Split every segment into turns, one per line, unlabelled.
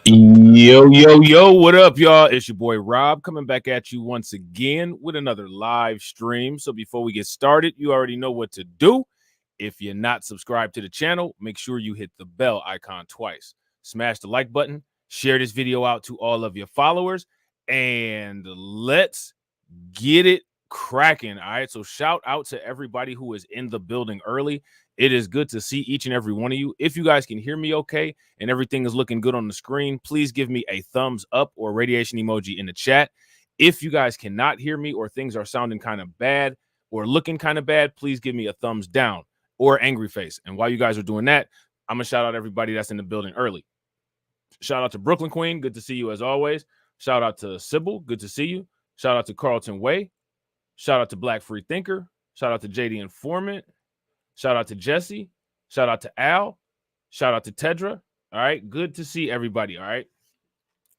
Yo, what up, y'all? It's your boy Rob coming back at you once again with another live stream. So before we get started, you already know what to do. If you're not subscribed to the channel, make sure you hit the bell icon twice. Smash the like button, share this video out to all of your followers, and let's get it cracking. All right. So shout out to everybody who is in the building early. It is good to see each and every one of you. If you guys can hear me okay and everything is looking good on the screen, please give me a thumbs up or radiation emoji in the chat. If you guys cannot hear me or things are sounding kind of bad or looking kind of bad, please give me a thumbs down or angry face. And while you guys are doing that, I'm going to shout out everybody that's in the building early. Shout out to Brooklyn Queen. Good to see you as always. Shout out to Sybil. Good to see you. Shout out to Carlton Way. Shout out to Black Free Thinker. Shout out to JD Informant. Shout out to Jesse. Shout out to Al. Shout out to Tedra. All right. Good to see everybody. All right.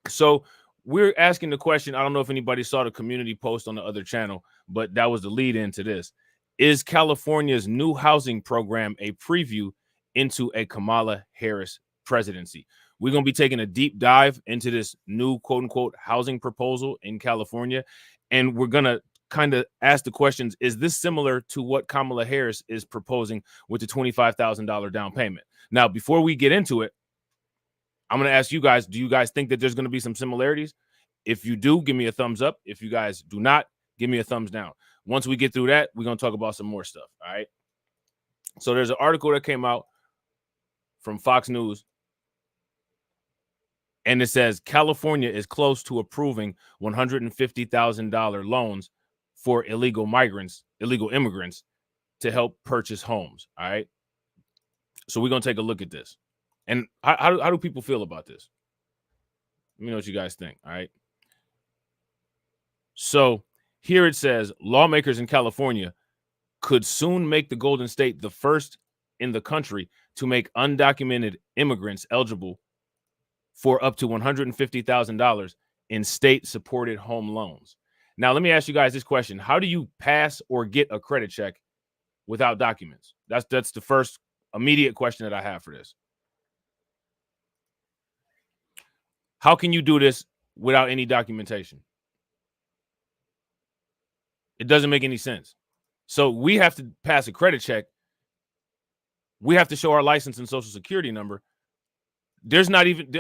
So we're asking the question. I don't know if anybody saw the community post on the other channel, but that was the lead into this. Is California's new housing program a preview into a Kamala Harris presidency? We're going to be taking a deep dive into this new quote unquote housing proposal in California. And we're going to kind of ask the questions, is this similar to what Kamala Harris is proposing with the $25,000 down payment? Now, before we get into it, I'm going to ask you guys, do you guys think that there's going to be some similarities? If you do, give me a thumbs up. If you guys do not, give me a thumbs down. Once we get through that, we're going to talk about some more stuff. All right. So there's an article that came out from Fox News, and it says California is close to approving $150,000 loans for illegal immigrants to help purchase homes. All right. So we're going to take a look at this. And how do people feel about this? Let me know what you guys think. All right. So here it says lawmakers in California could soon make the Golden State the first in the country to make undocumented immigrants eligible for up to $150,000 in state-supported home loans. Now, let me ask you guys this question. How do you pass or get a credit check without documents? That's the first immediate question that I have for this. How can you do this without any documentation? It doesn't make any sense. So we have to pass a credit check. We have to show our license and social security number. There's not even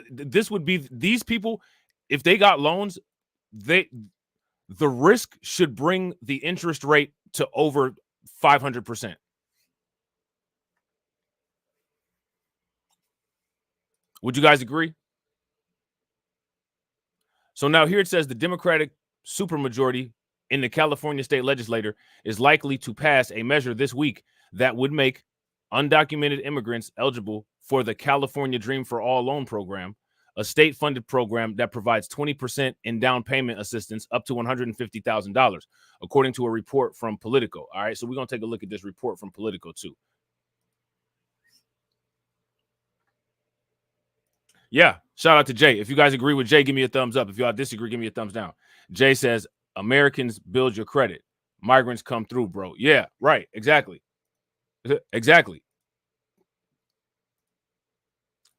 this would be these people, if they got loans, the risk should bring the interest rate to over 500%. Would you guys agree? So now here it says the Democratic supermajority in the California state legislature is likely to pass a measure this week that would make undocumented immigrants eligible for the California Dream for All loan program, a state-funded program that provides 20% in down payment assistance up to $150,000, according to a report from Politico. All right, so we're going to take a look at this report from Politico too. Yeah, shout out to Jay. If you guys agree with Jay, give me a thumbs up. If y'all disagree, give me a thumbs down. Jay says, Americans build your credit. Migrants come through, bro. Yeah, right. Exactly. Exactly.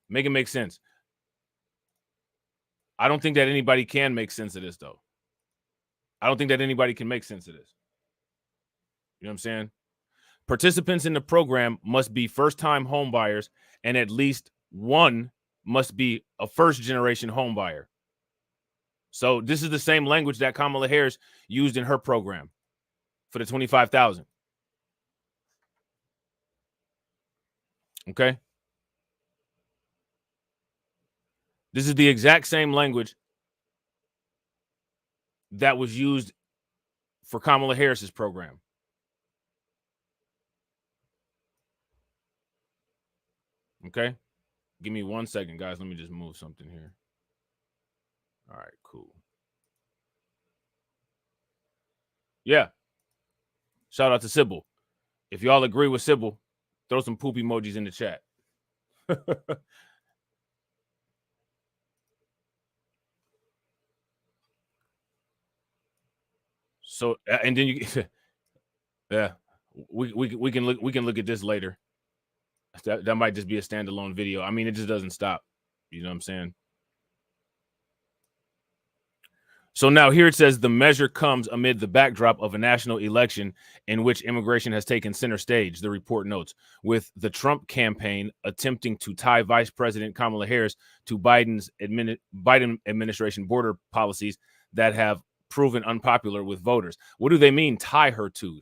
Make it make sense. I don't think that anybody can make sense of this, though. I don't think that anybody can make sense of this. You know what I'm saying? Participants in the program must be first-time home buyers, and at least one must be a first-generation home buyer. So this is the same language that Kamala Harris used in her program for the $25,000. Okay? This is the exact same language that was used for Kamala Harris's program. Okay? Give me 1 second, guys. Let me just move something here. All right, cool. Yeah. Shout out to Sybil. If y'all agree with Sybil, throw some poop emojis in the chat. So, and then you, yeah, we can look at this later. That might just be a standalone video. I mean, it just doesn't stop. You know what I'm saying? So now here it says the measure comes amid the backdrop of a national election in which immigration has taken center stage, the report notes, with the Trump campaign attempting to tie Vice President Kamala Harris to Biden administration border policies that have proven unpopular with voters. What do they mean tie her to?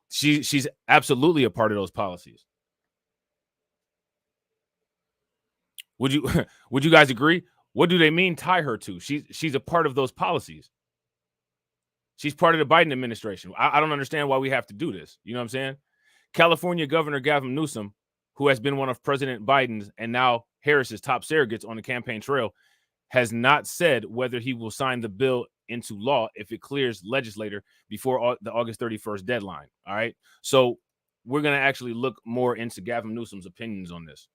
She's absolutely a part of those policies. Would you guys agree? What do they mean tie her to? She's a part of those policies. She's part of the Biden administration. I don't understand why we have to do this. You know what I'm saying? California Governor Gavin Newsom, who has been one of President Biden's and now Harris's top surrogates on the campaign trail, has not said whether he will sign the bill into law if it clears legislator before the August 31st deadline. All right. So we're going to actually look more into Gavin Newsom's opinions on this.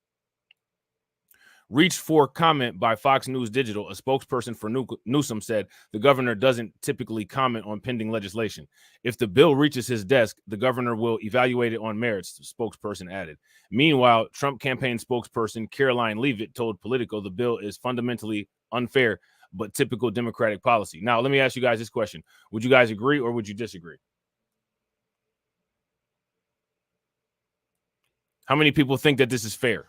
Reached for comment by Fox News Digital, a spokesperson for Newsom said the governor doesn't typically comment on pending legislation. If the bill reaches his desk, the governor will evaluate it on merits, the spokesperson added. Meanwhile, Trump campaign spokesperson Caroline Leavitt told Politico the bill is fundamentally unfair, but typical Democratic policy. Now, let me ask you guys this question. Would you guys agree or would you disagree? How many people think that this is fair?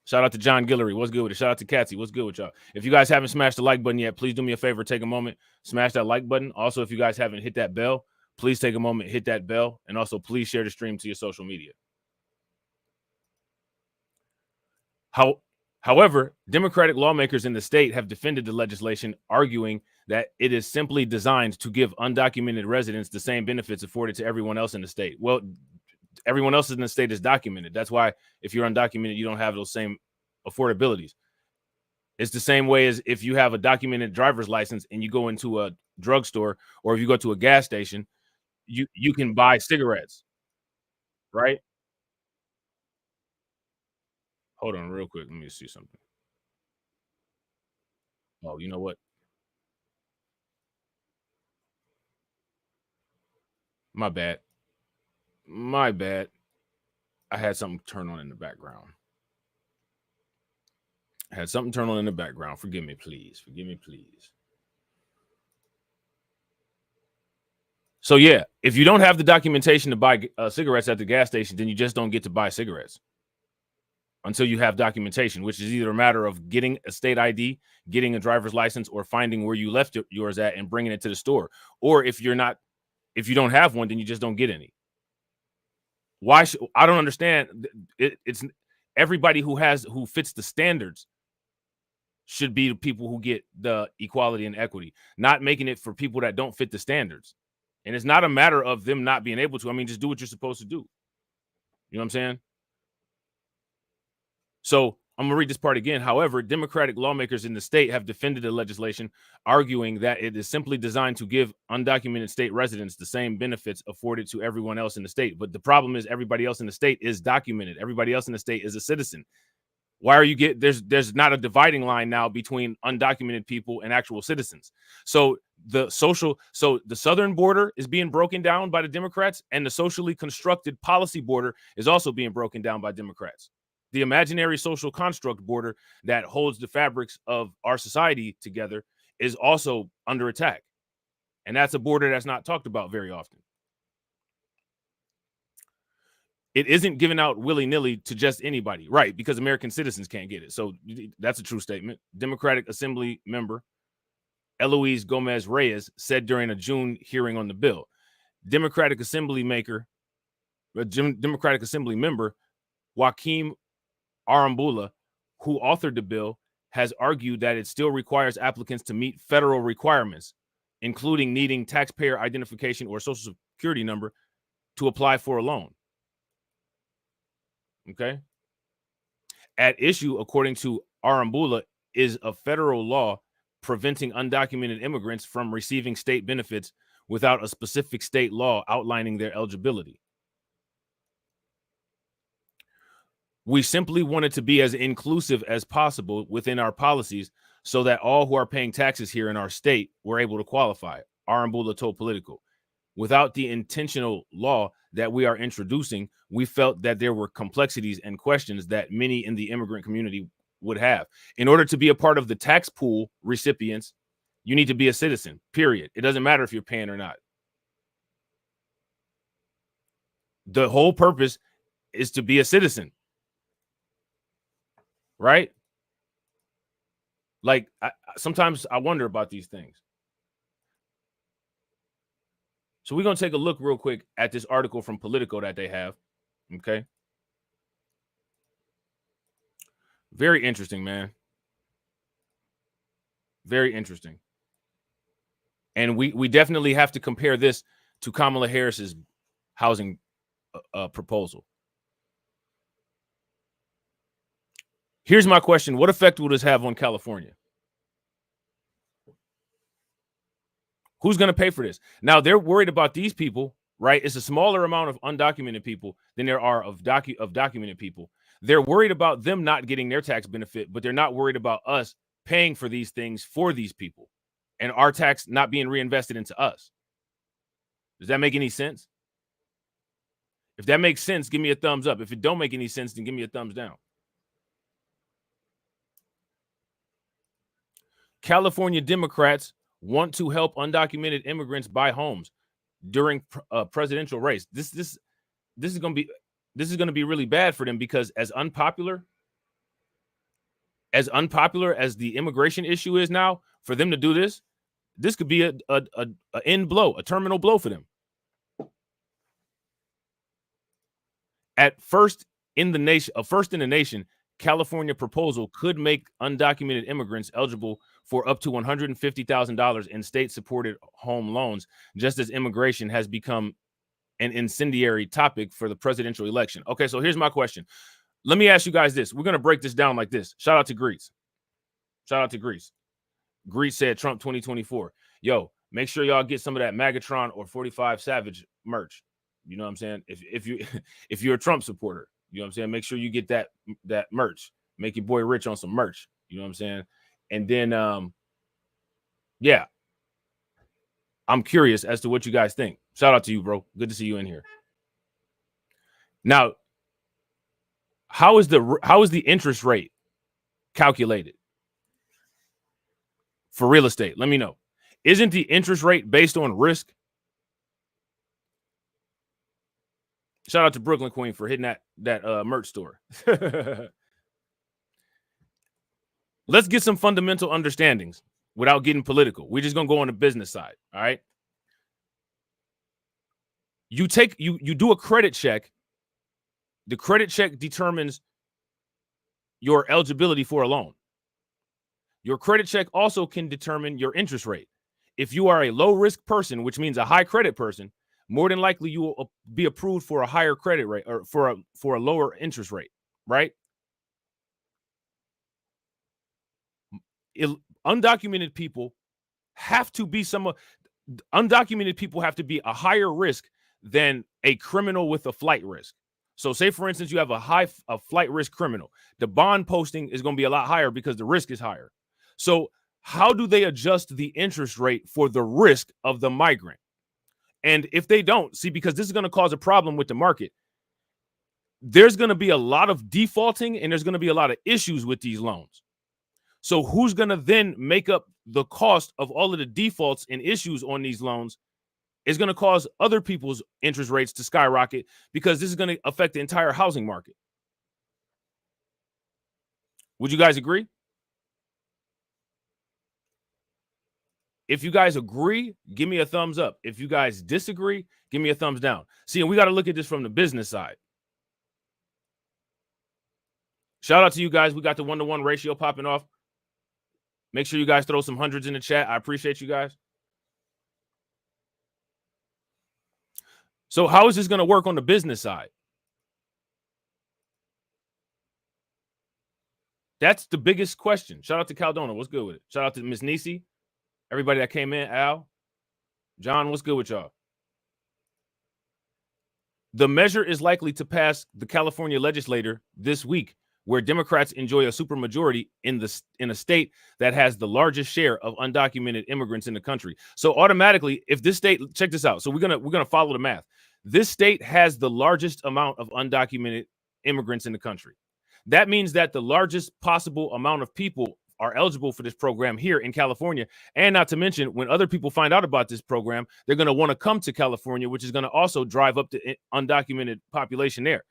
Shout out to John Guillory. What's good with it? Shout out to Katsy. What's good with y'all? If you guys haven't smashed the like button yet, please do me a favor. Take a moment, smash that like button. Also, if you guys haven't hit that bell, please take a moment, hit that bell. And also, please share the stream to your social media. However, Democratic lawmakers in the state have defended the legislation, arguing that it is simply designed to give undocumented residents the same benefits afforded to everyone else in the state. Well, everyone else in the state is documented. That's why if you're undocumented, you don't have those same affordabilities. It's the same way as if you have a documented driver's license and you go into a drugstore or if you go to a gas station, you can buy cigarettes, right? Hold on real quick. Let me see something. Oh, you know what? My bad. My bad. I had something turn on in the background. Forgive me, please. Forgive me, please. So, yeah, if you don't have the documentation to buy cigarettes at the gas station, then you just don't get to buy cigarettes until you have documentation, which is either a matter of getting a state ID, getting a driver's license, or finding where you left yours at and bringing it to the store. Or if you don't have one, then you just don't get any. I don't understand. It's everybody who fits the standards should be the people who get the equality and equity, not making it for people that don't fit the standards. And it's not a matter of them not being able to. I mean, just do what you're supposed to do. You know what I'm saying? So I'm going to read this part again. However, Democratic lawmakers in the state have defended the legislation, arguing that it is simply designed to give undocumented state residents the same benefits afforded to everyone else in the state. But the problem is everybody else in the state is documented. Everybody else in the state is a citizen. Why are you there's not a dividing line now between undocumented people and actual citizens. So the southern border is being broken down by the Democrats, and the socially constructed policy border is also being broken down by Democrats. The imaginary social construct border that holds the fabrics of our society together is also under attack. And that's a border that's not talked about very often. It isn't given out willy-nilly to just anybody, right? Because American citizens can't get it. So that's a true statement. Democratic Assembly member Eloise Gomez Reyes said during a June hearing on the bill. Democratic Assembly member Joaquim Arambula, who authored the bill, has argued that it still requires applicants to meet federal requirements, including needing taxpayer identification or social security number to apply for a loan. Okay. At issue, according to Arambula, is a federal law preventing undocumented immigrants from receiving state benefits without a specific state law outlining their eligibility. We simply wanted to be as inclusive as possible within our policies so that all who are paying taxes here in our state were able to qualify, Arambula told Politico. Without the intentional law that we are introducing, we felt that there were complexities and questions that many in the immigrant community would have. In order to be a part of the tax pool recipients, you need to be a citizen, period. It doesn't matter if you're paying or not. The whole purpose is to be a citizen, right? Like, sometimes I wonder about these things. So we're going to take a look real quick at this article from Politico that they have, okay? Very interesting, man. Very interesting. And we definitely have to compare this to Kamala Harris's housing proposal. Here's my question. What effect will this have on California? Who's going to pay for this? Now, they're worried about these people, right? It's a smaller amount of undocumented people than there are of documented people. They're worried about them not getting their tax benefit, but they're not worried about us paying for these things for these people and our tax not being reinvested into us. Does that make any sense? If that makes sense, give me a thumbs up. If it don't make any sense, then give me a thumbs down. California Democrats want to help undocumented immigrants buy homes during a presidential race. This is going to be really bad for them, because as unpopular as the immigration issue is now, for them to do this could be a end blow, a terminal blow for them. At first in the nation, California proposal could make undocumented immigrants eligible for up to $150,000 in state-supported home loans, just as immigration has become an incendiary topic for the presidential election. Okay, so here's my question. Let me ask you guys this. We're going to break this down like this. Shout out to Greece. Shout out to Greece. Greece said Trump 2024. Yo, make sure y'all get some of that Magatron or 45 Savage merch. You know what I'm saying? If you're a Trump supporter, you know what I'm saying? Make sure you get that merch. Make your boy rich on some merch. You know what I'm saying? And then, yeah, I'm curious as to what you guys think. Shout out to you, bro. Good to see you in here. Now, how is the interest rate calculated for real estate? Let me know. Isn't the interest rate based on risk? Shout out to Brooklyn Queen for hitting that merch store. Let's get some fundamental understandings without getting political. We're just going to go on the business side, all right? You do a credit check. The credit check determines your eligibility for a loan. Your credit check also can determine your interest rate. If you are a low risk person, which means a high credit person, more than likely you will be approved for a higher credit rate, or for a lower interest rate, right? Undocumented people have to be a higher risk than a criminal with a flight risk. So say, for instance, you have a flight risk criminal. The bond posting is going to be a lot higher because the risk is higher. So how do they adjust the interest rate for the risk of the migrant? And if they don't, because this is going to cause a problem with the market, there's going to be a lot of defaulting and there's going to be a lot of issues with these loans. So who's going to then make up the cost of all of the defaults and issues on these loans? Is going to cause other people's interest rates to skyrocket, because this is going to affect the entire housing market. Would you guys agree? If you guys agree, give me a thumbs up. If you guys disagree, give me a thumbs down. See, and we got to look at this from the business side. Shout out to you guys. We got the 1-to-1 ratio popping off. Make sure you guys throw some hundreds in the chat. I appreciate you guys. So how is this going to work on the business side? That's the biggest question. Shout out to Caldona. What's good with it? Shout out to Miss Nisi. Everybody that came in. Al. John, what's good with y'all? The measure is likely to pass the California legislature this week, where Democrats enjoy a supermajority in a state that has the largest share of undocumented immigrants in the country. So automatically, if this state, check this out. So we're gonna follow the math. This state has the largest amount of undocumented immigrants in the country. That means that the largest possible amount of people are eligible for this program here in California. And not to mention, when other people find out about this program, they're going to want to come to California, which is going to also drive up the undocumented population there.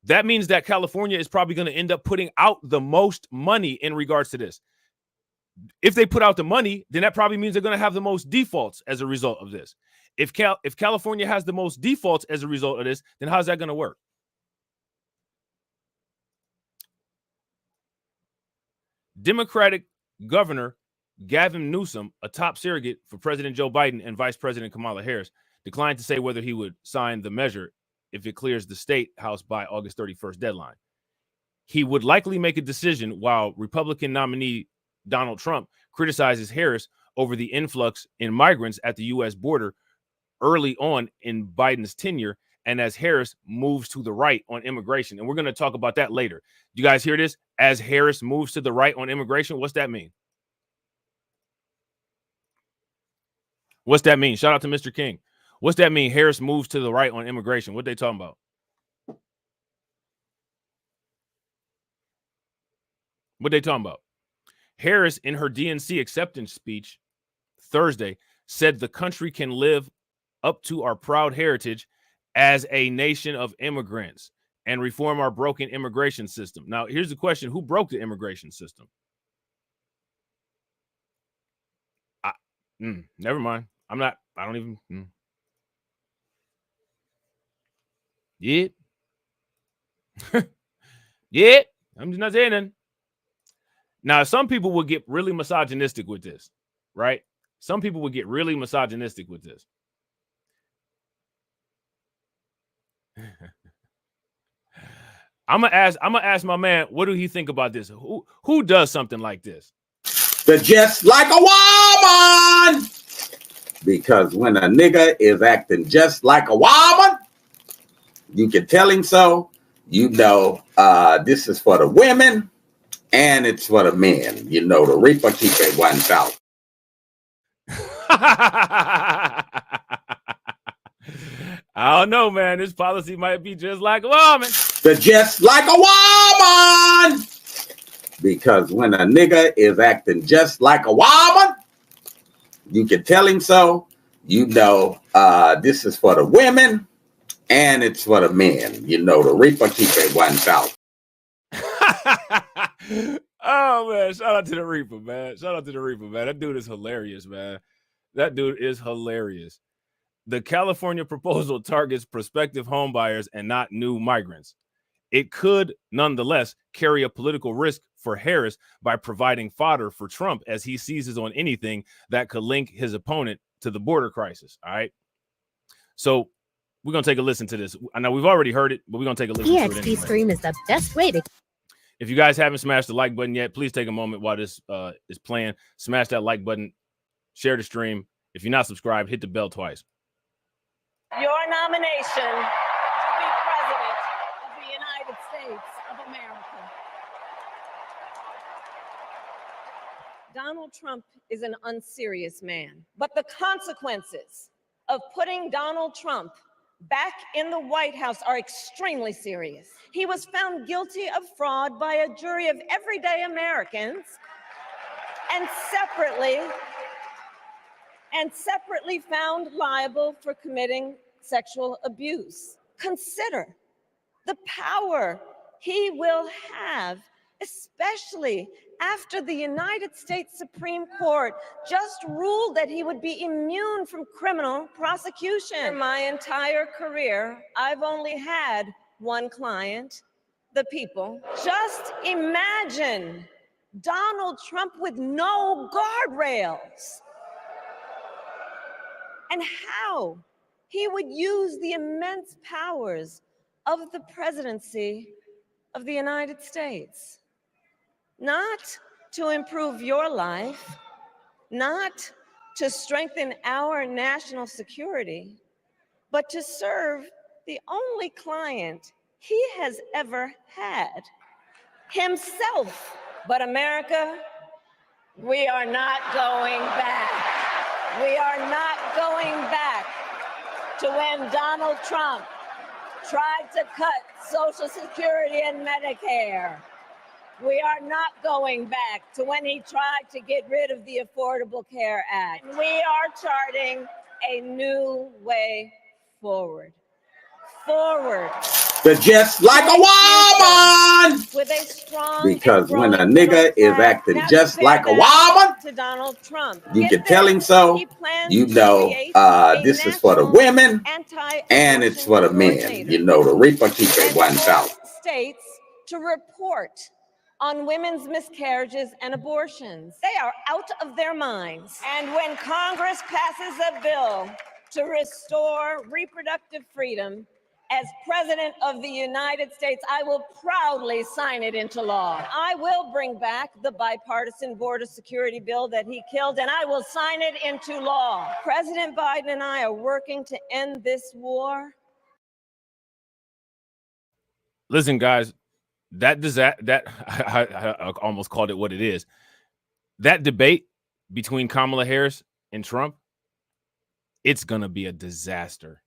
That means that California is probably going to end up putting out the most money in regards to this. If they put out the money, then that probably means they're going to have the most defaults as a result of this. If California has the most defaults as a result of this, then how's that going to work? Democratic Governor Gavin Newsom, a top surrogate for President Joe Biden and Vice President Kamala Harris, declined to say whether he would sign the measure if it clears the state house by August 31st deadline. He would likely make a decision while Republican nominee Donald Trump criticizes Harris over the influx in migrants at the U.S. border early on in Biden's tenure, and as Harris moves to the right on immigration. And we're going to talk about that later. You guys hear this? As Harris moves to the right on immigration, what's that mean? What's that mean? Shout out to Mr. King. What's that mean? Harris moves to the right on immigration. What they talking about? What they talking about? Harris, in her DNC acceptance speech Thursday, said the country can live up to our proud heritage as a nation of immigrants and reform our broken immigration system. Now, here's the question. Who broke the immigration system? Never mind. I don't even. Yeah. Yeah. I'm just not saying nothing. Now, some people will get really misogynistic with this, right? Some people will get really misogynistic with this. I'm gonna ask my man, what do he think about this? Who does something like this?
They're just like a woman. Because when a nigga is acting just like a woman, you can tell him so. You know, this is for the women and it's for the men. You know, the reaper keep it 1,000.
I don't know, man. This policy might be just like a woman.
They're just like a woman. Because when a nigga is acting just like a woman, you can tell him so. You know, this is for the women and it's for the men. You know, the reaper keep it 1,000.
Oh, man. Shout out to the reaper, man. Shout out to the reaper, man. That dude is hilarious, man. That dude is hilarious. The California proposal targets prospective homebuyers and not new migrants. It could, nonetheless, carry a political risk for Harris by providing fodder for Trump as he seizes on anything that could link his opponent to the border crisis. All right. So we're going to take a listen to this. I know we've already heard it, but we're going to take a listen to it anyway.
Stream is the best way to.
If you guys haven't smashed the like button yet, please take a moment while this is playing. Smash that like button, share the stream. If you're not subscribed, hit the bell twice.
Your nomination to be president of the United States of America. Donald Trump is an unserious man, but the consequences of putting Donald Trump back in the White House are extremely serious. He was found guilty of fraud by a jury of everyday Americans and separately found liable for committing sexual abuse. Consider the power he will have, especially after the United States Supreme Court just ruled that he would be immune from criminal prosecution. For my entire career, I've only had one client, the people. Just imagine Donald Trump with no guardrails and how he would use the immense powers of the presidency of the United States. Not to improve your life, not to strengthen our national security, but to serve the only client he has ever had, himself. But America, we are not going back. We are not going back to when Donald Trump tried to cut Social Security and Medicare. We are not going back to when he tried to get rid of the Affordable Care Act. We are charting a new way forward.
But just like a woman.
With a strong
because when a nigga is acting just like a woman,
to Donald Trump,
you can tell him so. You know, this is for the women and it's for the men. You know, the reaper keep it 1,000.
States to report on women's miscarriages and abortions. They are out of their minds. And when Congress passes a bill to restore reproductive freedom, as President of the United States, I will proudly sign it into law. I will bring back the bipartisan border security bill that he killed, and I will sign it into law. President Biden and I are working to end this war.
Listen, guys, I almost called it what it is. That debate between Kamala Harris and Trump, it's gonna be a disaster.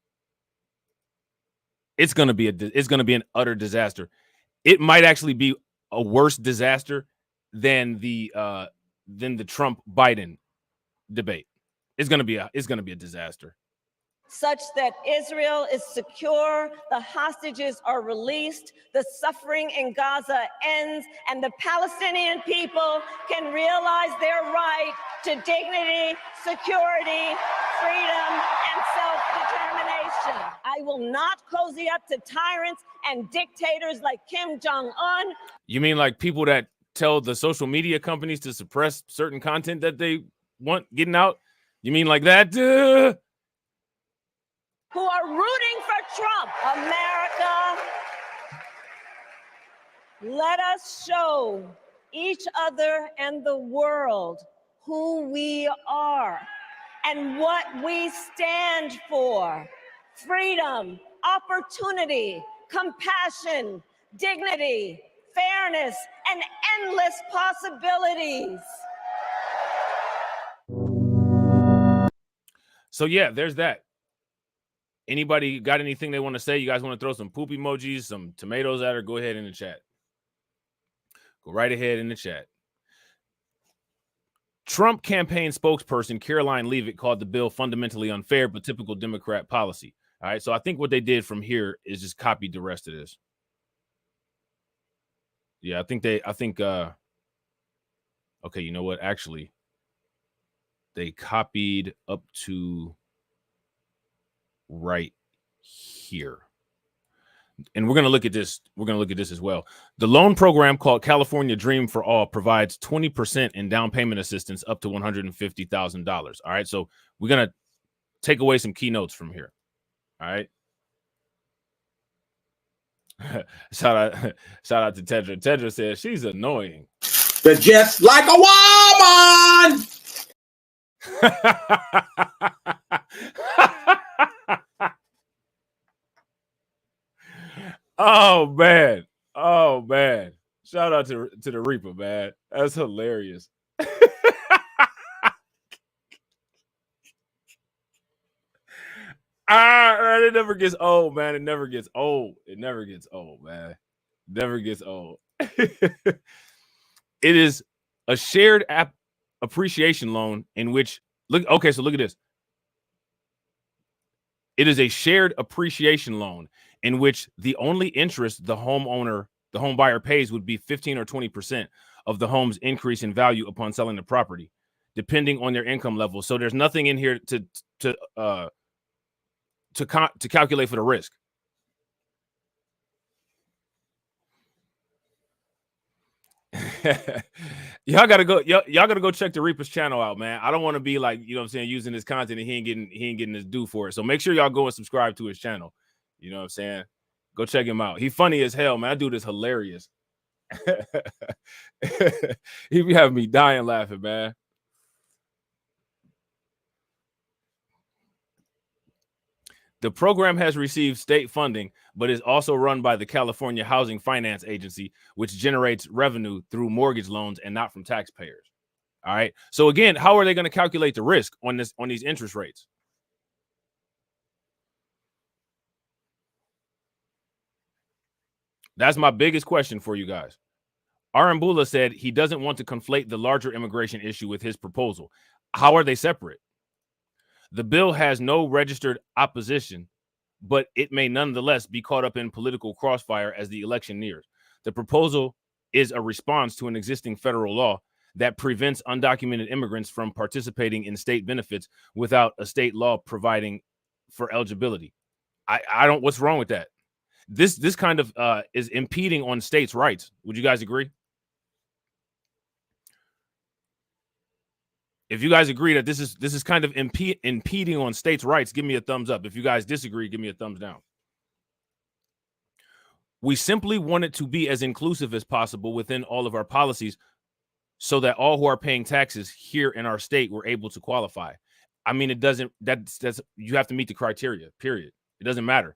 It's gonna be an utter disaster. It might actually be a worse disaster than the Trump Biden debate. It's gonna be a disaster.
Such that Israel is secure, the hostages are released, the suffering in Gaza ends, and the Palestinian people can realize their right to dignity, security, freedom, and self-determination. I will not cozy up to tyrants and dictators like Kim Jong-un.
You mean like people that tell the social media companies to suppress certain content that they want getting out? You mean like that?
Who are rooting for Trump. America, let us show each other and the world who we are and what we stand for. Freedom, opportunity, compassion, dignity, fairness, and endless possibilities.
So yeah, there's that. Anybody got anything they want to say? You guys want to throw some poop emojis, some tomatoes at her? Go ahead in the chat. Go right ahead in the chat. Trump campaign spokesperson Caroline Leavitt called the bill fundamentally unfair, but typical Democrat policy. All right, so I think what they did from here is just copied the rest of this. Yeah, okay, you know what? Actually, they copied up to right here. And we're going to look at this. We're going to look at this as well. The loan program called California Dream for All provides 20% in down payment assistance up to $150,000. All right. So we're going to take away some keynotes from here. All right. shout out to Tedra. Tedra says she's annoying.
But just like a woman.
Oh man. Shout out to the Reaper, man. That's hilarious. Man, it never gets old, man. It never gets old, man. Never gets old. It is a shared appreciation loan in which look at this. It is a shared appreciation loan in which the only interest the home buyer pays would be 15 or 20% of the home's increase in value upon selling the property, depending on their income level. So there's nothing in here to calculate for the risk. Y'all gotta go check the Reaper's channel out, man. I don't want to be like, you know what I'm saying, using his content and he ain't getting his due for it. So make sure y'all go and subscribe to his channel. You know what I'm saying? Go check him out. He funny as hell, man. That dude is hilarious. He be having me dying laughing, man. The program has received state funding, but is also run by the California Housing Finance Agency, which generates revenue through mortgage loans and not from taxpayers. All right. So again, how are they going to calculate the risk on these interest rates? That's my biggest question for you guys. Arambula said he doesn't want to conflate the larger immigration issue with his proposal. How are they separate? The bill has no registered opposition, but it may nonetheless be caught up in political crossfire as the election nears. The proposal is a response to an existing federal law that prevents undocumented immigrants from participating in state benefits without a state law providing for eligibility. I don't, what's wrong with that? This kind of is impeding on states' rights. Would you guys agree? If you guys agree that this is kind of impeding on states' rights, give me a thumbs up. If you guys disagree, give me a thumbs down. We simply want it to be as inclusive as possible within all of our policies so that all who are paying taxes here in our state were able to qualify. I mean, it doesn't, that's you have to meet the criteria, period. It doesn't matter.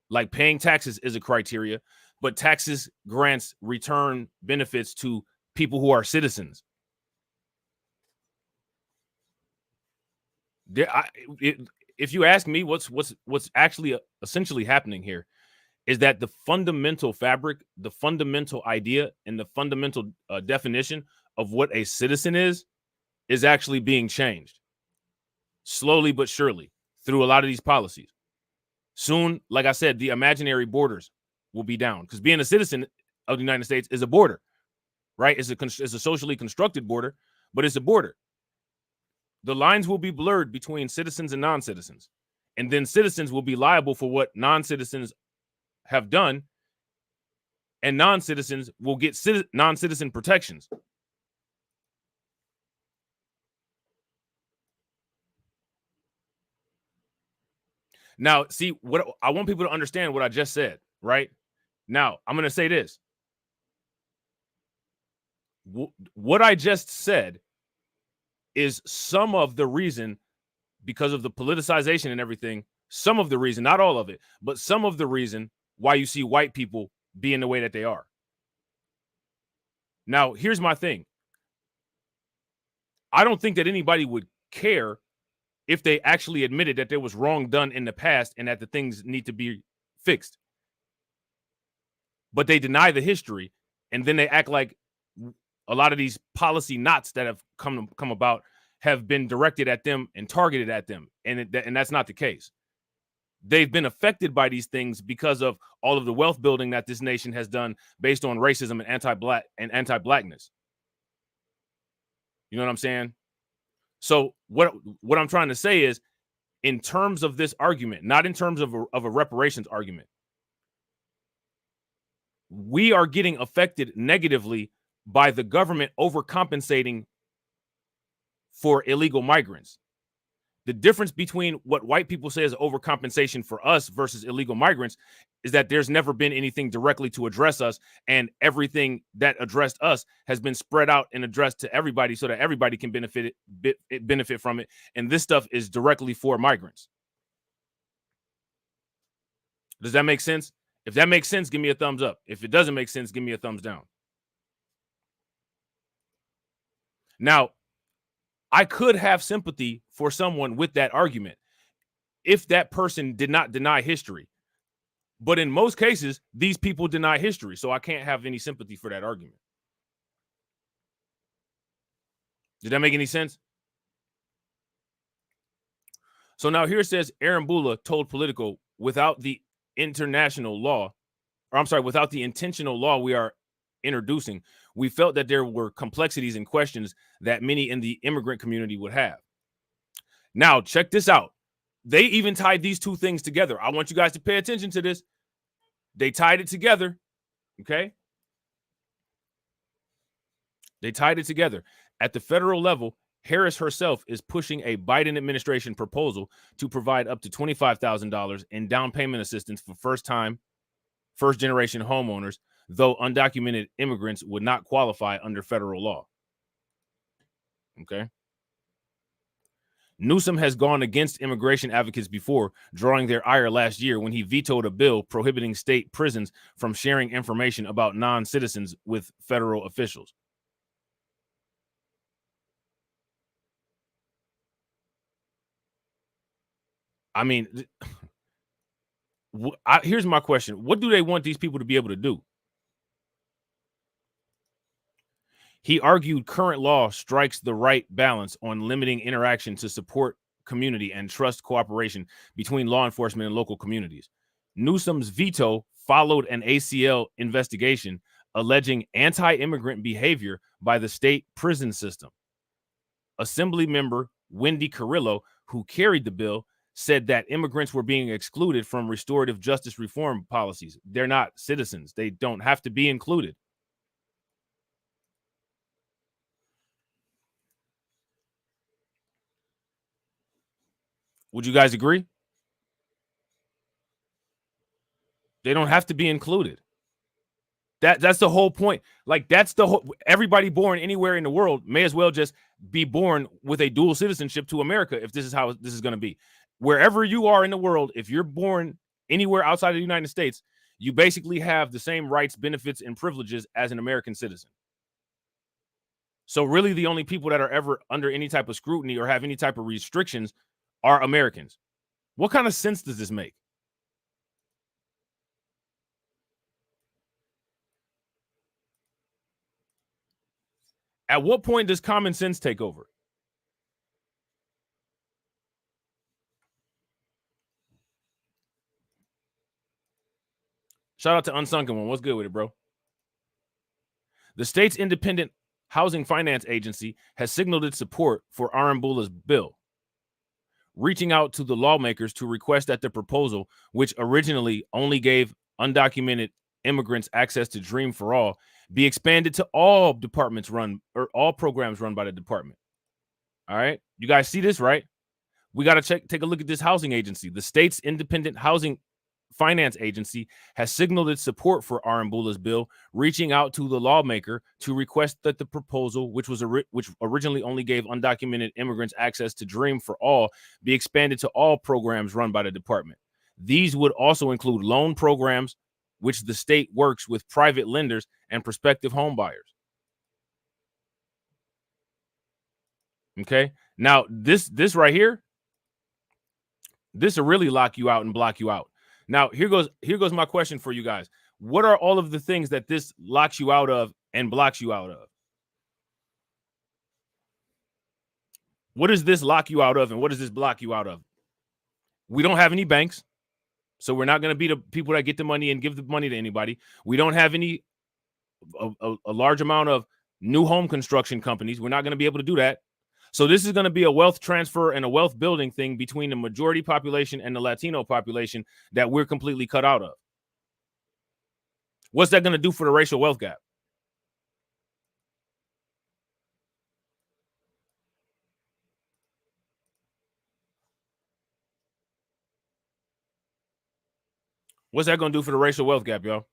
Like, paying taxes is a criteria, but taxes grants return benefits to people who are citizens. If you ask me, what's actually essentially happening here is that the fundamental fabric, the fundamental idea, and the fundamental definition of what a citizen is actually being changed slowly but surely through a lot of these policies. Soon, like I said, the imaginary borders will be down, because being a citizen of the United States is a border, right? It's a socially constructed border, but it's a border. The lines will be blurred between citizens and non-citizens, and then citizens will be liable for what non-citizens have done, and non-citizens will get non-citizen protections. Now, see, what I want people to understand what I just said, right? Now, I'm going to say this. What I just said is some of the reason, because of the politicization and everything, some of the reason, not all of it, but some of the reason why you see white people being the way that they are. Now, here's my thing. I don't think that anybody would care if they actually admitted that there was wrong done in the past and that the things need to be fixed. But they deny the history, and then they act like a lot of these policy knots that have come about have been directed at them and targeted at them, and that's not the case. They've been affected by these things because of all of the wealth building that this nation has done based on racism and anti-blackness. You know what I'm saying? So what I'm trying to say is, in terms of this argument, not in terms of a reparations argument, we are getting affected negatively by the government overcompensating for illegal migrants. The difference between what white people say is overcompensation for us versus illegal migrants is that there's never been anything directly to address us, and everything that addressed us has been spread out and addressed to everybody so that everybody can benefit from it. And this stuff is directly for migrants. Does that make sense? If that makes sense, give me a thumbs up. If it doesn't make sense, give me a thumbs down. Now, I could have sympathy for someone with that argument if that person did not deny history. But in most cases, these people deny history, so I can't have any sympathy for that argument. Did that make any sense? So now here it says Arambula told Politico, without the international law, or I'm sorry, without the intentional law we are introducing, we felt that there were complexities and questions that many in the immigrant community would have. Now, check this out. They even tied these two things together. I want you guys to pay attention to this. They tied it together, okay? They tied it together. At the federal level, Harris herself is pushing a Biden administration proposal to provide up to $25,000 in down payment assistance for first-generation homeowners, though undocumented immigrants would not qualify under federal law. Okay. Newsom has gone against immigration advocates before, drawing their ire last year when he vetoed a bill prohibiting state prisons from sharing information about non-citizens with federal officials. I mean, Here's my question. What do they want these people to be able to do? He argued current law strikes the right balance on limiting interaction to support community and trust cooperation between law enforcement and local communities. Newsom's veto followed an ACL investigation alleging anti-immigrant behavior by the state prison system. Assembly member Wendy Carrillo, who carried the bill, said that immigrants were being excluded from restorative justice reform policies. They're not citizens. They don't have to be included. Would you guys agree? They don't have to be included. That's the whole point. Like, that's the whole, everybody born anywhere in the world may as well just be born with a dual citizenship to America if this is how this is going to be. Wherever you are in the world, if you're born anywhere outside of the United States, you basically have the same rights, benefits, and privileges as an American citizen. So really the only people that are ever under any type of scrutiny or have any type of restrictions are Americans. What kind of sense does this make? At what point does common sense take over? Shout out to Unsunken One. What's good with it, bro? The state's independent housing finance agency has signaled its support for Arambula's bill, reaching out to the lawmakers to request that the proposal, which originally only gave undocumented immigrants access to Dream for All, be expanded to all departments run or all programs run by the department. All right. You guys see this, right? We got to take a look at this housing agency. The state's independent housing finance agency has signaled its support for Arambula's bill, reaching out to the lawmaker to request that the proposal, which originally only gave undocumented immigrants access to Dream for All, be expanded to all programs run by the department. These would also include loan programs, which the state works with private lenders and prospective home buyers. Okay. Now, this right here, this will really lock you out and block you out. Now, here goes my question for you guys. What are all of the things that this locks you out of and blocks you out of? What does this lock you out of and what does this block you out of? We don't have any banks, so we're not going to be the people that get the money and give the money to anybody. We don't have a large amount of new home construction companies. We're not going to be able to do that. So this is going to be a wealth transfer and a wealth building thing between the majority population and the Latino population that we're completely cut out of. What's that going to do for the racial wealth gap? What's that going to do for the racial wealth gap, y'all?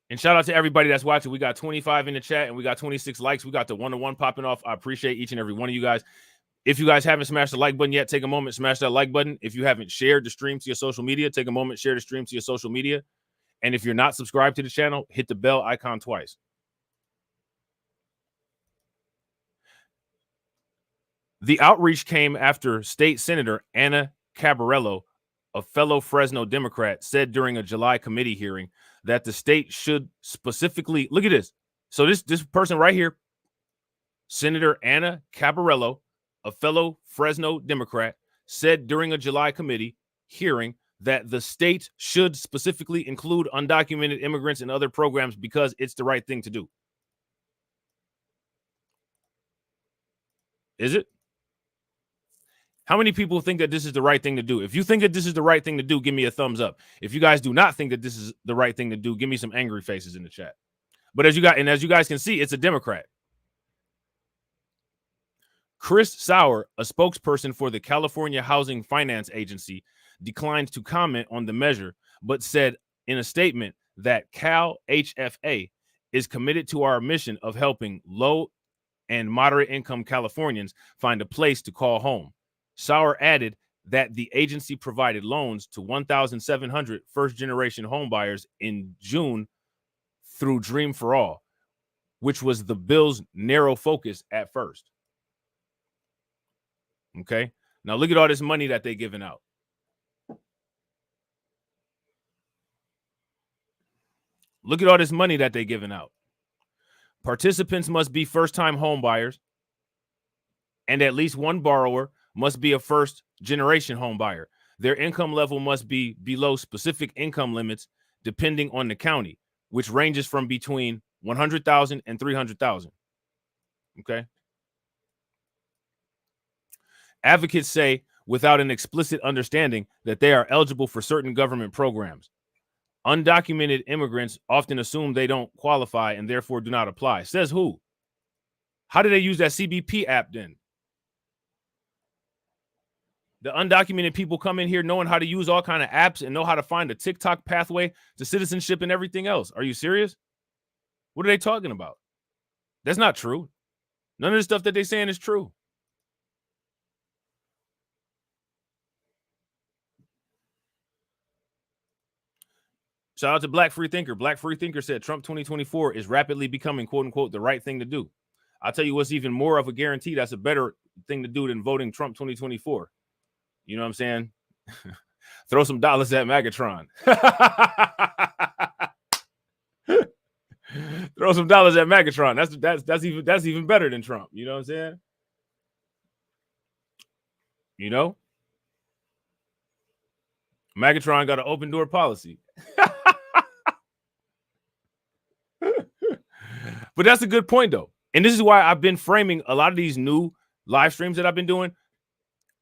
And shout out to everybody that's watching. We got 25 in the chat and we got 26 likes. We got the 1-to-1 popping off. I appreciate each and every one of you guys. If you guys haven't smashed the like button yet, take a moment, smash that like button. If you haven't shared the stream to your social media, take a moment, share the stream to your social media. And if you're not subscribed to the channel, hit the bell icon twice. The outreach came after State Senator Anna Cabarello, a fellow Fresno Democrat, said during a July committee hearing that the state should specifically, look at this. So this person right here, Senator Anna Cabarello, a fellow Fresno Democrat, said during a July committee hearing that the state should specifically include undocumented immigrants in other programs because it's the right thing to do. Is it? How many people think that this is the right thing to do? If you think that this is the right thing to do, give me a thumbs up. If you guys do not think that this is the right thing to do, give me some angry faces in the chat. But as you guys can see, it's a Democrat. Chris Sauer, a spokesperson for the California Housing Finance Agency, declined to comment on the measure, but said in a statement that Cal HFA is committed to our mission of helping low and moderate income Californians find a place to call home. Sauer added that the agency provided loans to 1,700 first-generation homebuyers in June through Dream for All, which was the bill's narrow focus at first. Okay, now look at all this money that they're giving out. Look at all this money that they're giving out. Participants must be first-time home buyers, and at least one borrower must be a first-generation home buyer. Their income level must be below specific income limits depending on the county, which ranges from between 100,000 and 300,000. Okay. Advocates say without an explicit understanding that they are eligible for certain government programs. Undocumented immigrants often assume they don't qualify and therefore do not apply. Says who? How do they use that CBP app then? The undocumented people come in here knowing how to use all kind of apps and know how to find a TikTok pathway to citizenship and everything else. Are you serious? What are they talking about? That's not true. None of the stuff that they're saying is true. Shout out to Black Free Thinker. Black Free Thinker said Trump 2024 is rapidly becoming, quote unquote, the right thing to do. I'll tell you what's even more of a guarantee that's a better thing to do than voting Trump 2024. You know what I'm saying? Throw some dollars at Megatron. Throw some dollars at Megatron. That's even better than Trump. You know what I'm saying? You know? Megatron got an open door policy. But that's a good point, though. And this is why I've been framing a lot of these new live streams that I've been doing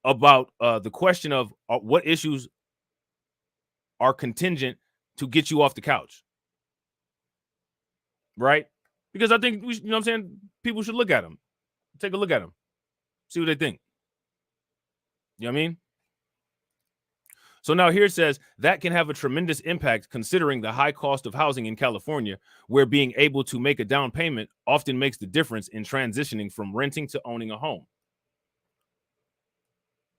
about the question of what issues are contingent to get you off the couch. Right? Because I think, you know what I'm saying? People should look at them. Take a look at them. See what they think. You know what I mean? So now here it says that can have a tremendous impact considering the high cost of housing in California, where being able to make a down payment often makes the difference in transitioning from renting to owning a home.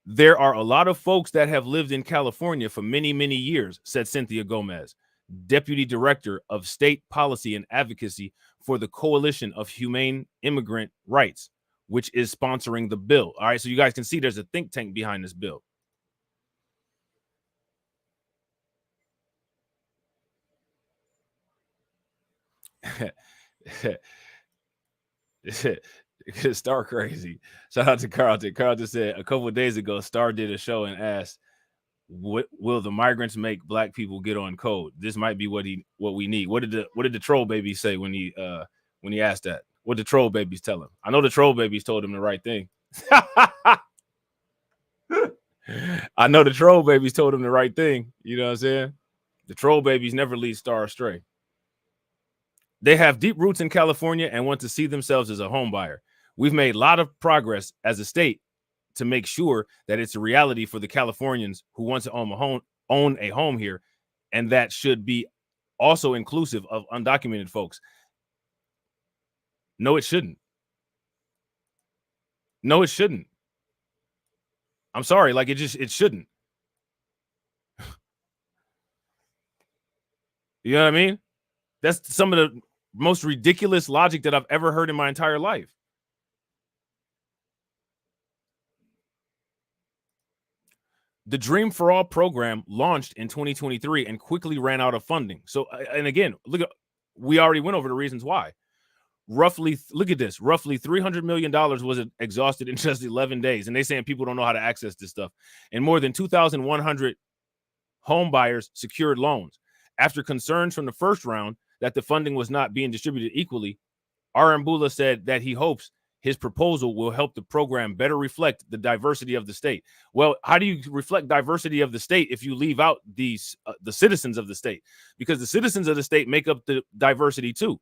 There are a lot of folks that have lived in California for many, many years, said Cynthia Gomez, Deputy Director of State Policy and Advocacy for the Coalition of Humane Immigrant Rights, which is sponsoring the bill. All right, so you guys can see there's a think tank behind this bill. Star crazy. Shout out to Carlton. Carlton said a couple of days ago, Star did a show and asked, "What will the migrants make black people get on code? This might be what we need." What did the troll babies say when he asked that? What did the troll babies tell him? I know the troll babies told him the right thing. I know the troll babies told him the right thing. You know what I'm saying? The troll babies never lead Star astray. They have deep roots in California and want to see themselves as a home buyer. We've made a lot of progress as a state to make sure that it's a reality for the Californians who want to own a home here, and that should be also inclusive of undocumented folks. No, it shouldn't. No, it shouldn't. I'm sorry, like it shouldn't. You know what I mean? That's some of the most ridiculous logic that I've ever heard in my entire life. The Dream for All program launched in 2023 and quickly ran out of funding. So, and again, we already went over the reasons why. Look at this, roughly $300 million was exhausted in just 11 days. And they're saying people don't know how to access this stuff. And more than 2,100 home buyers secured loans. After concerns from the first round that the funding was not being distributed equally, Arambula said that he hopes his proposal will help the program better reflect the diversity of the state. Well, how do you reflect diversity of the state if you leave out the citizens of the state? Because the citizens of the state make up the diversity too.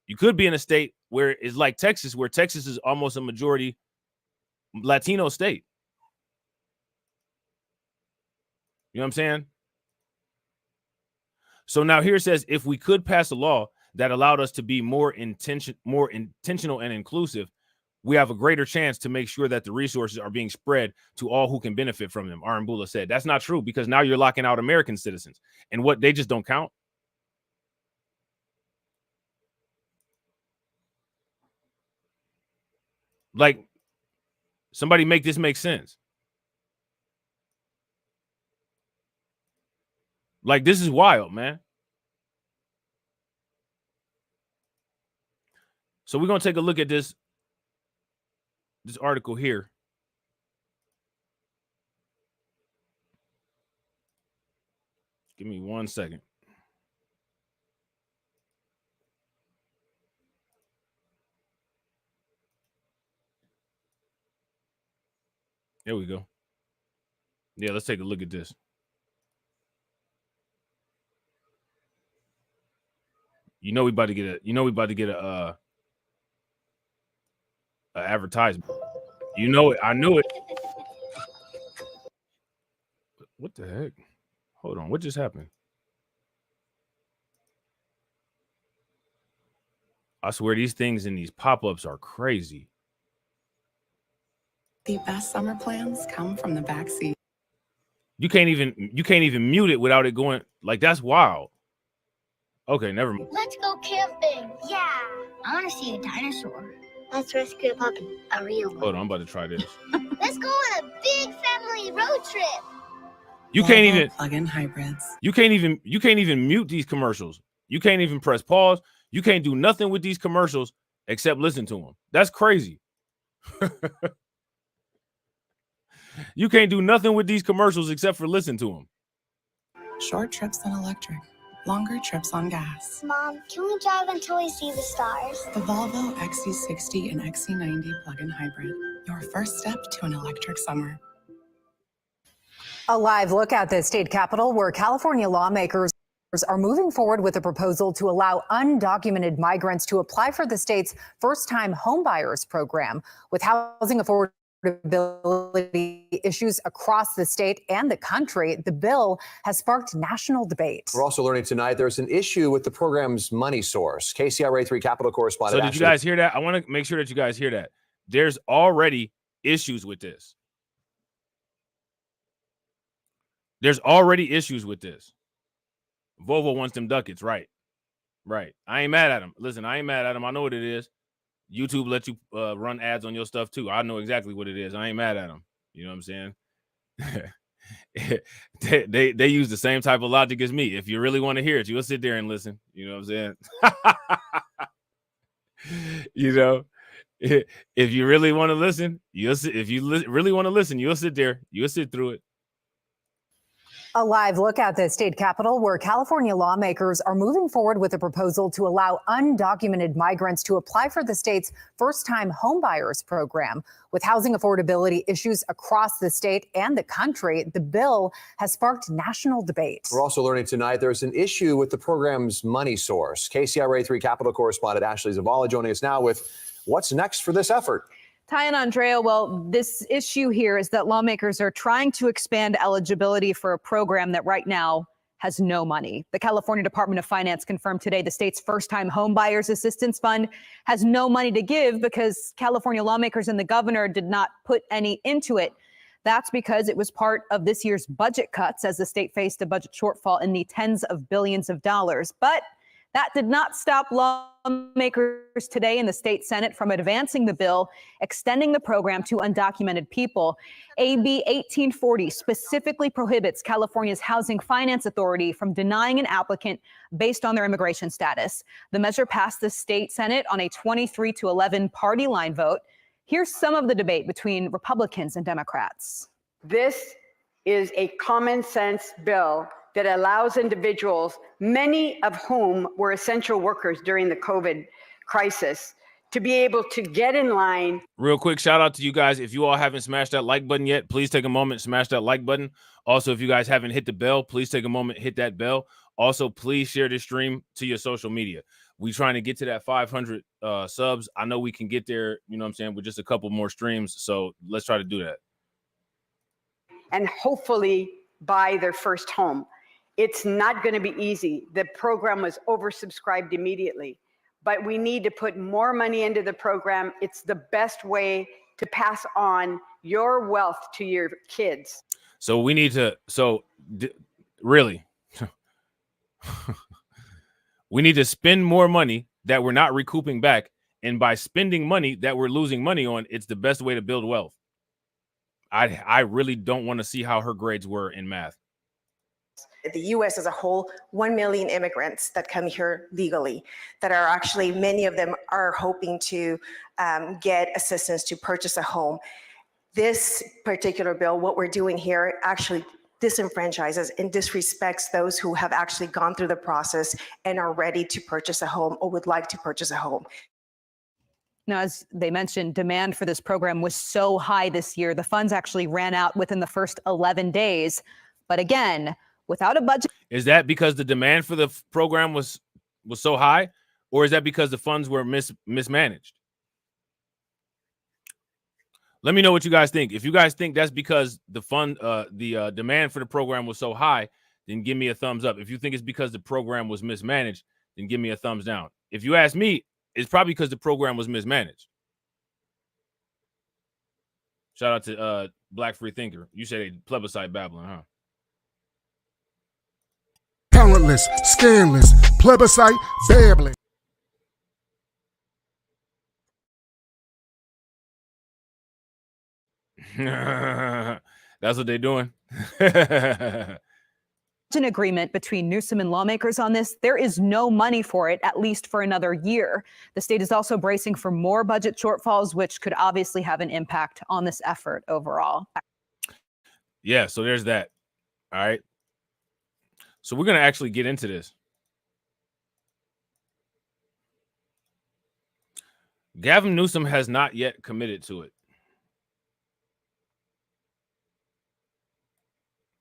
You could be in a state where it's like Texas, where Texas is almost a majority Latino state. You know what I'm saying? So now here it says, if we could pass a law that allowed us to be more intentional and inclusive, we have a greater chance to make sure that the resources are being spread to all who can benefit from them. Arambula said that's not true, because now you're locking out American citizens, and what, they just don't count. Like, somebody make this make sense. Like, this is wild, man. So we're going to take a look at this article here. Give me 1 second. There we go. Yeah, let's take a look at this. We about to get a advertisement. I knew it. What the heck? Hold on, what just happened? I swear these things in these pop-ups are crazy.
The best summer plans come from the backseat.
You can't even mute it without it going. Like, that's wild. Okay, never mind.
Let's go camping. Yeah. I want to see a dinosaur. Let's rescue a puppy, a real one.
Hold on, I'm about to try this.
Let's go on a big family road trip.
You can't even
plug-in hybrids.
You can't even mute these commercials. You can't even press pause. You can't do nothing with these commercials except listen to them. That's crazy. You can't do nothing with these commercials except for listen to them.
Short trips on electric, longer trips on gas.
Mom, can we drive until we see the stars?
The Volvo XC60 and XC90 plug-in hybrid. Your first step to an electric summer.
A live look at the state capitol where California lawmakers are moving forward with a proposal to allow undocumented migrants to apply for the state's first-time homebuyers program. With housing affordability issues across the state and the country, the bill has sparked national debate.
We're also learning tonight there's an issue with the program's money source. KCRA3 Capitol correspondent.
So did you guys hear that? I want to make sure that you guys hear that. There's already issues with this. There's already issues with this. Volvo wants them ducats, right? Right. I ain't mad at him. Listen, I ain't mad at him. I know what it is. YouTube let you run ads on your stuff too. I know exactly what it is. I ain't mad at them. You know what I'm saying? they use the same type of logic as me. If you really want to hear it, you'll sit there and listen. You know what I'm saying? You know, if you really want to listen, you'll sit. If you really want to listen, you'll sit there. You'll sit through it.
A live look at the state capitol where California lawmakers are moving forward with a proposal to allow undocumented migrants to apply for the state's first-time homebuyers program. With housing affordability issues across the state and the country, the bill has sparked national debate.
We're also learning tonight there's an issue with the program's money source. KCRA3 Capitol correspondent Ashley Zavala joining us now with what's next for this effort.
Ty and Andrea, well, this issue here is that lawmakers are trying to expand eligibility for a program that right now has no money. The California Department of Finance confirmed today the state's first-time home buyers assistance fund has no money to give because California lawmakers and the governor did not put any into it. That's because it was part of this year's budget cuts as the state faced a budget shortfall in the tens of billions of dollars. But that did not stop lawmakers today in the state Senate from advancing the bill, extending the program to undocumented people. AB 1840 specifically prohibits California's Housing Finance Authority from denying an applicant based on their immigration status. The measure passed the state Senate on a 23-11 party line vote. Here's some of the debate between Republicans and Democrats.
This is a common sense bill that allows individuals, many of whom were essential workers during the COVID crisis, to be able to get in line.
Real quick, shout out to you guys. If you all haven't smashed that like button yet, please take a moment, smash that like button. Also, if you guys haven't hit the bell, please take a moment, hit that bell. Also, please share this stream to your social media. We're trying to get to that 500 subs. I know we can get there, you know what I'm saying, with just a couple more streams. So let's try to do that.
And hopefully buy their first home. It's not going to be easy. The program was oversubscribed immediately, but we need to put more money into the program. It's the best way to pass on your wealth to your kids.
So we need to, really, we need to spend more money that we're not recouping back. And by spending money that we're losing money on, it's the best way to build wealth. I really don't want to see how her grades were in math.
The U.S. as a whole, 1 million immigrants that come here legally, that are actually, many of them are hoping to get assistance to purchase a home. This particular bill, what we're doing here, actually disenfranchises and disrespects those who have actually gone through the process and are ready to purchase a home or would like to purchase a home.
Now, as they mentioned, demand for this program was so high this year. The funds actually ran out within the first 11 days. But again, without a budget.
Is that because the demand for the program was so high, or is that because the funds were mismanaged? Let me know what you guys think. If you guys think that's because the demand for the program was so high, then give me a thumbs up. If you think it's because the program was mismanaged, then give me a thumbs down. If you ask me, it's probably because the program was mismanaged. Shout out to Black Free Thinker. You said a plebiscite babbling, huh?
Talentless, scandalous, plebiscite babbling.
That's what they're doing.
An agreement between Newsom and lawmakers on this. There is no money for it, at least for another year. The state is also bracing for more budget shortfalls, which could obviously have an impact on this effort overall.
Yeah, so there's that. All right. So we're going to actually get into this. Gavin Newsom has not yet committed to it.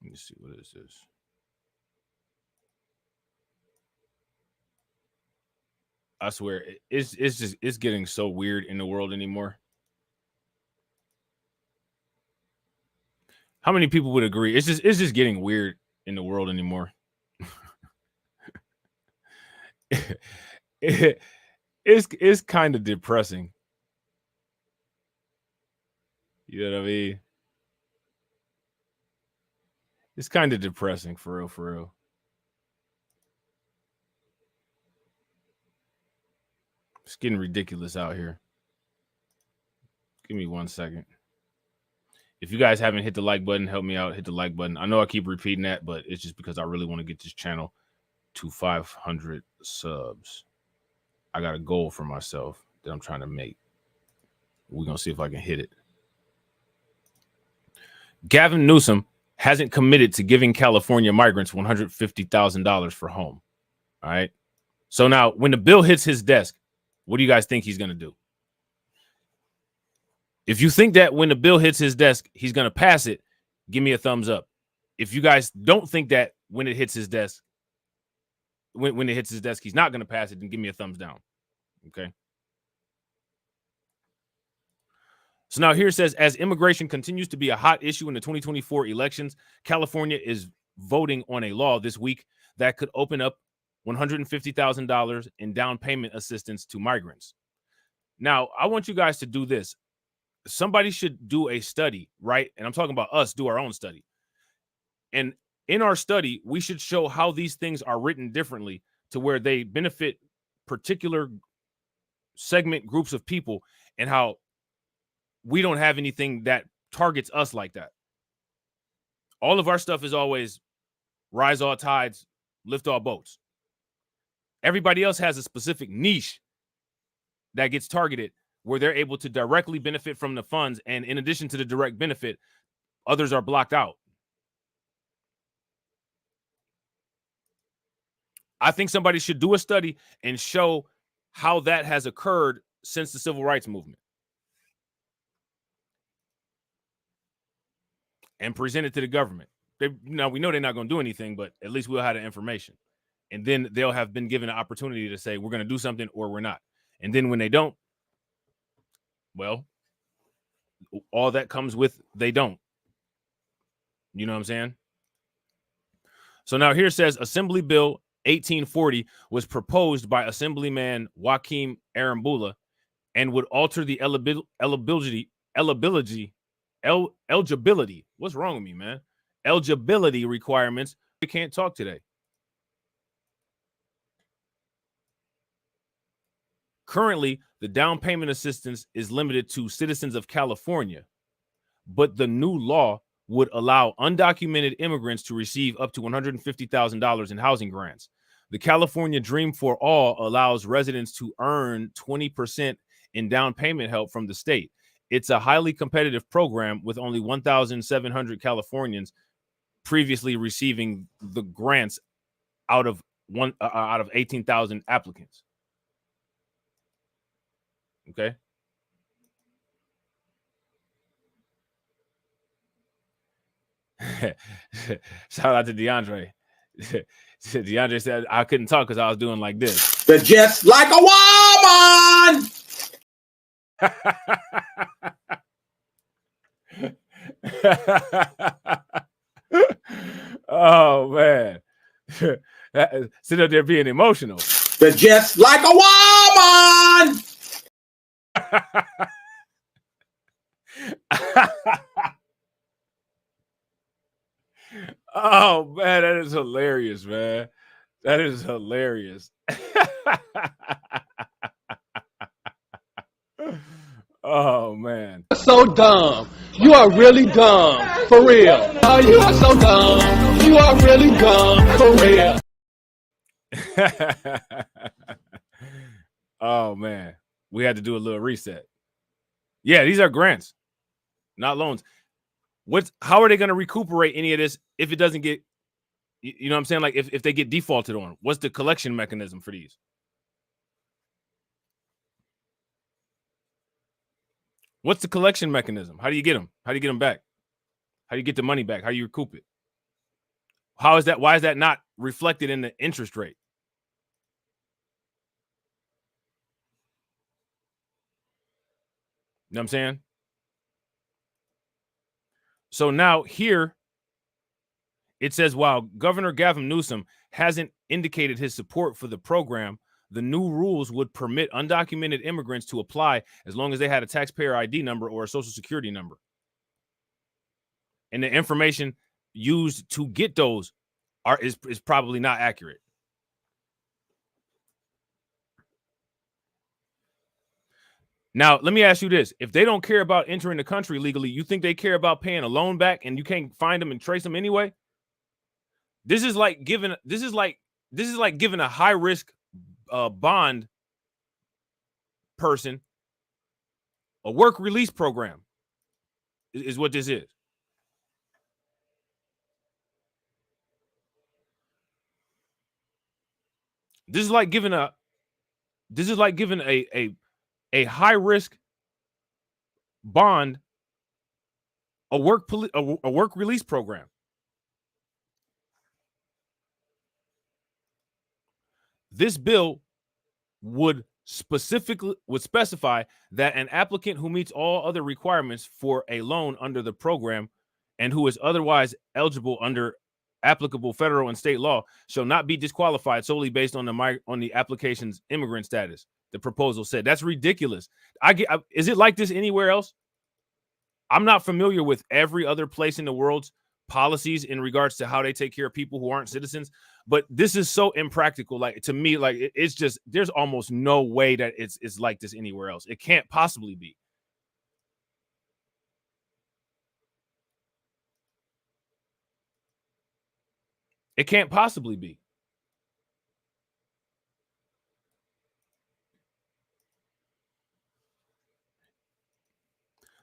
Let me see what this is. I swear, it's getting so weird in the world anymore. How many people would agree? It's just getting weird in the world anymore. It's kind of depressing. You know what I mean? It's kind of depressing, for real, for real. It's getting ridiculous out here. Give me 1 second. If you guys haven't hit the like button, help me out. Hit the like button. I know I keep repeating that, but it's just because I really want to get this channel to 500 subs. I got a goal for myself that I'm trying to make. We're going to see if I can hit it. Gavin Newsom hasn't committed to giving California migrants $150,000 for home. All right. So now when the bill hits his desk, what do you guys think he's going to do? If you think that when the bill hits his desk, he's going to pass it, give me a thumbs up. If you guys don't think that when it hits his desk, when it hits his desk, he's not going to pass it, then give me a thumbs down. Okay. So now here it says, as immigration continues to be a hot issue in the 2024 elections, California is voting on a law this week that could open up $150,000 in down payment assistance to migrants. Now, I want you guys to do this. Somebody should do a study, right? And I'm talking about us, do our own study. And in our study, we should show how these things are written differently to where they benefit particular segment groups of people, and how we don't have anything that targets us like that. All of our stuff is always rise all tides, lift all boats. Everybody else has a specific niche that gets targeted where they're able to directly benefit from the funds. And in addition to the direct benefit, others are blocked out. I think somebody should do a study and show how that has occurred since the civil rights movement and present it to the government. Now, we know they're not going to do anything, but at least we'll have the information. And then they'll have been given an opportunity to say, we're going to do something or we're not. And then when they don't, well, all that comes with they don't. You know what I'm saying? So now here it says Assembly Bill 1840 was proposed by Assemblyman Joaquim Arambula and would alter the eligibility. What's wrong with me, man? Eligibility requirements. We can't talk today. Currently, the down payment assistance is limited to citizens of California, but the new law would allow undocumented immigrants to receive up to $150,000 in housing grants. The California Dream for All allows residents to earn 20% in down payment help from the state. It's a highly competitive program with only 1,700 Californians previously receiving the grants out of 18,000 applicants. Okay. Shout out to DeAndre. DeAndre said I couldn't talk because I was doing like this.
They're just like a woman.
Oh man. Sit up there being emotional.
They're just like a woman.
Oh man, that is hilarious, man. That is hilarious. Oh man.
So dumb. You are really dumb. For real. Oh, you are so dumb. You are really dumb. For real.
Oh man. We had to do a little reset. Yeah, these are grants, not loans. How are they going to recuperate any of this if it doesn't get, you know what I'm saying? Like if they get defaulted on, what's the collection mechanism for these? What's the collection mechanism? How do you get them? How do you get them back? How do you get the money back? How do you recoup it? How is that? Why is that not reflected in the interest rate? You know what I'm saying? So now here it says, while Governor Gavin Newsom hasn't indicated his support for the program, the new rules would permit undocumented immigrants to apply as long as they had a taxpayer ID number or a social security number. And the information used to get those is probably not accurate. Now, let me ask you this. If they don't care about entering the country legally, you think they care about paying a loan back and you can't find them and trace them anyway? This is like giving a high risk bond person a work release program is what this is. This is like giving a high risk bond a work release program. This bill would specify that an applicant who meets all other requirements for a loan under the program and who is otherwise eligible under applicable federal and state law shall not be disqualified solely based on the application's immigrant status. The proposal said. That's ridiculous. Is it like this anywhere else? I'm not familiar with every other place in the world's policies in regards to how they take care of people who aren't citizens, but this is so impractical. Like, to me, like it's just, there's almost no way that it's like this anywhere else. It can't possibly be. It can't possibly be.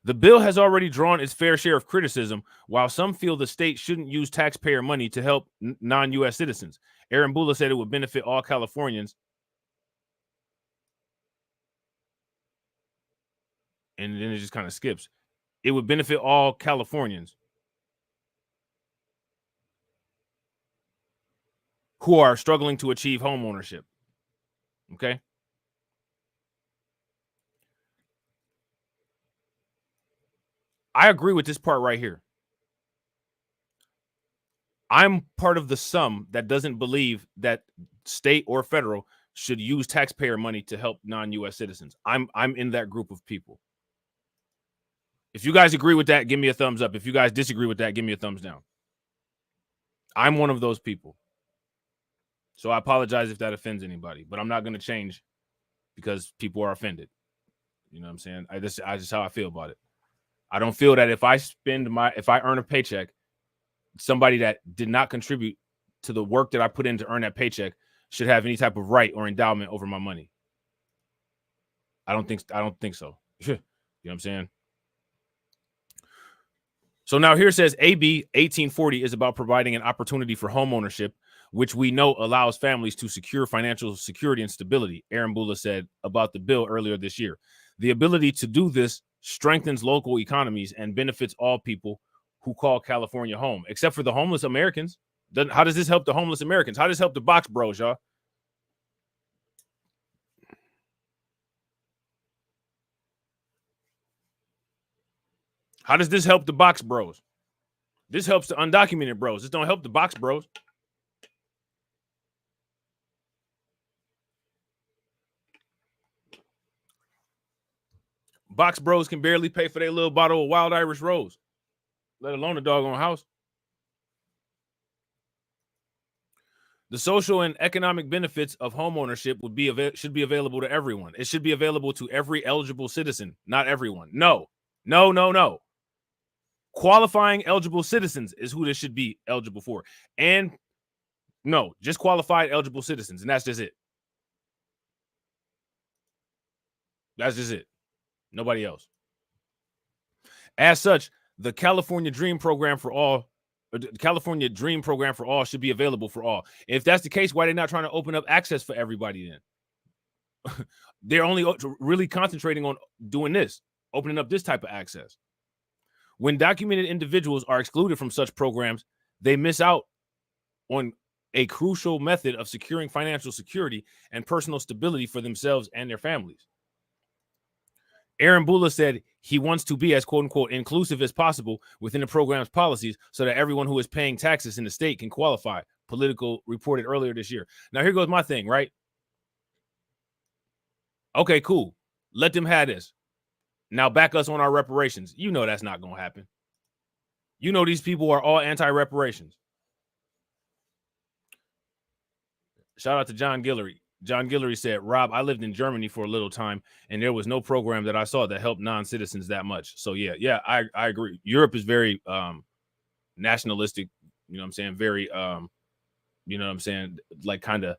The bill has already drawn its fair share of criticism, while some feel the state shouldn't use taxpayer money to help non-U.S. citizens. Aaron Bula said it would benefit all Californians. And then it just kind of skips. It would benefit all Californians who are struggling to achieve home ownership. Okay? I agree with this part right here. I'm part of the sum that doesn't believe that state or federal should use taxpayer money to help non-U.S. citizens. I'm in that group of people. If you guys agree with that, give me a thumbs up. If you guys disagree with that, give me a thumbs down. I'm one of those people. So I apologize if that offends anybody, but I'm not going to change because people are offended. You know what I'm saying? I just how I feel about it. I don't feel that if I earn a paycheck, somebody that did not contribute to the work that I put in to earn that paycheck should have any type of right or endowment over my money. I don't think so. You know what I'm saying? So now here it says AB 1840 is about providing an opportunity for home ownership, which we know allows families to secure financial security and stability, Aaron Bula said about the bill earlier this year. The ability to do this strengthens local economies and benefits all people who call California home, except for the homeless Americans. How does this help the homeless Americans? How does this help the box bros, y'all? How does this help the box bros? This helps the undocumented bros. This don't help the box bros. Box bros can barely pay for their little bottle of Wild Irish Rose, let alone a doggone house. The social and economic benefits of home ownership should be available to everyone. It should be available to every eligible citizen, not everyone. No. Qualifying eligible citizens is who this should be eligible for. And no, just qualified eligible citizens, and that's just it. That's just it. Nobody else. As such, the California Dream Program for all should be available for all. If that's the case, why are they not trying to open up access for everybody then? They're only really concentrating on doing this, opening up this type of access. When documented individuals are excluded from such programs, they miss out on a crucial method of securing financial security and personal stability for themselves and their families. Aaron Bula said he wants to be as quote unquote inclusive as possible within the program's policies so that everyone who is paying taxes in the state can qualify, Politico reported earlier this year. Now, here goes my thing, right? Okay, cool. Let them have this. Now back us on our reparations. You know that's not going to happen. You know these people are all anti-reparations. Shout out to John Guillory. John Guillory said, Rob, I lived in Germany for a little time, and there was no program that I saw that helped non-citizens that much. So, yeah, I agree. Europe is very nationalistic, you know what I'm saying? Very, you know what I'm saying? Like kind of,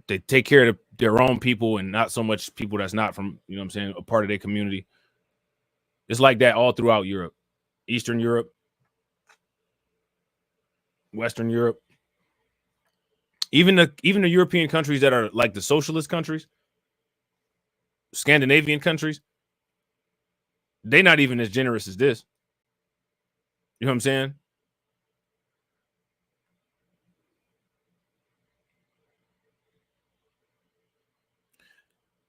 they take care of their own people and not so much people that's not from, you know what I'm saying, a part of their community. It's like that all throughout Europe, Eastern Europe, Western Europe. Even the European countries that are like the socialist countries, Scandinavian countries, they're not even as generous as this. You know what I'm saying?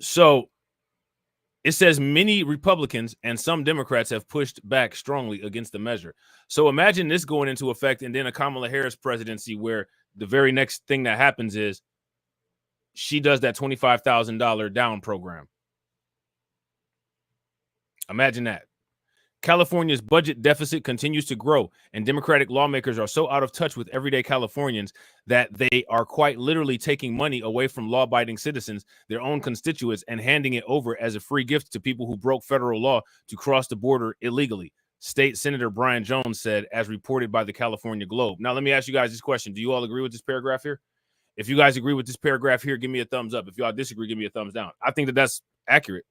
So it says many Republicans and some Democrats have pushed back strongly against the measure. So imagine this going into effect and then a Kamala Harris presidency where the very next thing that happens is she does that $25,000 down program. Imagine that. California's budget deficit continues to grow, and Democratic lawmakers are so out of touch with everyday Californians that they are quite literally taking money away from law-abiding citizens, their own constituents, and handing it over as a free gift to people who broke federal law to cross the border illegally, State Senator Brian Jones said, as reported by the California Globe. Now, let me ask you guys this question. Do you all agree with this paragraph here? If you guys agree with this paragraph here, give me a thumbs up. If y'all disagree, give me a thumbs down. I think that that's accurate.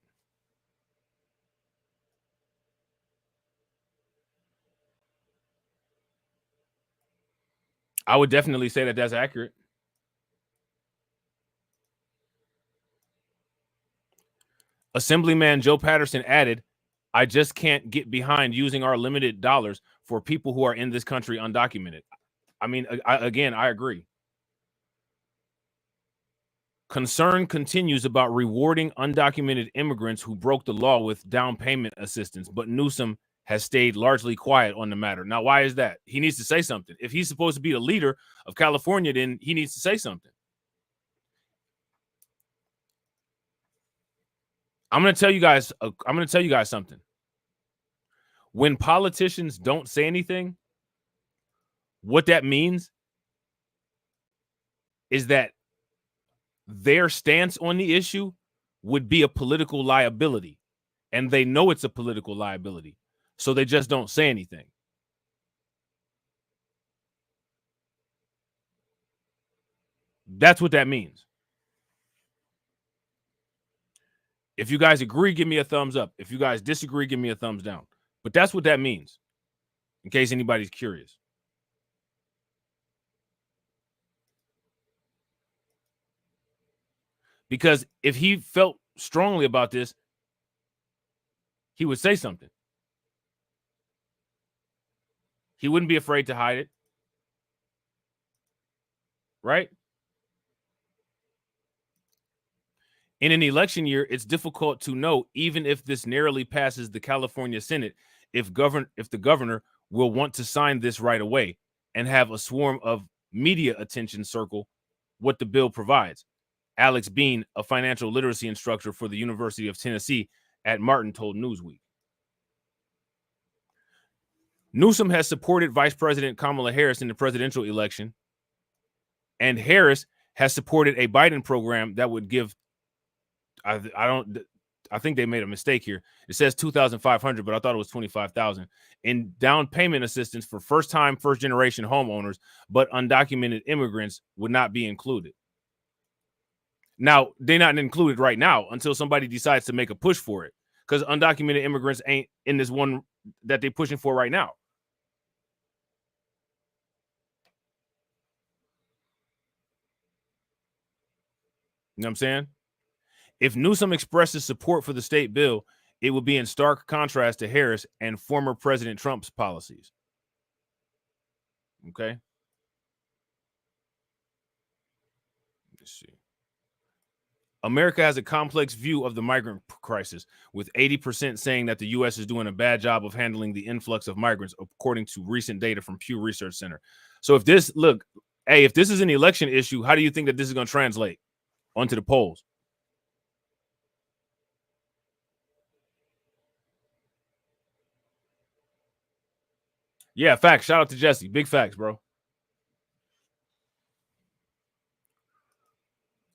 I would definitely say that that's accurate. Assemblyman Joe Patterson added, I just can't get behind using our limited dollars for people who are in this country undocumented. I mean, again, I agree. Concern continues about rewarding undocumented immigrants who broke the law with down payment assistance, but Newsom has stayed largely quiet on the matter. Now, why is that? He needs to say something. If he's supposed to be the leader of California, then he needs to say something. I'm going to tell you guys something. When politicians don't say anything, what that means is that their stance on the issue would be a political liability. and they know it's a political liability, so they just don't say anything. That's what that means. If you guys agree, give me a thumbs up. If you guys disagree, give me a thumbs down. But that's what that means, in case anybody's curious. Because if he felt strongly about this, he would say something. He wouldn't be afraid to hide it. Right? In an election year, it's difficult to know, even if this narrowly passes the California Senate, if the governor will want to sign this right away and have a swarm of media attention circle what the bill provides. Alex Bean, a financial literacy instructor for the University of Tennessee at Martin, told Newsweek. Newsom has supported Vice President Kamala Harris in the presidential election, and Harris has supported a Biden program that would give, I think they made a mistake here. It says 2,500, but I thought it was 25,000 in down payment assistance for first-time, first-generation homeowners, but undocumented immigrants would not be included. Now, they're not included right now until somebody decides to make a push for it, because undocumented immigrants ain't in this one that they're pushing for right now. You know what I'm saying? If Newsom expresses support for the state bill, it would be in stark contrast to Harris and former President Trump's policies. Okay. Let's see. America has a complex view of the migrant crisis, with 80% saying that the U.S. is doing a bad job of handling the influx of migrants, according to recent data from Pew Research Center. So if this, look, hey, if this is an election issue, how do you think that this is going to translate onto the polls? Yeah, facts. Shout out to Jesse. Big facts, bro.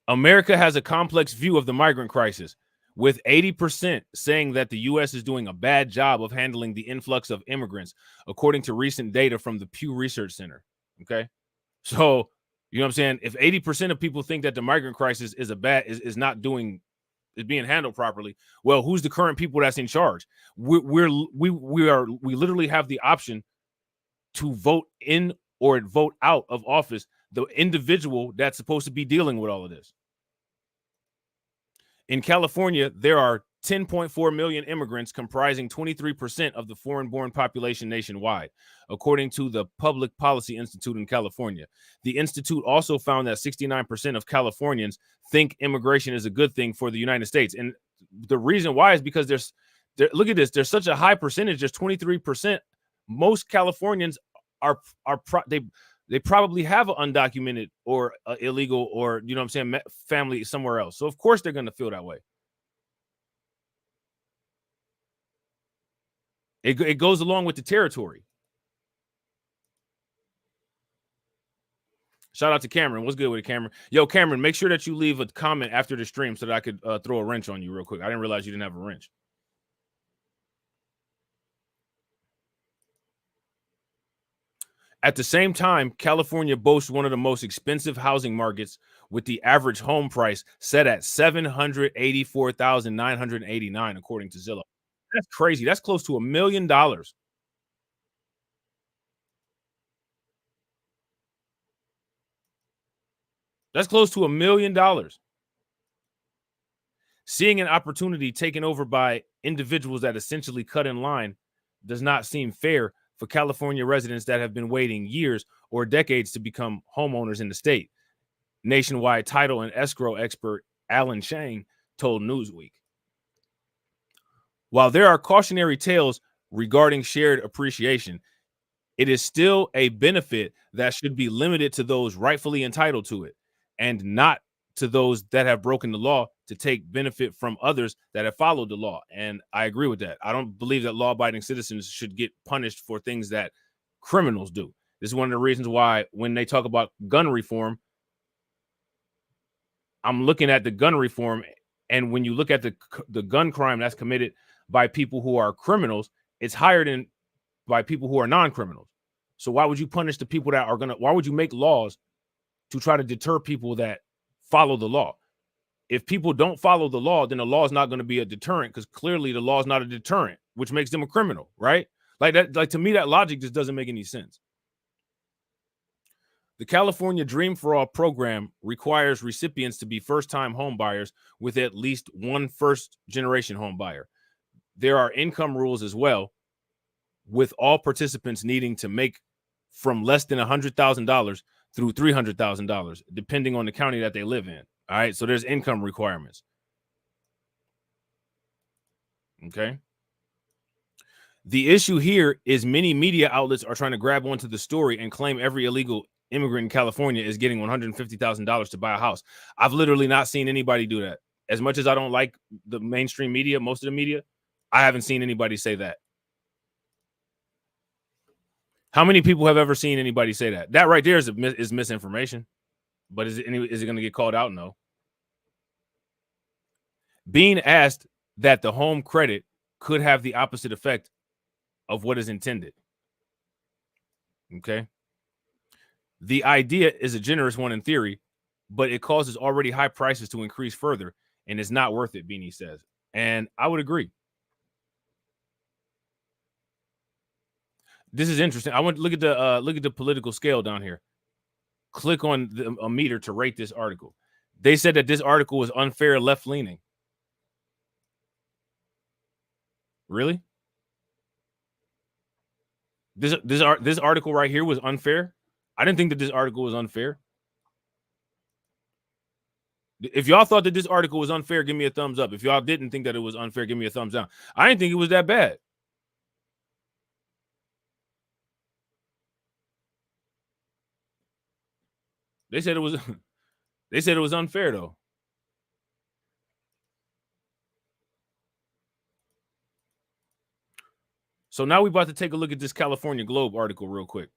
America has a complex view of the migrant crisis, with 80% saying that the U.S. is doing a bad job of handling the influx of immigrants, according to recent data from the Pew Research Center. Okay. So, you know what I'm saying? If 80% of people think that the migrant crisis is is being handled properly, well, who's the current people that's in charge? We literally have the option to vote in or vote out of office the individual that's supposed to be dealing with all of this. In California, there are 10.4 million immigrants, comprising 23% of the foreign-born population nationwide, according to the Public Policy Institute in California. The institute also found that 69% of Californians think immigration is a good thing for the United States. And the reason why is because look at this, there's such a high percentage, there's 23%. Most Californians they probably have an undocumented or illegal or, you know what I'm saying, family somewhere else. So, of course, they're going to feel that way. It goes along with the territory. Shout out to Cameron. What's good with it, Cameron? Yo, Cameron, make sure that you leave a comment after the stream so that I could throw a wrench on you real quick. I didn't realize you didn't have a wrench. At the same time, California boasts one of the most expensive housing markets, with the average home price set at $784,989, according to Zillow. That's crazy. That's close to $1 million. That's close to $1 million. Seeing an opportunity taken over by individuals that essentially cut in line does not seem fair for California residents that have been waiting years or decades to become homeowners in the state. Nationwide title and escrow expert Alan Chang told Newsweek. While there are cautionary tales regarding shared appreciation, it is still a benefit that should be limited to those rightfully entitled to it, and not to those that have broken the law to take benefit from others that have followed the law. And I agree with that. I don't believe that law-abiding citizens should get punished for things that criminals do. This is one of the reasons why when they talk about gun reform, I'm looking at the gun reform And when you look at the gun crime that's committed by people who are criminals, it's higher than by people who are non-criminals. So why would you punish the people that are why would you make laws to try to deter people that follow the law? If people don't follow the law, then the law is not going to be a deterrent, because clearly the law is not a deterrent, which makes them a criminal, right? Like that, like to me, that logic just doesn't make any sense. The California Dream for All program requires recipients to be first-time home buyers with at least one first-generation home buyer. There are income rules as well, with all participants needing to make from less than $100,000 through $300,000, depending on the county that they live in. All right, so there's income requirements. Okay. The issue here is many media outlets are trying to grab onto the story and claim every illegal immigrant in California is getting $150,000 to buy a house. I've literally not seen anybody do that. As much as I don't like the mainstream media, most of the media, I haven't seen anybody say that. How many people have ever seen anybody say that? That right there is misinformation. But is it going to get called out? No. Being asked that the home credit could have the opposite effect of what is intended. Okay. The idea is a generous one in theory, but it causes already high prices to increase further, and it's not worth it, Beanie says. And I would agree. This is interesting. I want to look at the political scale down here. Click on a meter to rate this article. They said that this article was unfair, left-leaning. Really? This article right here was unfair? I didn't think that this article was unfair. If y'all thought that this article was unfair, give me a thumbs up. If y'all didn't think that it was unfair, give me a thumbs down. I didn't think it was that bad. They said it was unfair though. So now we're about to take a look at this California Globe article real quick.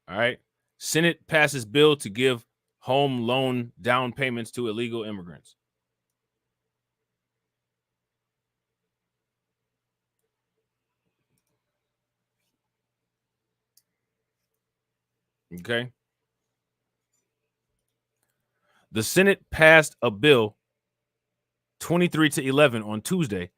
All right. Senate passes bill to give home loan down payments to illegal immigrants. Okay. The Senate passed a bill 23-11 on Tuesday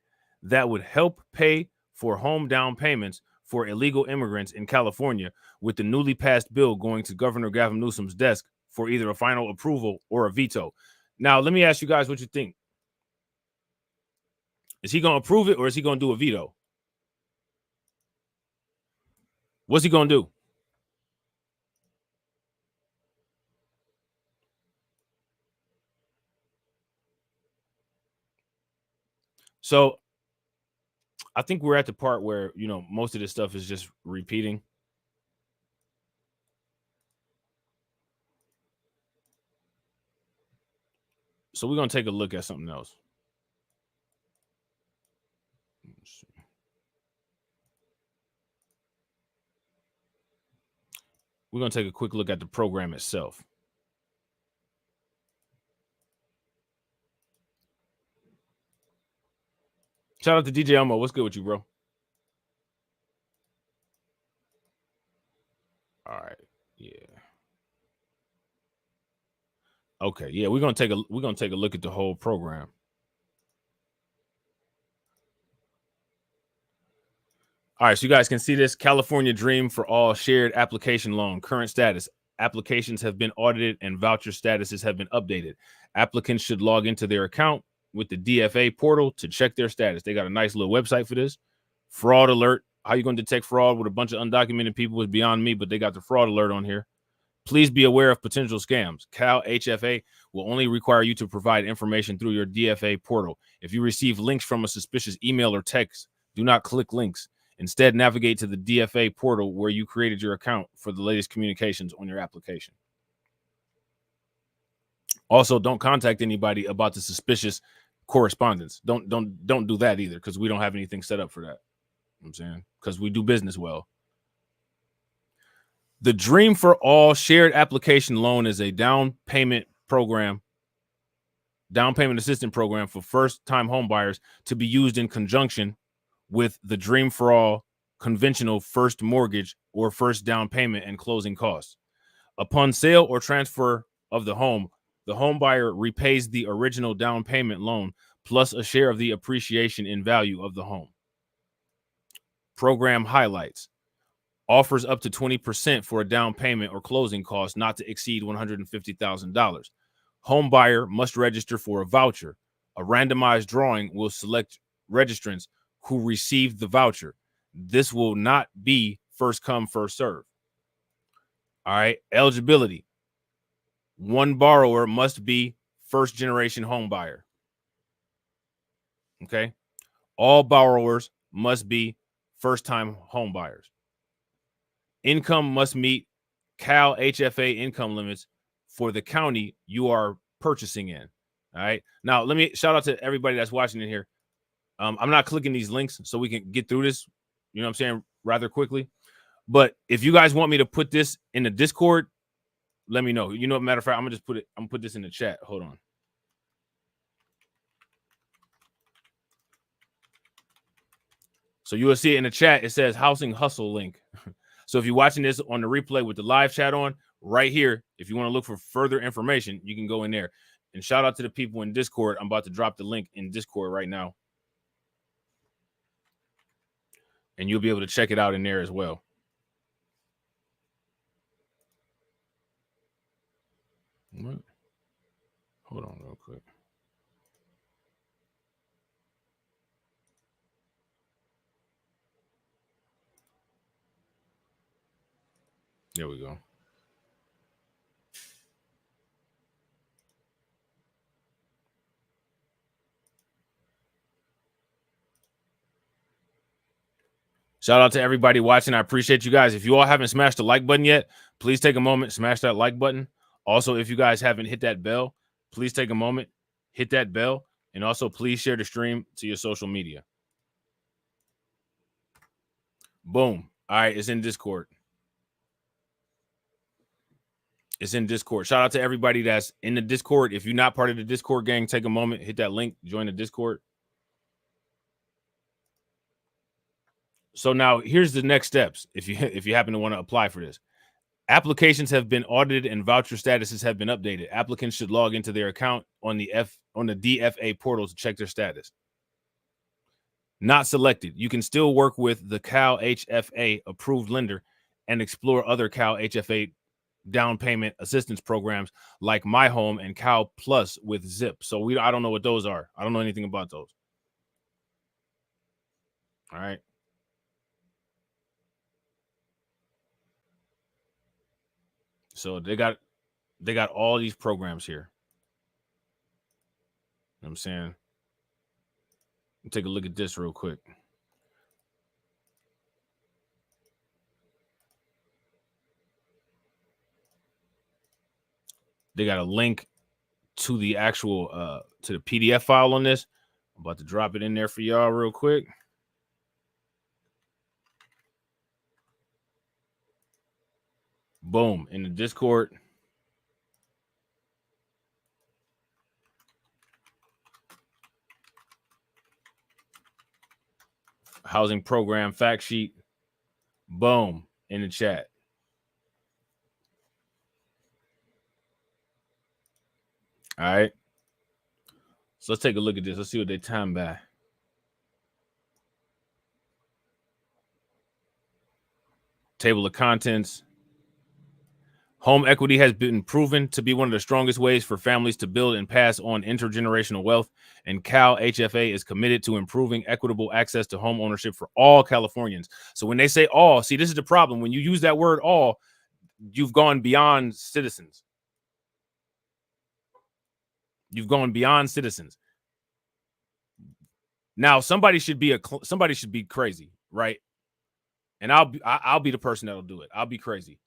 that would help pay for home down payments for illegal immigrants in California, with the newly passed bill going to Governor Gavin Newsom's desk for either a final approval or a veto. Now, let me ask you guys what you think. Is he going to approve it or is he going to do a veto? What's he going to do? So I think we're at the part where, you know, most of this stuff is just repeating. So we're going to take a look at something else. We're going to take a quick look at the program itself. Shout out to DJ Elmo. What's good with you, bro? All right. Yeah. Okay. Yeah, we're gonna take a look at the whole program. All right, so you guys can see this California Dream for All shared application loan. Current status. Applications have been audited and voucher statuses have been updated. Applicants should log into their account with the DFA portal to check their status. They got a nice little website for this. Fraud alert. How you going to detect fraud with a bunch of undocumented people is beyond me, but they got the fraud alert on here. Please be aware of potential scams. Cal HFA will only require you to provide information through your DFA portal. If you receive links from a suspicious email or text, do not click links. Instead, navigate to the DFA portal where you created your account for the latest communications on your application. Also, don't contact anybody about the suspicious correspondence. Don't do that either, because we don't have anything set up for that. You know what I'm saying? Because we do business well. The Dream for All shared application loan is a down payment assistance program for first-time homebuyers to be used in conjunction with the Dream for All conventional first mortgage or first down payment and closing costs. Upon sale or transfer of the home buyer repays the original down payment loan plus a share of the appreciation in value of the home. Program highlights: offers up to 20% for a down payment or closing cost not to exceed $150,000. Home buyer must register for a voucher. A randomized drawing will select registrants who receive the voucher. This will not be first come, first serve. All right. Eligibility: one borrower must be first generation home buyer. Okay. All borrowers must be first time home buyers. Income must meet Cal HFA income limits for the county you are purchasing in. All right. Now, let me shout out to everybody that's watching in here. I'm not clicking these links so we can get through this, you know what I'm saying, rather quickly. But if you guys want me to put this in the Discord, let me know. You know, matter of fact, I'm gonna put this in the chat. Hold on. So you will see it in the chat. It says housing hustle link. So if you're watching this on the replay with the live chat on, right here, if you want to look for further information, you can go in there. And shout out to the people in Discord. I'm about to drop the link in Discord right now. And you'll be able to check it out in there as well. What? Hold on real quick. There we go. Shout out to everybody watching. I appreciate you guys. If you all haven't smashed the like button yet, please take a moment, smash that like button. Also, if you guys haven't hit that bell, please take a moment, hit that bell, and also please share the stream to your social media. Boom. All right, it's in Discord. It's in Discord. Shout out to everybody that's in the Discord. If you're not part of the Discord gang, take a moment, hit that link, join the Discord. So now here's the next steps. If you happen to want to apply for this, applications have been audited and voucher statuses have been updated. Applicants should log into their account on the DFA portal to check their status. Not selected. You can still work with the Cal HFA approved lender and explore other Cal HFA down payment assistance programs like My Home and Cal Plus with Zip. So I don't know what those are. I don't know anything about those. All right. So they got all these programs here. You know what I'm saying? Take a look at this real quick. They got a link to the actual to the PDF file on this. I'm about to drop it in there for y'all real quick. Boom, in the Discord. Housing program fact sheet. Boom, in the chat. All right. So let's take a look at this. Let's see what they time by. Table of contents. Home equity has been proven to be one of the strongest ways for families to build and pass on intergenerational wealth, and Cal HFA is committed to improving equitable access to home ownership for all Californians. So when they say all, see, this is the problem. When you use that word all, you've gone beyond citizens. You've gone beyond citizens. Now, somebody should be crazy, right? And I'll be the person that'll do it. I'll be crazy.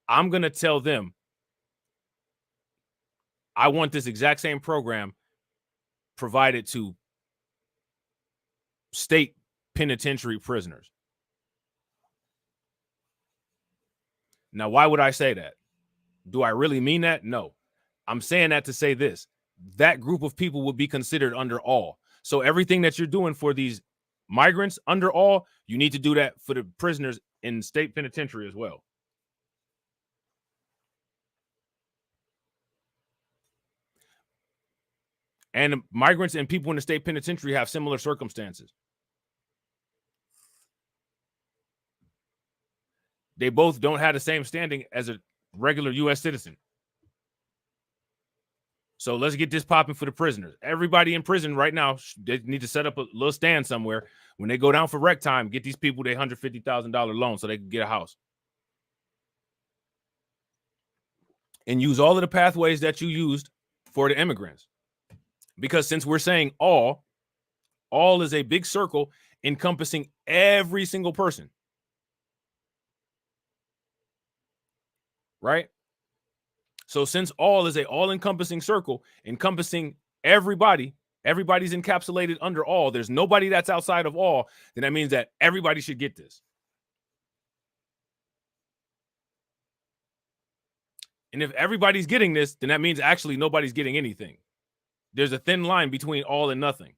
I'm going to tell them I want this exact same program provided to state penitentiary prisoners. Now, why would I say that? Do I really mean that? No. I'm saying that to say this. That group of people would be considered under all. So everything that you're doing for these migrants under all, you need to do that for the prisoners in state penitentiary as well. And migrants and people in the state penitentiary have similar circumstances. They both don't have the same standing as a regular U.S. citizen. So let's get this popping for the prisoners. Everybody in prison right now, they need to set up a little stand somewhere. When they go down for rec time, get these people their $150,000 loan so they can get a house. And use all of the pathways that you used for the immigrants. Because since we're saying all is a big circle encompassing every single person. Right? So since all is a all-encompassing circle encompassing everybody, everybody's encapsulated under all, there's nobody that's outside of all, then that means that everybody should get this. And if everybody's getting this, then that means actually nobody's getting anything. There's a thin line between all and nothing.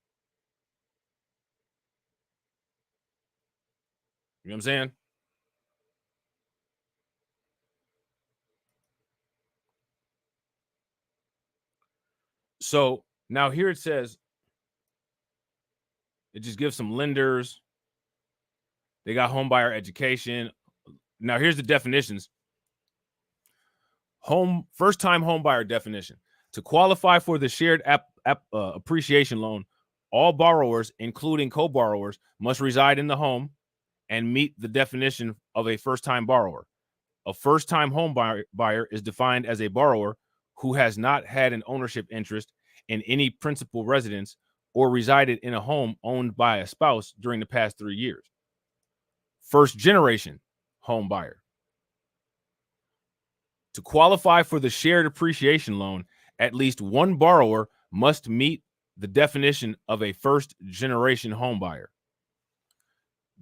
You know what I'm saying? So now here it says, it just gives some lenders. They got homebuyer education. Now here's the definitions. First-time homebuyer definition. To qualify for the shared appreciation loan, all borrowers, including co-borrowers, must reside in the home and meet the definition of a first-time borrower. A first-time home buyer is defined as a borrower who has not had an ownership interest in any principal residence or resided in a home owned by a spouse during the past 3 years. First-generation home buyer. To qualify for the shared appreciation loan, at least one borrower must meet the definition of a first-generation home buyer.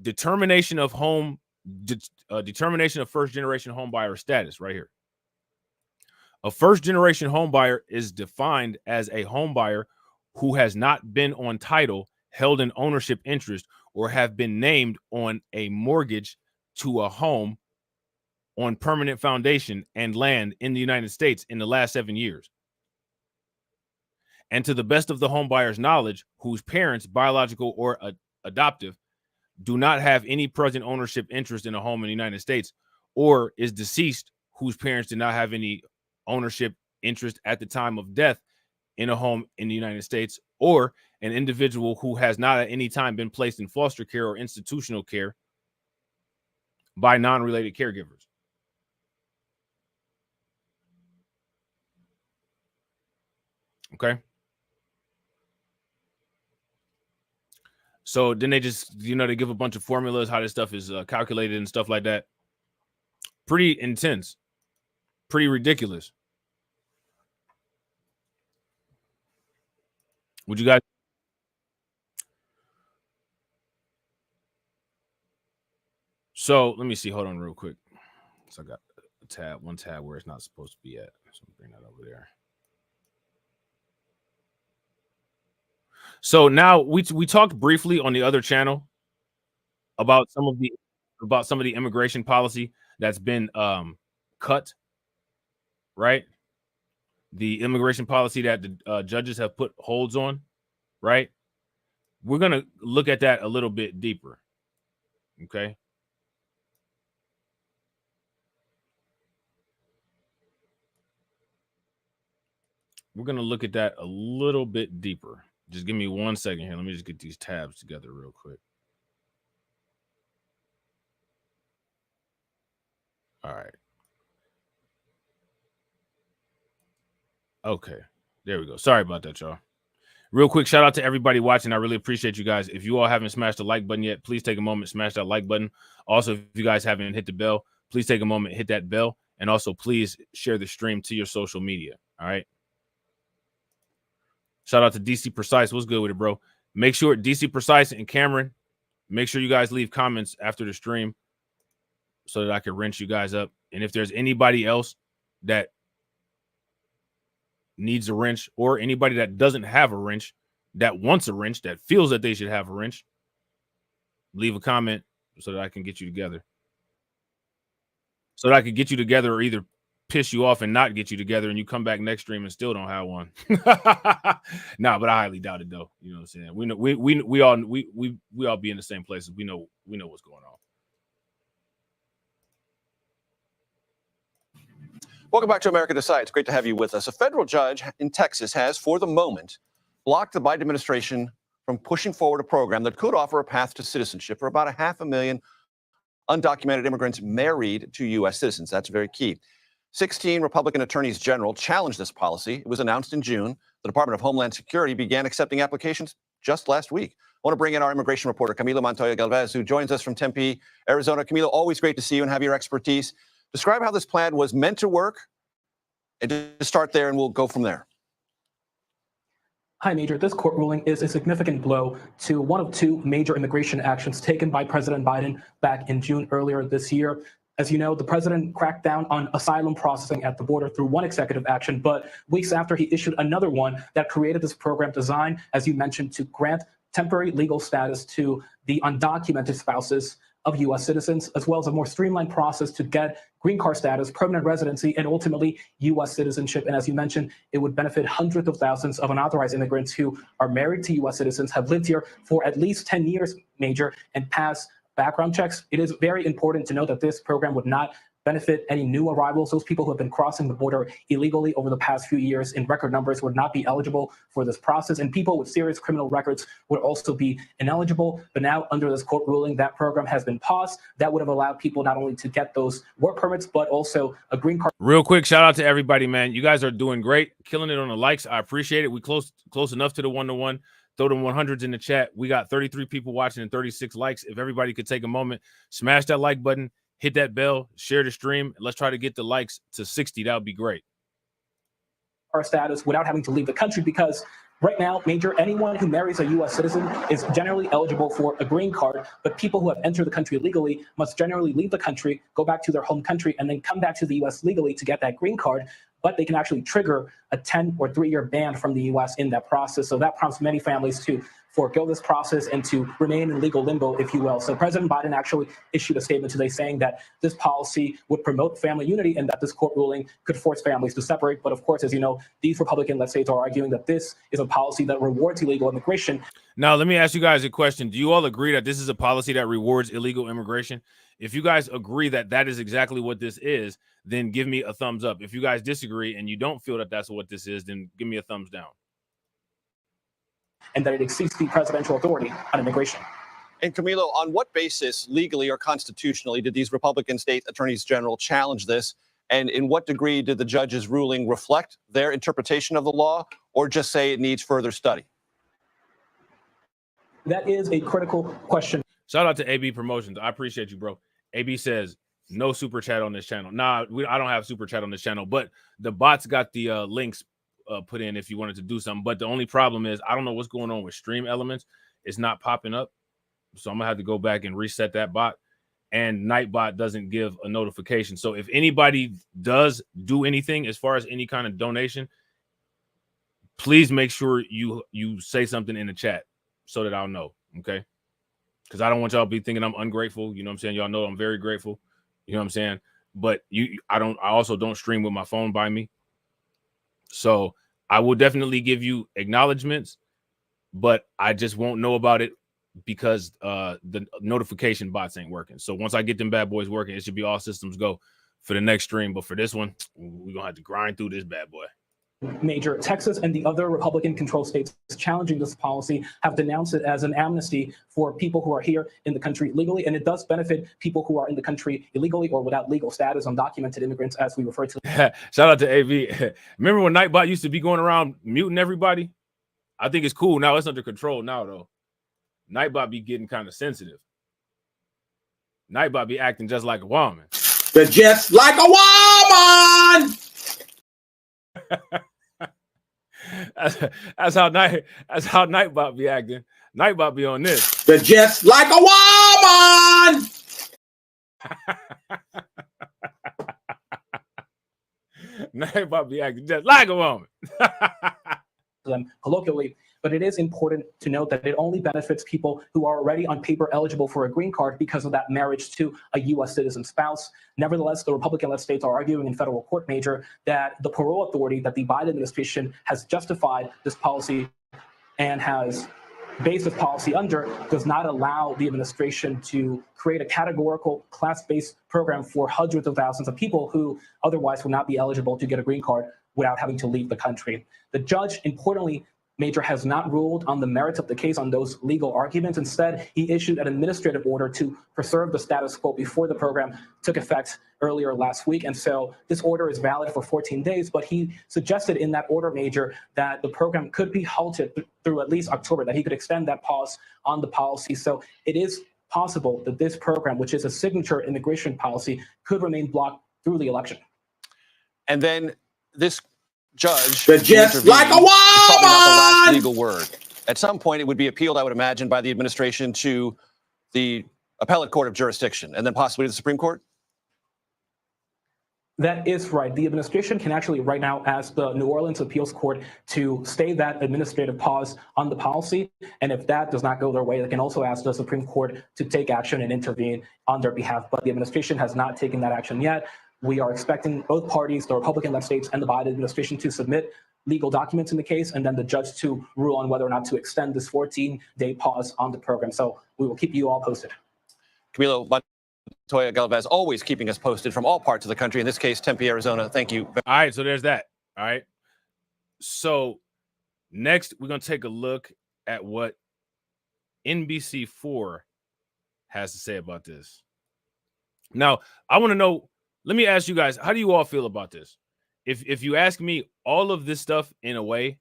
Determination of first-generation home buyer status right here. A first-generation home buyer is defined as a home buyer who has not been on title, held an ownership interest, or have been named on a mortgage to a home on permanent foundation and land in the United States in the last 7 years. And to the best of the home buyer's knowledge, whose parents, biological or adoptive, do not have any present ownership interest in a home in the United States, or is deceased, whose parents did not have any ownership interest at the time of death in a home in the United States, or an individual who has not at any time been placed in foster care or institutional care by non-related caregivers. Okay. So then they just, they give a bunch of formulas, how this stuff is calculated and stuff like that. Pretty intense. Pretty ridiculous. Would you guys? So let me see. Hold on real quick. So I got one tab where it's not supposed to be at. So bring that over there. So now we talked briefly on the other channel about some of the immigration policy that's been cut, right? The immigration policy that the judges have put holds on, right? We're going to look at that a little bit deeper, okay? We're going to look at that a little bit deeper. Just give me 1 second here. Let me just get these tabs together real quick. All right. Okay. There we go. Sorry about that, y'all. Real quick, shout out to everybody watching. I really appreciate you guys. If you all haven't smashed the like button yet, please take a moment, smash that like button. Also, if you guys haven't hit the bell, please take a moment, hit that bell. And also, please share the stream to your social media. All right. Shout out to DC Precise. What's good with it, bro? Make sure DC Precise and Cameron, make sure you guys leave comments after the stream so that I can wrench you guys up. And if there's anybody else that needs a wrench, or anybody that doesn't have a wrench, that wants a wrench, that feels that they should have a wrench, leave a comment so that I can get you together. So that I could get you together, or either piss you off and not get you together, and you come back next stream and still don't have one. Nah, but I highly doubt it though. You know what I'm saying? We know we all be in the same places. We know what's going on.
Welcome back to America Decides. Great to have you with us. A federal judge in Texas has, for the moment, blocked the Biden administration from pushing forward a program that could offer a path to citizenship for about 500,000 undocumented immigrants married to U.S. citizens. That's very key. 16 Republican attorneys general challenged this policy. It was announced in June. The Department of Homeland Security began accepting applications just last week. I want to bring in our immigration reporter, Camila Montoya Galvez, who joins us from Tempe, Arizona. Camila, always great to see you and have your expertise. Describe how this plan was meant to work, and just start there, and we'll go from there.
Hi, Major. This court ruling is a significant blow to one of two major immigration actions taken by President Biden back in June earlier this year. As you know, the president cracked down on asylum processing at the border through one executive action, but weeks after, he issued another one that created this program designed, as you mentioned, to grant temporary legal status to the undocumented spouses of U.S. citizens, as well as a more streamlined process to get green card status, permanent residency, and ultimately U.S. citizenship. And as you mentioned, it would benefit hundreds of thousands of unauthorized immigrants who are married to U.S. citizens, have lived here for at least 10 years, Major, and pass background checks. It is very important to know that this program would not benefit any new arrivals. Those people who have been crossing the border illegally over the past few years in record numbers would not be eligible for this process, and people with serious criminal records would also be ineligible. But now, under this court ruling, that program has been paused. That would have allowed people not only to get those work permits, but also a green card.
Real quick, shout out to everybody, man. You guys are doing great, killing it on the likes. I appreciate it. We close enough to the 1-to-1. Throw them 100s in the chat. We got 33 people watching and 36 likes. If everybody could take a moment, smash that like button, hit that bell, share the stream. Let's try to get the likes to 60. That would be great.
Our status without having to leave the country, because right now, Major, anyone who marries a U.S. citizen is generally eligible for a green card, but people who have entered the country illegally must generally leave the country, go back to their home country, and then come back to the U.S. legally to get that green card. But they can actually trigger a 10 or 3-year ban from the U.S. in that process. So that prompts many families to forego this process and to remain in legal limbo, if you will. So President Biden actually issued a statement today saying that this policy would promote family unity and that this court ruling could force families to separate. But of course, as you know, these Republican legislators are arguing that this is a policy that rewards illegal immigration.
Now, let me ask you guys a question. Do you all agree that this is a policy that rewards illegal immigration? If you guys agree that that is exactly what this is, then give me a thumbs up. If you guys disagree and you don't feel that that's what this is, then give me a thumbs down.
And that it exceeds the presidential authority on immigration.
And Camilo, on what basis, legally or constitutionally, did these Republican state attorneys general challenge this? And in what degree did the judge's ruling reflect their interpretation of the law, or just say it needs further study?
That is a critical question.
Shout out to AB Promotions. I appreciate you, bro. AB says, no super chat on this channel. Nah, I don't have super chat on this channel, but the bots got the links put in if you wanted to do something. But the only problem is, I don't know what's going on with Stream Elements. It's not popping up. So I'm going to have to go back and reset that bot. And Nightbot doesn't give a notification. So if anybody does do anything as far as any kind of donation, please make sure you say something in the chat so that I'll know, okay? Because I don't want y'all to be thinking I'm ungrateful. You know what I'm saying? Y'all know I'm very grateful. You know what I'm saying? But I also don't stream with my phone by me. So I will definitely give you acknowledgments, but I just won't know about it because the notification bots ain't working. So once I get them bad boys working, it should be all systems go for the next stream. But for this one, we're going to have to grind through this bad boy.
Major, Texas and the other Republican-controlled states challenging this policy have denounced it as an amnesty for people who are here in the country legally, and it does benefit people who are in the country illegally or without legal status, undocumented immigrants, as we refer to them.
Shout out to AV. Remember when Nightbot used to be going around muting everybody? I think it's cool now. It's under control now, though. Nightbot be getting kind of sensitive. Nightbot be acting just like a woman.
They're just like a woman.
That's how Nightbot be acting. Nightbot be on this.
They're just like a woman.
Now everybody be acting just like a woman.
Them colloquially, but it is important to note that it only benefits people who are already on paper eligible for a green card because of that marriage to a U.S. citizen spouse. Nevertheless, the Republican-led states are arguing in federal court, Major, that the parole authority that the Biden administration has justified this policy and has based this policy under does not allow the administration to create a categorical class-based program for hundreds of thousands of people who otherwise would not be eligible to get a green card without having to leave the country. The judge, importantly, Major, has not ruled on the merits of the case on those legal arguments. Instead, he issued an administrative order to preserve the status quo before the program took effect earlier last week. And so this order is valid for 14 days, but he suggested in that order, Major, that the program could be halted through at least October, that he could extend that pause on the policy. So it is possible that this program, which is a signature immigration policy, could remain blocked through the election.
And then this judge,
just like a woman,
probably not the last legal word. At some point, it would be appealed, I would imagine, by the administration to the appellate court of jurisdiction and then possibly the Supreme Court.
That is right. The administration can actually right now ask the New Orleans Appeals Court to stay that administrative pause on the policy. And if that does not go their way, they can also ask the Supreme Court to take action and intervene on their behalf. But the administration has not taken that action yet. We are expecting both parties, the Republican-led states and the Biden administration, to submit legal documents in the case, and then the judge to rule on whether or not to extend this 14-day pause on the program. So we will keep you all posted.
Camilo Montoya Galvez, always keeping us posted from all parts of the country, in this case, Tempe, Arizona. Thank you.
All right, so there's that. All right. So next, we're going to take a look at what NBC4 has to say about this. Now, I want to know, let me ask you guys, how do you all feel about this? If you ask me, all of this stuff, in a way,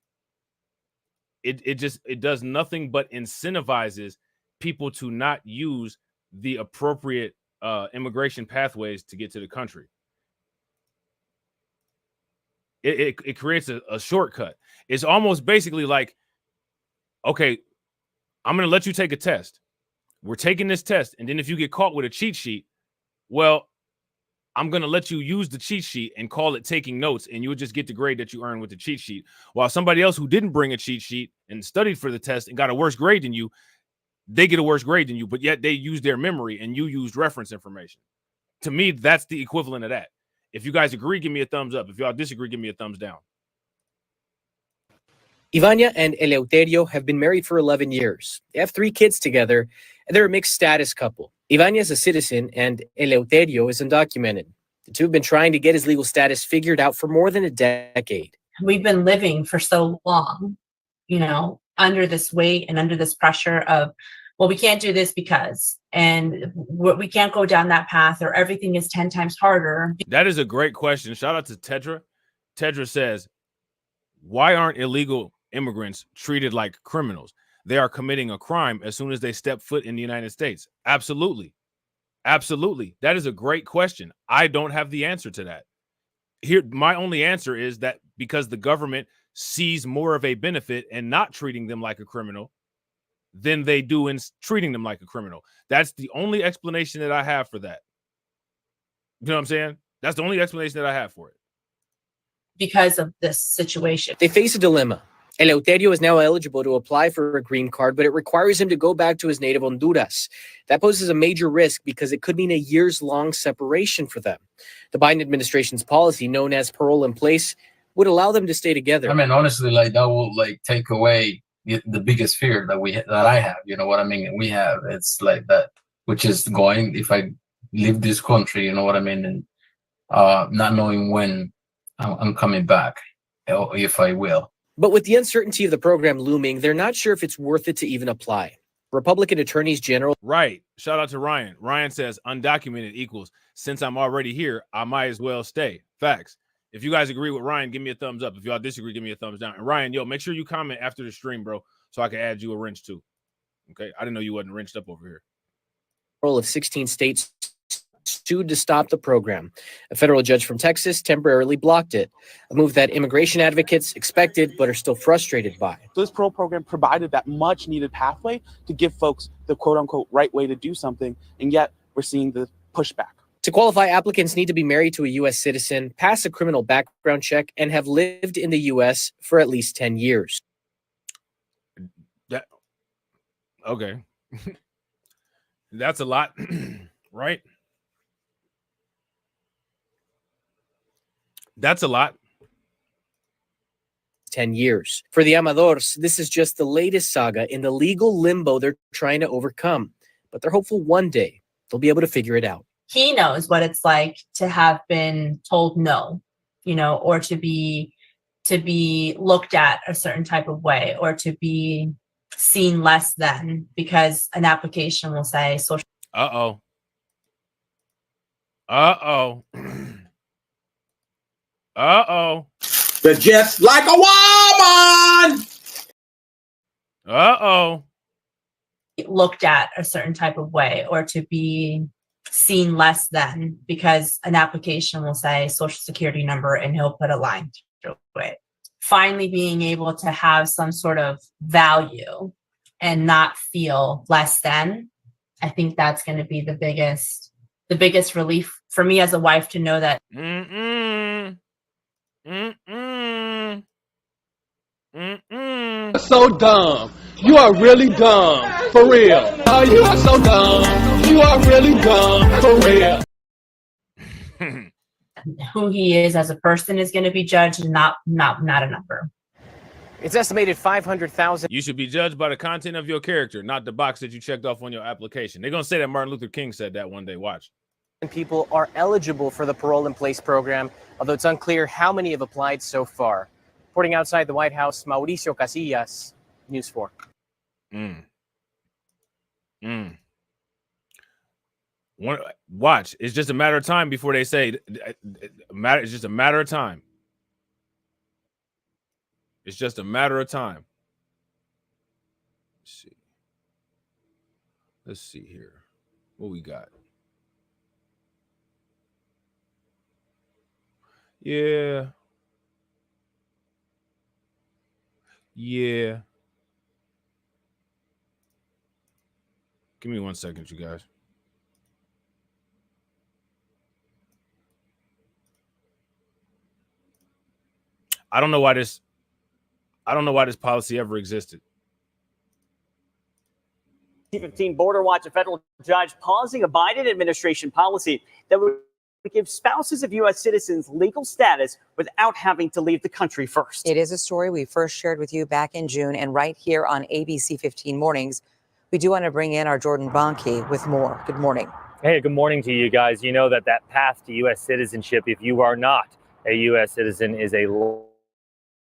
it does nothing but incentivizes people to not use the appropriate immigration pathways to get to the country. It creates a shortcut. It's almost basically like, okay, I'm going to let you take a test. We're taking this test, and then if you get caught with a cheat sheet, well, I'm going to let you use the cheat sheet and call it taking notes, and you'll just get the grade that you earn with the cheat sheet. While somebody else who didn't bring a cheat sheet and studied for the test and got a worse grade than you, they get a worse grade than you, but yet they use their memory and you used reference information. To me, that's the equivalent of that. If you guys agree, give me a thumbs up. If y'all disagree, give me a thumbs down.
Ivania and Eleuterio have been married for 11 years. They have 3 kids together, and they're a mixed status couple. Ivania is a citizen, and Eleuterio is undocumented. The two have been trying to get his legal status figured out for more than a decade.
We've been living for so long, you know, under this weight and under this pressure of, well, we can't do this because, and we can't go down that path, or everything is 10 times harder.
That is a great question. Shout out to Tedra. Tedra says, why aren't illegal immigrants treated like criminals? They are committing a crime as soon as they step foot in the United States. Absolutely. Absolutely. That is a great question. I don't have the answer to that. Here, my only answer is that because the government sees more of a benefit in not treating them like a criminal than they do in treating them like a criminal. That's the only explanation that I have for that. You know what I'm saying? That's the only explanation that I have for it.
Because of this situation.
They face a dilemma. Eleuterio is now eligible to apply for a green card, but it requires him to go back to his native Honduras. That poses a major risk because it could mean a years-long separation for them. The Biden administration's policy, known as parole in place, would allow them to stay together.
I mean, honestly, like that will like take away the biggest fear that I have. You know what I mean? We have, it's like that, which is going, if I leave this country, you know what I mean, and not knowing when I'm coming back, or if I will.
But with the uncertainty of the program looming, they're not sure if it's worth it to even apply. Republican attorneys general.
Right. Shout out to Ryan. Ryan says undocumented equals, since I'm already here, I might as well stay. Facts. If you guys agree with Ryan, give me a thumbs up. If y'all disagree, give me a thumbs down. And Ryan, yo, make sure you comment after the stream, bro, so I can add you a wrench too. Okay. I didn't know you wasn't wrenched up over here.
Of 16 states sued to stop the program. A federal judge from Texas temporarily blocked it, a move that immigration advocates expected but are still frustrated by.
This parole program provided that much needed pathway to give folks the quote unquote right way to do something, and yet we're seeing the pushback.
To qualify, applicants need to be married to a U.S. citizen, pass a criminal background check, and have lived in the U.S. for at least 10 years.
Okay. That's a lot, right? That's a lot.
10 years. For the Amadors, this is just the latest saga in the legal limbo they're trying to overcome. But they're hopeful one day they'll be able to figure it out.
He knows what it's like to have been told no, or to be looked at a certain type of way, or to be seen less than, because an application will say social.
Uh-oh.
They're just like a woman.
Looked at a certain type of way, or to be seen less than, because an application will say social security number and he'll put a line through it. Finally being able to have some sort of value and not feel less than, I think that's going to be the biggest relief for me as a wife, to know that.
So dumb. You are really dumb. For real. Oh, you are so dumb. You are really dumb. For real.
Who he is as a person is going to be judged, not a number.
It's estimated 500,000.
You should be judged by the content of your character, not the box that you checked off on your application. They're going to say that Martin Luther King said that one day. Watch.
People are eligible for the parole in place program, although it's unclear how many have applied so far. Reporting outside the White House, Mauricio Casillas, News 4.
Watch. It's just a matter of time before they say it's just a matter of time. It's just a matter of time. Let's see here. What we got? Yeah. Give me 1 second, you guys. I don't know why this policy ever existed.
15 Border Watch, a federal judge pausing a Biden administration policy that would give spouses of U.S. citizens legal status without having to leave the country first.
It is a story we first shared with you back in June, and right here on ABC 15 Mornings, we do want to bring in our Jordan Bonke with more. Good morning.
Hey, good morning to you guys. You know that path to U.S. citizenship, if you are not a U.S. citizen, is a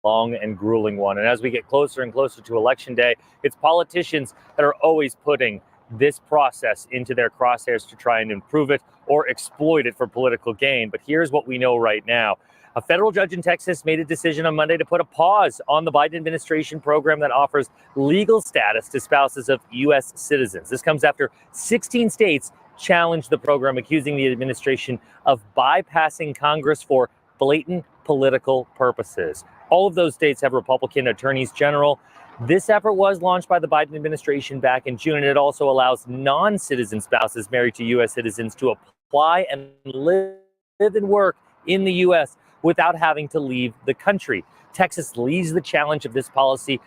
long and grueling one. And as we get closer and closer to Election Day, it's politicians that are always putting this process into their crosshairs to try and improve it or exploit it for political gain. But here's what we know right now. A federal judge in Texas made a decision on Monday to put a pause on the Biden administration program that offers legal status to spouses of U.S. citizens. This comes after 16 states challenged the program, accusing the administration of bypassing Congress for blatant political purposes. All of those states have Republican attorneys general. This effort was launched by the Biden administration back in June, and it also allows non-citizen spouses married to U.S. citizens to apply and live and work in the U.S. without having to leave the country. Texas leads the challenge of this policy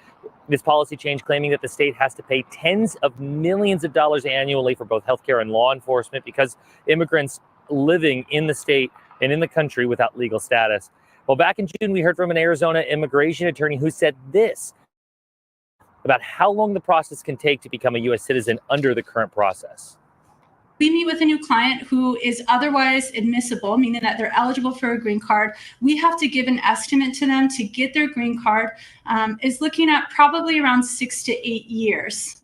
change, claiming that the state has to pay tens of millions of dollars annually for both healthcare and law enforcement because immigrants living in the state and in the country without legal status. Well, back in June, we heard from an Arizona immigration attorney who said this about how long the process can take to become a U.S. citizen under the current process.
We meet with a new client who is otherwise admissible, meaning that they're eligible for a green card. We have to give an estimate to them to get their green card, is looking at probably around 6 to 8 years.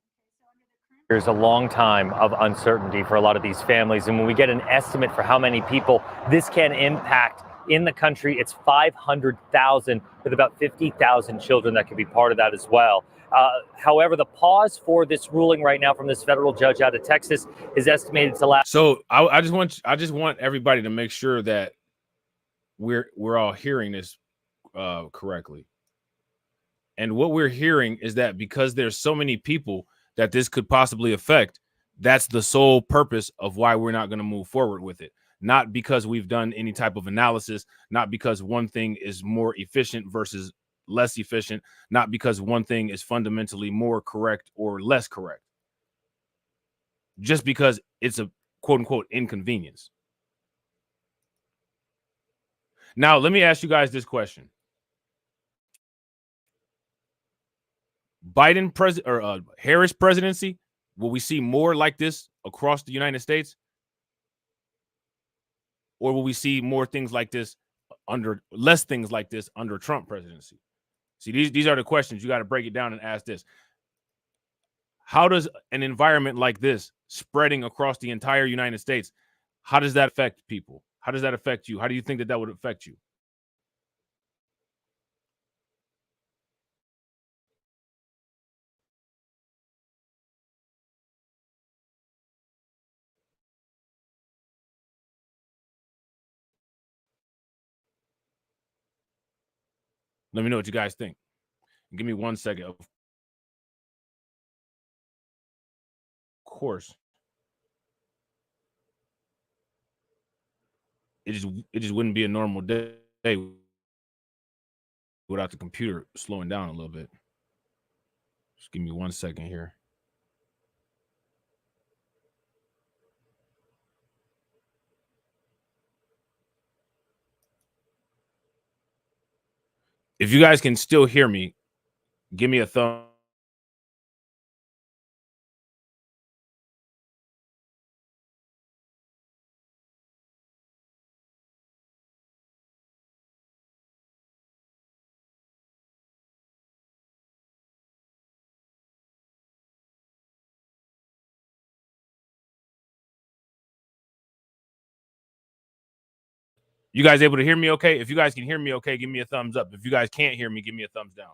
There's a long time of uncertainty for a lot of these families. And when we get an estimate for how many people this can impact in the country, it's 500,000 with about 50,000 children that could be part of that as well. However, the pause for this ruling right now from this federal judge out of Texas is estimated to last.
So I just want everybody to make sure that we're all hearing this correctly. And what we're hearing is that because there's so many people that this could possibly affect, that's the sole purpose of why we're not going to move forward with it. not because we've done any type of analysis, not because one thing is more efficient versus less efficient, not because one thing is fundamentally more correct or less correct, just because it's a quote unquote inconvenience. Now, let me ask you guys this question. Biden Harris presidency, will we see more like this across the United States? Or will we see more things like this less things like this under Trump presidency? See, these are the questions. You got to break it down and ask this. How does an environment like this spreading across the entire United States, how does that affect people? How does that affect you? How do you think that would affect you? Let me know what you guys think. Give me 1 second. Of course. It just wouldn't be a normal day without the computer slowing down a little bit. Just give me 1 second here. If you guys can still hear me, give me a thumb. You guys able to hear me okay? If you guys can hear me okay, give me a thumbs up. If you guys can't hear me, give me a thumbs down.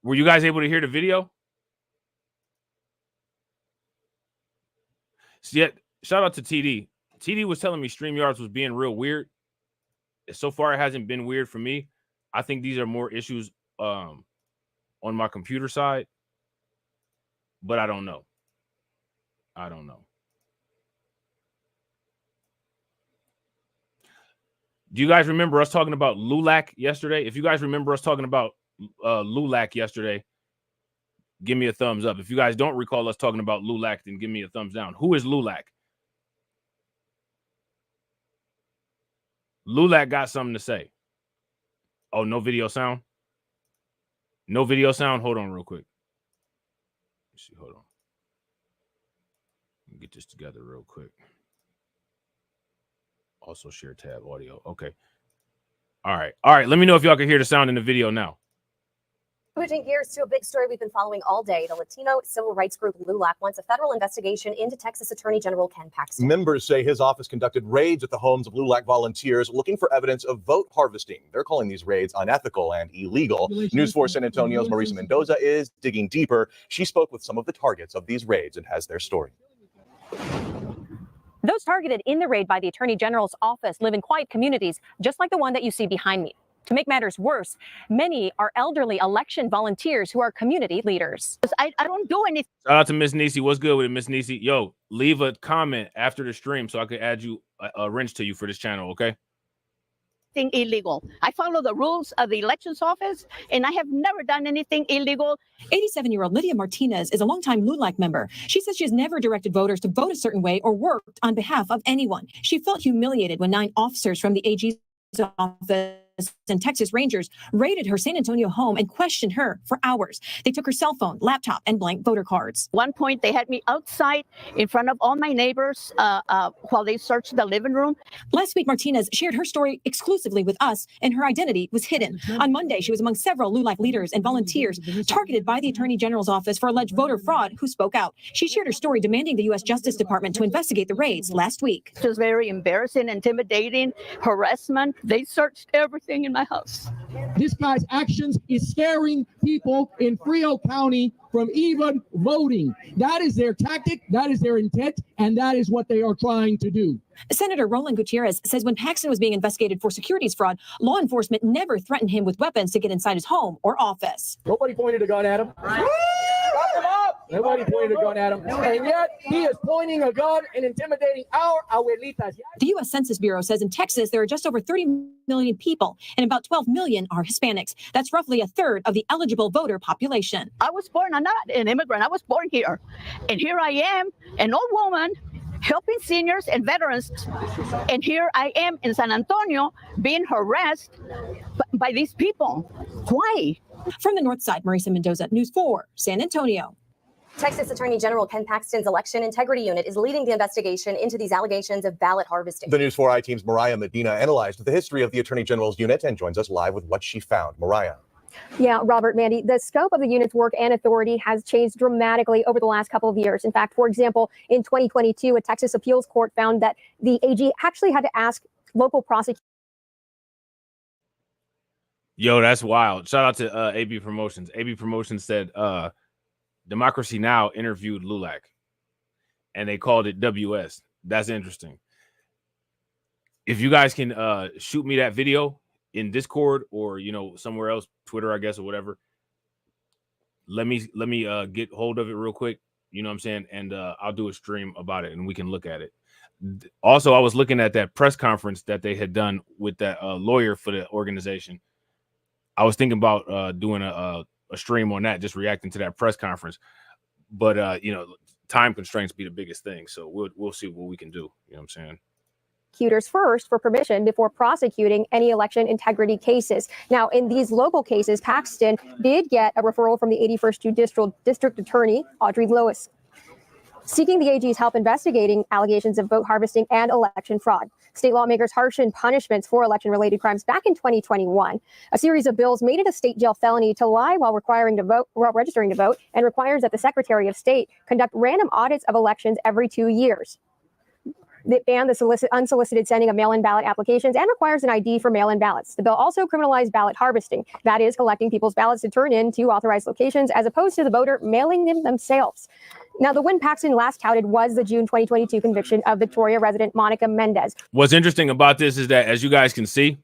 Were you guys able to hear the video? So yeah, shout out to TD. TD was telling me StreamYards was being real weird. So far, it hasn't been weird for me. I think these are more issues on my computer side, but I don't know. I don't know. Do you guys remember us talking about LULAC yesterday? If you guys remember us talking about LULAC yesterday, give me a thumbs up. If you guys don't recall us talking about LULAC, then give me a thumbs down. Who is LULAC? LULAC got something to say. Oh, no video sound? No video sound? Hold on real quick. Let's see, hold on. Let me get this together real quick. Also share tab audio. Okay. All right. All right. Let me know if y'all can hear the sound in the video now.
Switching gears to a big story we've been following all day. The Latino civil rights group LULAC wants a federal investigation into Texas Attorney General Ken Paxton.
Members say his office conducted raids at the homes of LULAC volunteers looking for evidence of vote harvesting. They're calling these raids unethical and illegal. News 4 San Antonio's Marisa Mendoza is digging deeper. She spoke with some of the targets of these raids and has their story.
Those targeted in the raid by the Attorney General's office live in quiet communities, just like the one that you see behind me. To make matters worse, many are elderly election volunteers who are community leaders.
I don't do anything.
Shout out to Miss Nisi. What's good with it, Miss Nisi? Yo, leave a comment after the stream so I could add you a wrench to you for this channel, okay?
Illegal. I follow the rules of the elections office, and I have never done anything illegal.
87-year-old Lydia Martinez is a longtime LULAC member. She says she has never directed voters to vote a certain way or worked on behalf of anyone. She felt humiliated when 9 officers from the AG's office and Texas Rangers raided her San Antonio home and questioned her for hours. They took her cell phone, laptop, and blank voter cards.
One point, they had me outside in front of all my neighbors while they searched the living room.
Last week, Martinez shared her story exclusively with us, and her identity was hidden. On Monday, she was among several LULAC leaders and volunteers targeted by the Attorney General's office for alleged voter fraud who spoke out. She shared her story demanding the U.S. Justice Department to investigate the raids last week.
It was very embarrassing, intimidating, harassment. They searched everything everything in my house.
This guy's actions is scaring people in Frio County from even voting. That is their tactic, that is their intent, and that is what they are trying to do.
Senator Roland Gutierrez says when Paxton was being investigated for securities fraud, law enforcement never threatened him with weapons to get inside his home or office.
Nobody pointed a gun at him. Nobody pointed a gun at him. And yet he is pointing a gun and intimidating our abuelitas.
The U.S. Census Bureau says in Texas, there are just over 30 million people and about 12 million are Hispanics. That's roughly a third of the eligible voter population.
I was born, I'm not an immigrant. I was born here. And here I am, an old woman helping seniors and veterans. And here I am in San Antonio being harassed by these people. Why?
From the north side, Marisa Mendoza, News 4, San Antonio.
Texas Attorney General Ken Paxton's Election Integrity Unit is leading the investigation into these allegations of ballot harvesting.
The News 4 I-Team's Mariah Medina analyzed the history of the Attorney General's unit and joins us live with what she found. Mariah.
Yeah, Robert, Mandy, the scope of the unit's work and authority has changed dramatically over the last couple of years. In fact, for example, in 2022, a Texas appeals court found that the AG actually had to ask local prosecutors.
Yo, that's wild. Shout out to AB Promotions. AB Promotions said Democracy Now! Interviewed LULAC, and they called it WS. That's interesting. If you guys can shoot me that video in Discord or, you know, somewhere else, Twitter, I guess, or whatever, let me get hold of it real quick. You know what I'm saying? And I'll do a stream about it, and we can look at it. Also, I was looking at that press conference that they had done with that lawyer for the organization. I was thinking about doing a stream on that, just reacting to that press conference. But, you know, time constraints be the biggest thing. So we'll see what we can do. You know what I'm saying?
Prosecutors first for permission before prosecuting any election integrity cases. Now, in these local cases, Paxton did get a referral from the 81st District Attorney, Audrey Lewis, seeking the AG's help investigating allegations of vote harvesting and election fraud. State lawmakers harshened punishments for election-related crimes back in 2021. A series of bills made it a state jail felony to lie while registering to vote, and requires that the Secretary of State conduct random audits of elections every 2 years. It banned the unsolicited sending of mail-in ballot applications and requires an ID for mail-in ballots. The bill also criminalized ballot harvesting, that is, collecting people's ballots to turn in to authorized locations as opposed to the voter mailing them themselves. Now, the win Paxton last touted was the June 2022 conviction of Victoria resident Monica Mendez.
What's interesting about this is that, as you guys can see,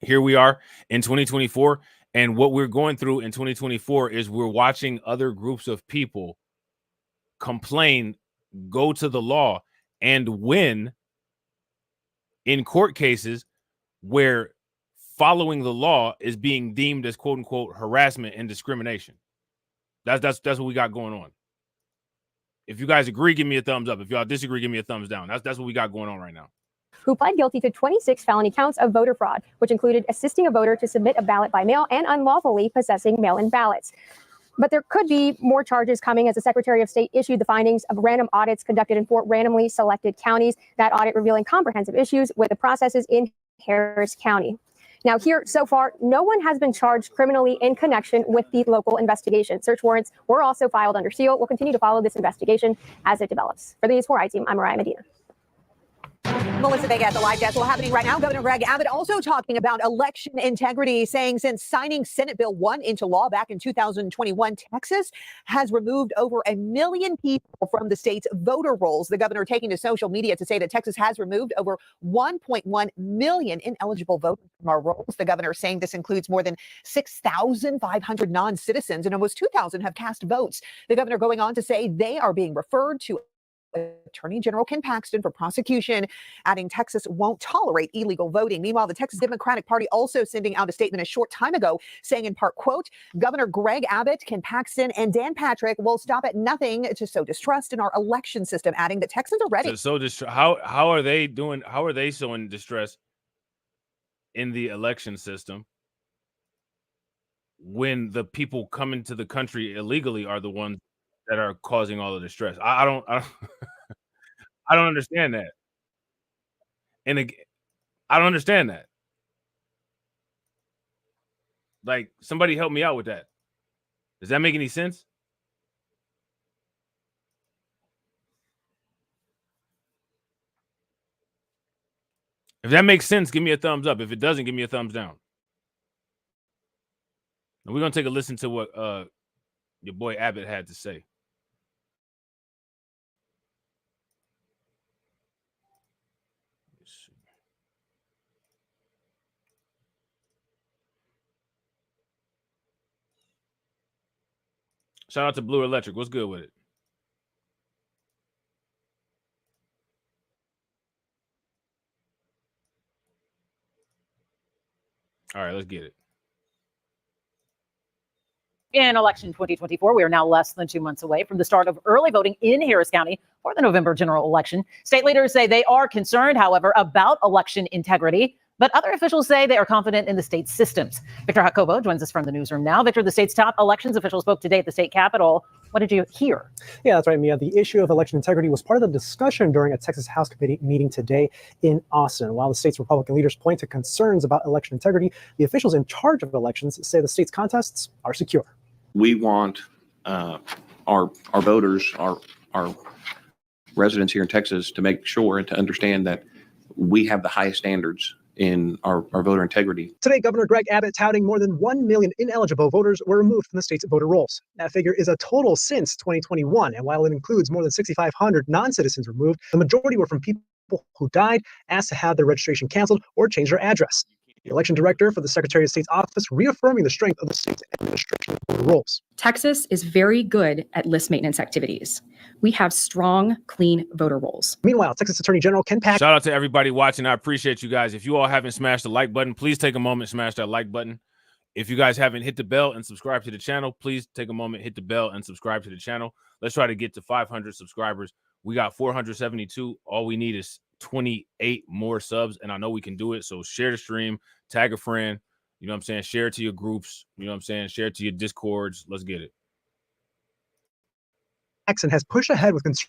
here we are in 2024, and what we're going through in 2024 is we're watching other groups of people complain, go to the law, and win in court cases where following the law is being deemed as quote unquote harassment and discrimination. That's what we got going on. If you guys agree, give me a thumbs up. If y'all disagree, give me a thumbs down. That's what we got going on right now.
Who pled guilty to 26 felony counts of voter fraud, which included assisting a voter to submit a ballot by mail and unlawfully possessing mail-in ballots. But there could be more charges coming as the Secretary of State issued the findings of random audits conducted in 4 randomly selected counties. That audit revealing comprehensive issues with the processes in Harris County. Now here, so far, no one has been charged criminally in connection with the local investigation. Search warrants were also filed under seal. We'll continue to follow this investigation as it develops. For the News 4 I-Team, I'm Mariah Medina.
Melissa Vega at the live desk. Well, happening right now, Governor Greg Abbott also talking about election integrity, saying since signing Senate Bill 1 into law back in 2021, Texas has removed over 1 million people from the state's voter rolls. The governor taking to social media to say that Texas has removed over 1.1 million ineligible voters from our rolls. The governor saying this includes more than 6,500 non-citizens and almost 2,000 have cast votes. The governor going on to say they are being referred to Attorney General Ken Paxton for prosecution, adding Texas won't tolerate illegal voting. Meanwhile, the Texas Democratic Party also sending out a statement a short time ago saying in part, quote, Governor Greg Abbott, Ken Paxton, and Dan Patrick will stop at nothing to sow distrust in our election system, adding that Texans are ready.
How are they doing? How are they sowing distress in the election system when the people coming to the country illegally are the ones that are causing all of the stress? I don't I don't understand that. And again, I don't understand that. Like, somebody help me out with that. Does that make any sense? If that makes sense, give me a thumbs up. If it doesn't, give me a thumbs down. And we're going to take a listen to what your boy Abbott had to say. Shout out to Blue Electric. What's good with it? All right, let's get it.
In election 2024, we are now less than 2 months away from the start of early voting in Harris County for the November general election. State leaders say they are concerned, however, about election integrity, but other officials say they are confident in the state's systems. Victor Jacobo joins us from the newsroom now. Victor, the state's top elections official spoke today at the state capitol. What did you hear?
Yeah, that's right, Mia. The issue of election integrity was part of the discussion during a Texas House Committee meeting today in Austin. While the state's Republican leaders point to concerns about election integrity, the officials in charge of elections say the state's contests are secure.
We want our voters, our residents here in Texas to make sure and to understand that we have the highest standards in our voter integrity.
Today, Governor Greg Abbott touting more than 1 million ineligible voters were removed from the state's voter rolls. That figure is a total since 2021, and while it includes more than 6,500 non-citizens removed, the majority were from people who died, asked to have their registration canceled, or change their address. The election director for the Secretary of State's office reaffirming the strength of the state's administration of voter rolls.
Texas is very good at list maintenance activities. We have strong, clean voter rolls.
Meanwhile, Texas Attorney General Ken Paxton.
Shout out to everybody watching. I appreciate you guys. If you all haven't smashed the like button, please take a moment, smash that like button. If you guys haven't hit the bell and subscribe to the channel, please take a moment, hit the bell and subscribe to the channel. Let's try to get to 500 subscribers. We got 472. All we need is 28 more subs, and I know we can do it. So share the stream, tag a friend, you know what I'm saying? Share it to your groups, you know what I'm saying? Share it to your Discords. Let's get it.
Jackson has pushed ahead with concerns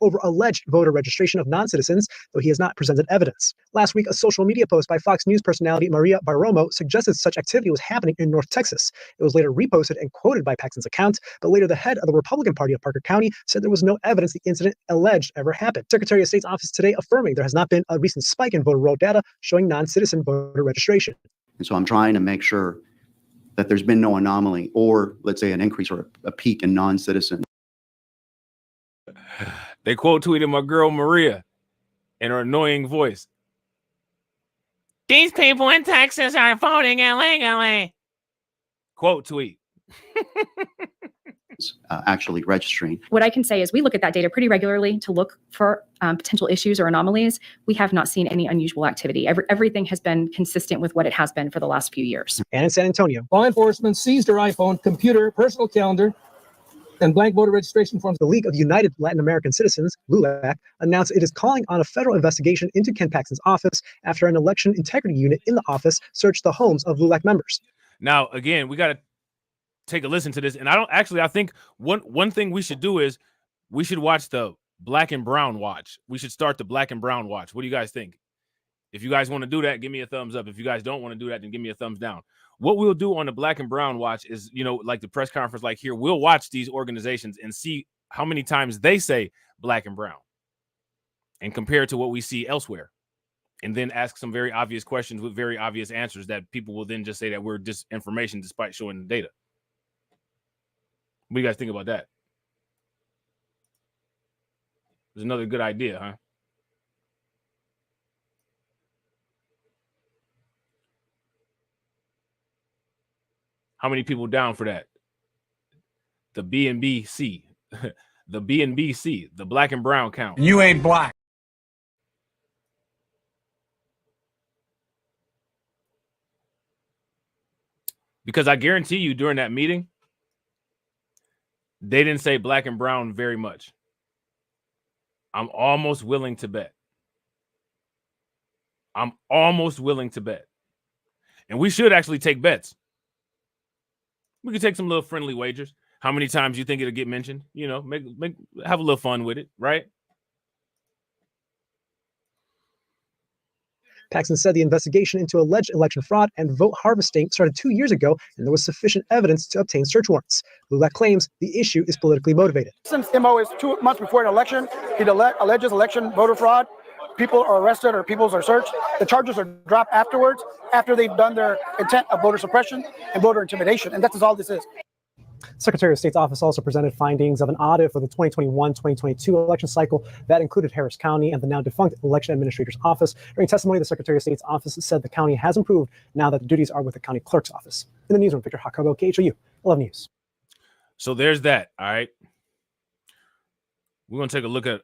over alleged voter registration of non-citizens, though he has not presented evidence. Last week, a social media post by Fox News personality Maria Barromo suggested such activity was happening in North Texas. It was later reposted and quoted by Paxton's account, but later the head of the Republican Party of Parker County said there was no evidence the incident alleged ever happened. Secretary of State's office today affirming there has not been a recent spike in voter roll data showing non-citizen voter registration.
And so I'm trying to make sure that there's been no anomaly or, let's say, an increase or a peak in non-citizen.
They quote tweeted my girl Maria in her annoying voice. These people in Texas are voting illegally. Quote tweet.
Actually registering.
What I can say is we look at that data pretty regularly to look for potential issues or anomalies. We have not seen any unusual activity. Everything has been consistent with what it has been for the last few years.
And in San Antonio,
law enforcement seized her iPhone, computer, personal calendar, and blank voter registration forms.
The League of United Latin American Citizens, LULAC, announced it is calling on a federal investigation into Ken Paxton's office after an election integrity unit in the office searched the homes of LULAC members.
Now, again, we got to take a listen to this. And I think one thing we should do is we should watch the Black and Brown watch. We should start the Black and Brown watch. What do you guys think? If you guys want to do that, give me a thumbs up. If you guys don't want to do that, then give me a thumbs down. What we'll do on the Black and Brown watch is, like the press conference, like here, we'll watch these organizations and see how many times they say Black and Brown and compare it to what we see elsewhere. And then ask some very obvious questions with very obvious answers that people will then just say that we're disinformation despite showing the data. What do you guys think about that? It's another good idea, huh? How many people down for that? The BNBC, the BNBC, the Black and Brown count.
You ain't black.
Because I guarantee you during that meeting, they didn't say Black and Brown very much. I'm almost willing to bet. I'm almost willing to bet. And we should actually take bets. We could take some little friendly wagers. How many times you think it'll get mentioned? Have a little fun with it, right?
Paxton said the investigation into alleged election fraud and vote harvesting started 2 years ago, and there was sufficient evidence to obtain search warrants. LULAC claims the issue is politically motivated.
Since MO is 2 months before an election, he alleges election voter fraud.
people are arrested or people are searched, the charges are dropped afterwards, after they've done their intent of voter suppression and voter intimidation. And that's all this is.
Secretary of State's office also presented findings of an audit for the 2021-2022 election cycle that included Harris County and the now defunct Election Administrator's Office. During testimony, the Secretary of State's office said the county has improved now that the duties are with the county clerk's office. In the newsroom, Victor Jacobo, KHOU 11 News.
So there's that. All right. We're going to take a look at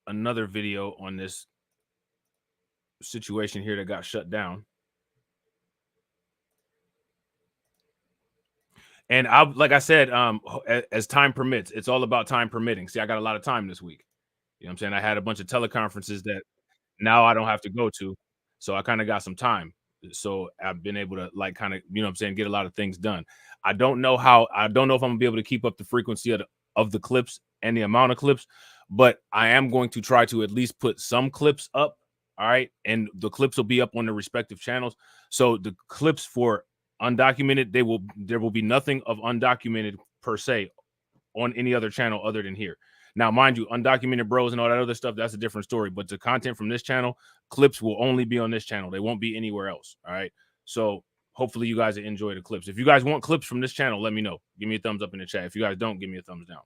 another video on this situation here that got shut down. And like I said, as time permits, it's all about time permitting. See, I got a lot of time this week. You know what I'm saying? I had a bunch of teleconferences that now I don't have to go to. So I kind of got some time. So I've been able to like kind of, you know what I'm saying, get a lot of things done. I don't know if I'm gonna be able to keep up the frequency of the clips and the amount of clips, but I am going to try to at least put some clips up. All right. And the clips will be up on the respective channels. So the clips for undocumented, there will be nothing of undocumented per se on any other channel other than here. Now, mind you, undocumented bros and all that other stuff, that's a different story. But the content from this channel, clips will only be on this channel. They won't be anywhere else. All right. So hopefully you guys enjoy the clips. If you guys want clips from this channel, let me know. Give me a thumbs up in the chat. If you guys don't, give me a thumbs down.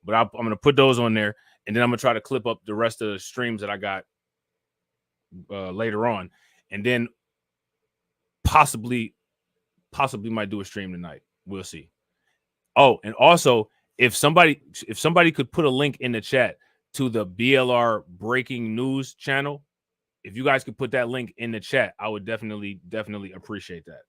But I'm going to put those on there, and then I'm going to try to clip up the rest of the streams that I got later on. And then possibly might do a stream tonight. We'll see. Oh, and also, if somebody could put a link in the chat to the BLR breaking news channel, if you guys could put that link in the chat, I would definitely appreciate that.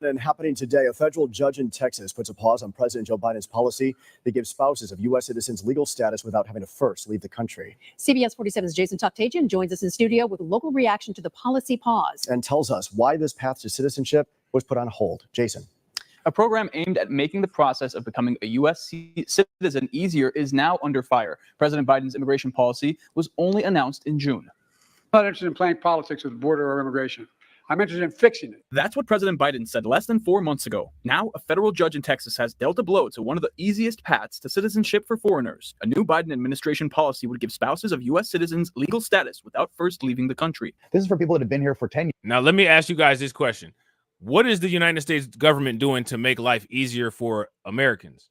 And happening today, a federal judge in Texas puts a pause on President Joe Biden's policy that gives spouses of U.S. citizens legal status without having to first leave the country.
CBS 47's Jason Toptagian joins us in studio with a local reaction to the policy pause.
And tells us why this path to citizenship was put on hold. Jason.
A program aimed at making the process of becoming a U.S. citizen easier is now under fire. President Biden's immigration policy was only announced in June.
I'm not interested in playing politics with border or immigration. I'm interested in fixing it.
That's what President Biden said less than 4 months ago. Now, a federal judge in Texas has dealt a blow to one of the easiest paths to citizenship for foreigners. A new Biden administration policy would give spouses of U.S. citizens legal status without first leaving the country.
This is for people that have been here for 10 years.
Now, let me ask you guys this question. What is the United States government doing to make life easier for Americans?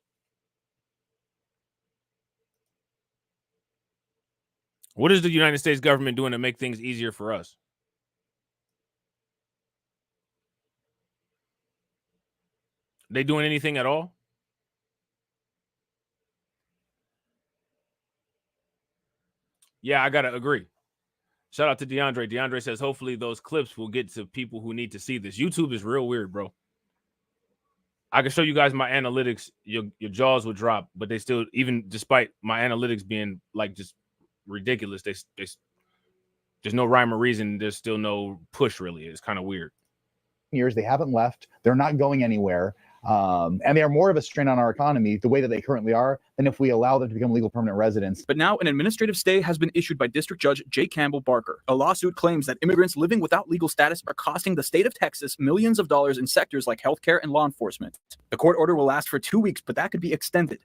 What is the United States government doing to make things easier for us? They doing anything at all? Yeah, I gotta agree. Shout out to DeAndre. DeAndre says, hopefully those clips will get to people who need to see this. YouTube is real weird, bro. I can show you guys my analytics. Your jaws would drop, but they still, even despite my analytics being like just ridiculous, there's no rhyme or reason. There's still no push, really. It's kind of weird.
Years, they haven't left. They're not going anywhere. And they are more of a strain on our economy the way that they currently are than if we allow them to become legal permanent residents.
But now an administrative stay has been issued by District Judge J. Campbell Barker. A lawsuit claims that immigrants living without legal status are costing the state of Texas millions of dollars in sectors like healthcare and law enforcement. The court order will last for 2 weeks, but that could be extended.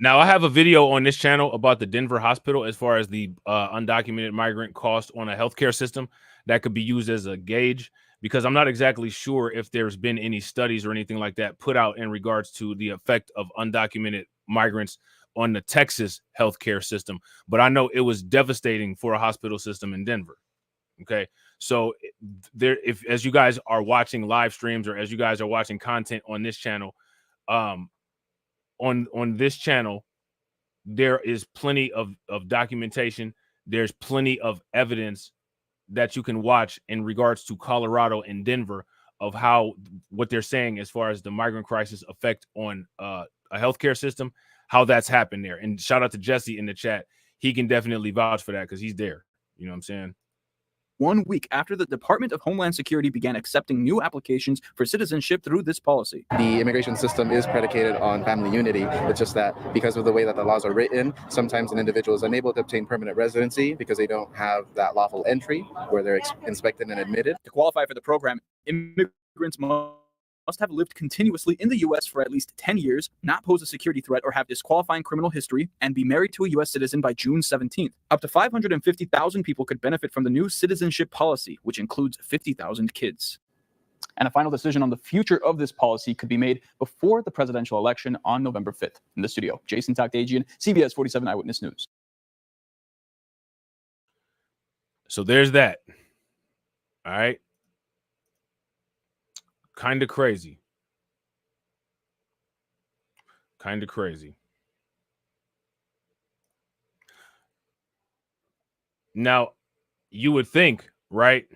Now, I have a video on this channel about the Denver hospital as far as the undocumented migrant cost on a healthcare system that could be used as a gauge, because I'm not exactly sure if there's been any studies or anything like that put out in regards to the effect of undocumented migrants on the Texas healthcare system. But I know it was devastating for a hospital system in Denver. Okay. So as you guys are watching live streams or as you guys are watching content on this channel, on this channel, there is plenty of documentation. There's plenty of evidence that you can watch in regards to Colorado and Denver of how what they're saying as far as the migrant crisis effect on a healthcare system, how that's happened there. And shout out to Jesse in the chat. He can definitely vouch for that because he's there. You know what I'm saying? 1 week after the Department of Homeland Security began accepting new applications for citizenship through this policy.
The immigration system is predicated on family unity. It's just that because of the way that the laws are written, sometimes an individual is unable to obtain permanent residency because they don't have that lawful entry where they're inspected and admitted.
To qualify for the program, immigrants must must have lived continuously in the U.S. for at least 10 years, not pose a security threat or have disqualifying criminal history, and be married to a U.S. citizen by June 17th. Up to 550,000 people could benefit from the new citizenship policy, which includes 50,000 kids. And a final decision on the future of this policy could be made before the presidential election on November 5th. In the studio, Jason Toktagian, CBS 47 Eyewitness News.
So there's that. All right. Kind of crazy. Kind of crazy. Now, you would think, right?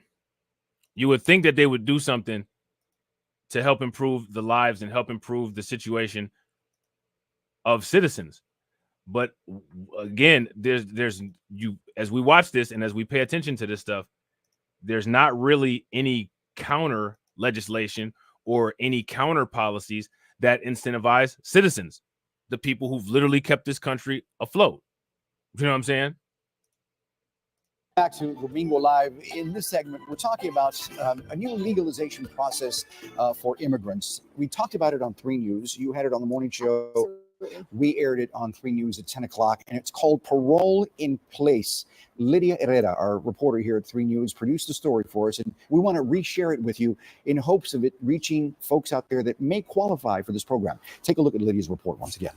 You would think that they would do something to help improve the lives and help improve the situation of citizens. But again, there's you as we watch this and as we pay attention to this stuff, there's not really any counter legislation or any counter policies that incentivize citizens, the people who've literally kept this country afloat. You know what I'm saying?
Back to Domingo Live. In this segment, we're talking about a new legalization process for immigrants. We talked about it on 3 News. You had it on the morning show. We aired it on 3 News at 10 o'clock, and it's called Parole in Place. Lydia Herrera, our reporter here at 3 News, produced the story for us, and we want to reshare it with you in hopes of it reaching folks out there that may qualify for this program. Take a look at Lydia's report once again.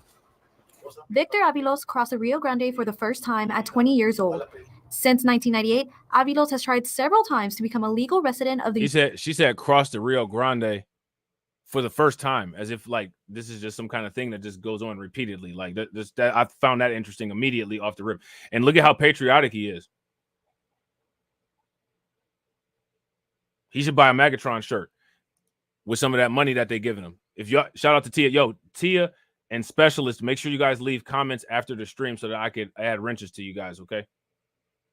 Victor Avilos crossed the Rio Grande for the first time at 20 years old. Since 1998, Avilos has tried several times to become a legal resident of the
She said cross the Rio Grande for the first time, as if like this is just some kind of thing that just goes on repeatedly. Like that I found that interesting immediately off the rip. And look at how patriotic he is. He should buy a Megatron shirt with some of that money that they're giving him. If y'all, shout out to Tia. Yo, Tia and Specialist, make sure you guys leave comments after the stream so that I could add wrenches to you guys, okay?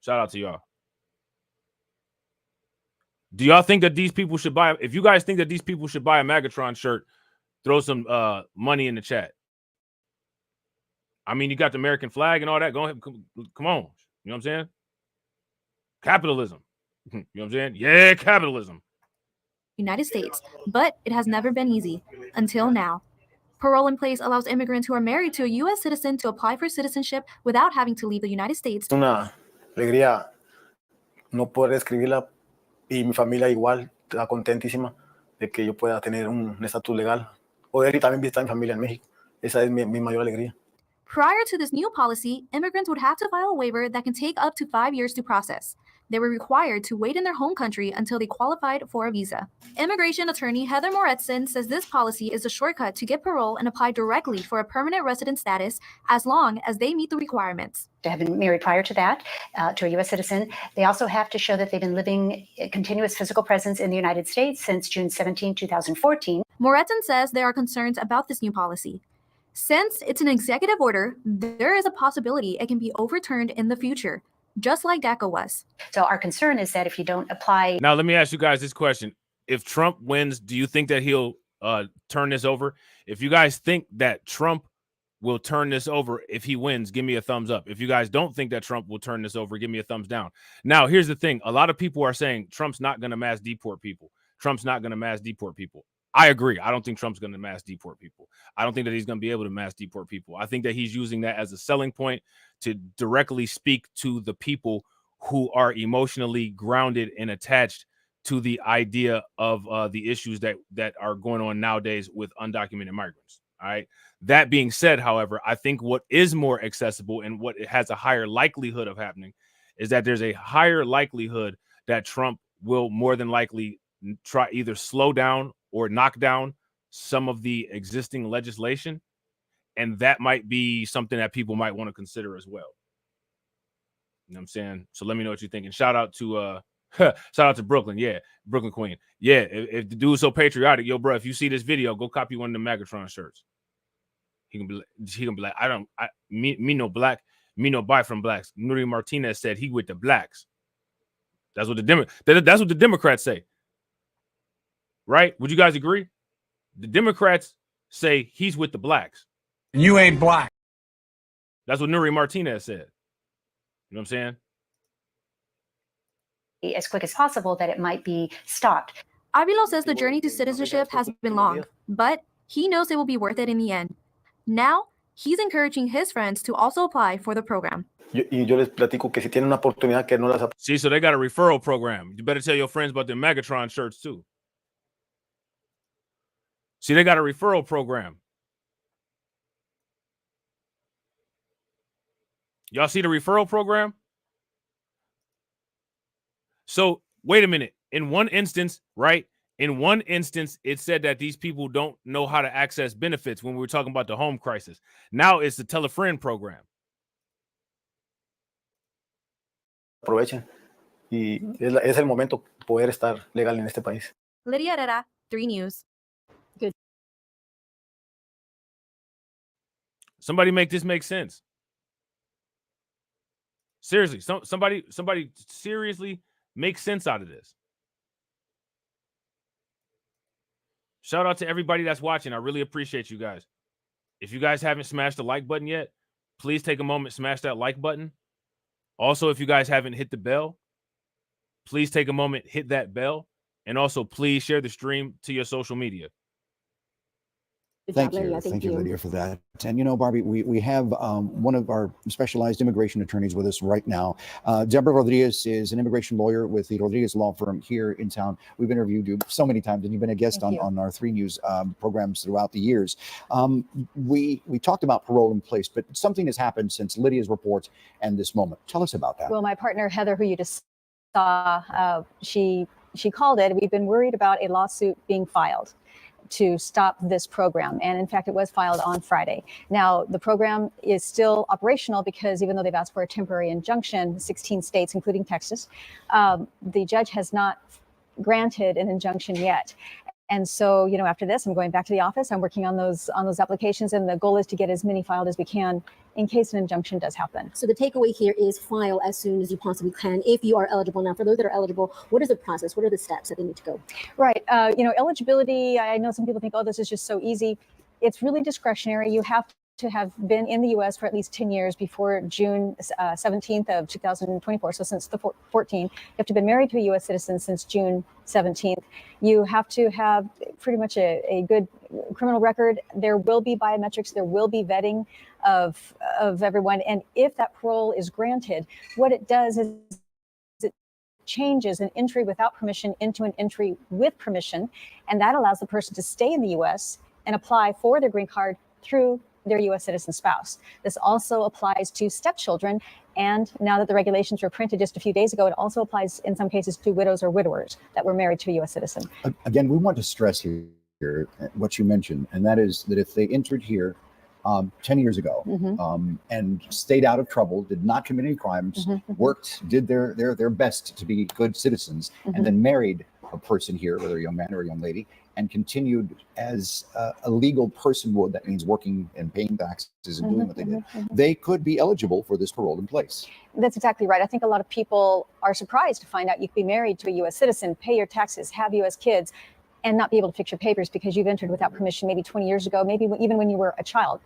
Shout out to y'all. Do y'all think that these people should buy? If you guys think that these people should buy a Megatron shirt, throw some money in the chat. I mean, you got the American flag and all that. Go ahead, come on. You know what I'm saying? Capitalism. You know what I'm saying? Yeah, capitalism.
United States, but it has never been easy until now. Parole in Place allows immigrants who are married to a U.S. citizen to apply for citizenship without having to leave the United States.
Una alegría no poder escribirla y mi familia igual está contentísima de que yo pueda tener un estatus legal. Poder y también visitar a mi familia en México. Esa es mi mayor alegría.
Prior to this new policy, immigrants would have to file a waiver that can take up to 5 years to process. They were required to wait in their home country until they qualified for a visa. Immigration attorney Heather Moretson says this policy is a shortcut to get parole and apply directly for a permanent resident status as long as they meet the requirements.
To have been married prior to that, to a U.S. citizen. They also have to show that they've been living a continuous physical presence in the United States since June 17, 2014.
Moretson says there are concerns about this new policy. Since it's an executive order, there is a possibility it can be overturned in the future, just like DACA was.
So our concern is that if you don't apply...
Now, let me ask you guys this question. If Trump wins, do you think that he'll turn this over? If you guys think that Trump will turn this over if he wins, give me a thumbs up. If you guys don't think that Trump will turn this over, give me a thumbs down. Now, here's the thing. A lot of people are saying Trump's not going to mass deport people. Trump's not going to mass deport people. I agree. I don't think Trump's going to mass deport people. I don't think that he's going to be able to mass deport people. I think that he's using that as a selling point to directly speak to the people who are emotionally grounded and attached to the idea of the issues that are going on nowadays with undocumented migrants. All right. That being said, however, I think what is more accessible and what it has a higher likelihood of happening is that there's a higher likelihood that Trump will more than likely try either slow down or knock down some of the existing legislation. And that might be something that people might want to consider as well. You know what I'm saying? So let me know what you're thinking. Shout out to Brooklyn. Yeah. Brooklyn Queen. Yeah. If the dude's so patriotic, yo, bro, if you see this video, go copy one of the Megatron shirts. He can be like, me no black, me no buy from blacks. Nuri Martinez said he with the blacks. That's what the Democrats say. Right? Would you guys agree? The Democrats say he's with the blacks.
You ain't black.
That's what Nuri Martinez said. You know what I'm saying?
As quick as possible, that it might be stopped.
Avilo says the journey to citizenship has been long, but he knows it will be worth it in the end. Now, he's encouraging his friends to also apply for the program.
Y yo les platico que si tienen una oportunidad que no las
See, so they got a referral program. You better tell your friends about their Megatron shirts too. See, they got a referral program. Y'all see the referral program? So wait a minute. In one instance, right? In one instance, it said that these people don't know how to access benefits when we were talking about the home crisis. Now it's the Tell a Friend program.
aprovechen. Y es el momento poder estar legal en este país.
Lydia Herrera, 3 News.
Somebody make this make sense. Seriously, somebody seriously make sense out of this. Shout out to everybody that's watching. I really appreciate you guys. If you guys haven't smashed the like button yet, please take a moment, smash that like button. Also, if you guys haven't hit the bell, please take a moment, hit that bell. And also, please share the stream to your social media.
Thank you, Lydia, for that. And you know, Barbie, we have one of our specialized immigration attorneys with us right now. Deborah Rodriguez is an immigration lawyer with the Rodriguez Law Firm here in town. We've interviewed you so many times, and you've been a guest on our 3 News programs throughout the years. We talked about parole in place, but something has happened since Lydia's report and this moment. Tell us about that.
Well, my partner Heather, who you just saw, she called it. We've been worried about a lawsuit being filed to stop this program. And in fact, it was filed on Friday. Now, the program is still operational because even though they've asked for a temporary injunction, 16 states, including Texas, the judge has not granted an injunction yet. And so, you know, after this, I'm going back to the office. I'm working on those applications, and the goal is to get as many filed as we can in case an injunction does happen.
So the takeaway here is file as soon as you possibly can if you are eligible. Now, for those that are eligible, what is the process? What are the steps that they need to go?
Right. You know, eligibility, I know some people think, oh, this is just so easy. It's really discretionary. You have to have been in the U.S. for at least 10 years before June 17th of 2024. So since the 14th, you have to have been married to a U.S. citizen since June 17th. You have to have pretty much a good criminal record. There will be biometrics. There will be vetting of everyone. And if that parole is granted, what it does is it changes an entry without permission into an entry with permission. And that allows the person to stay in the U.S. and apply for their green card through their U.S. citizen spouse. This also applies to stepchildren. And now that the regulations were printed just a few days ago, it also applies in some cases to widows or widowers that were married to a U.S. citizen.
Again, we want to stress here what you mentioned, and that is that if they entered here 10 years ago and stayed out of trouble, did not commit any crimes, worked, did their best to be good citizens, and then married a person here, whether a young man or a young lady, and continued as a legal person would, that means working and paying taxes and doing what they did, they could be eligible for this parole in place.
That's exactly right. I think a lot of people are surprised to find out you could be married to a U.S. citizen, pay your taxes, have U.S. kids, and not be able to fix your papers because you've entered without permission maybe 20 years ago, maybe even when you were a child.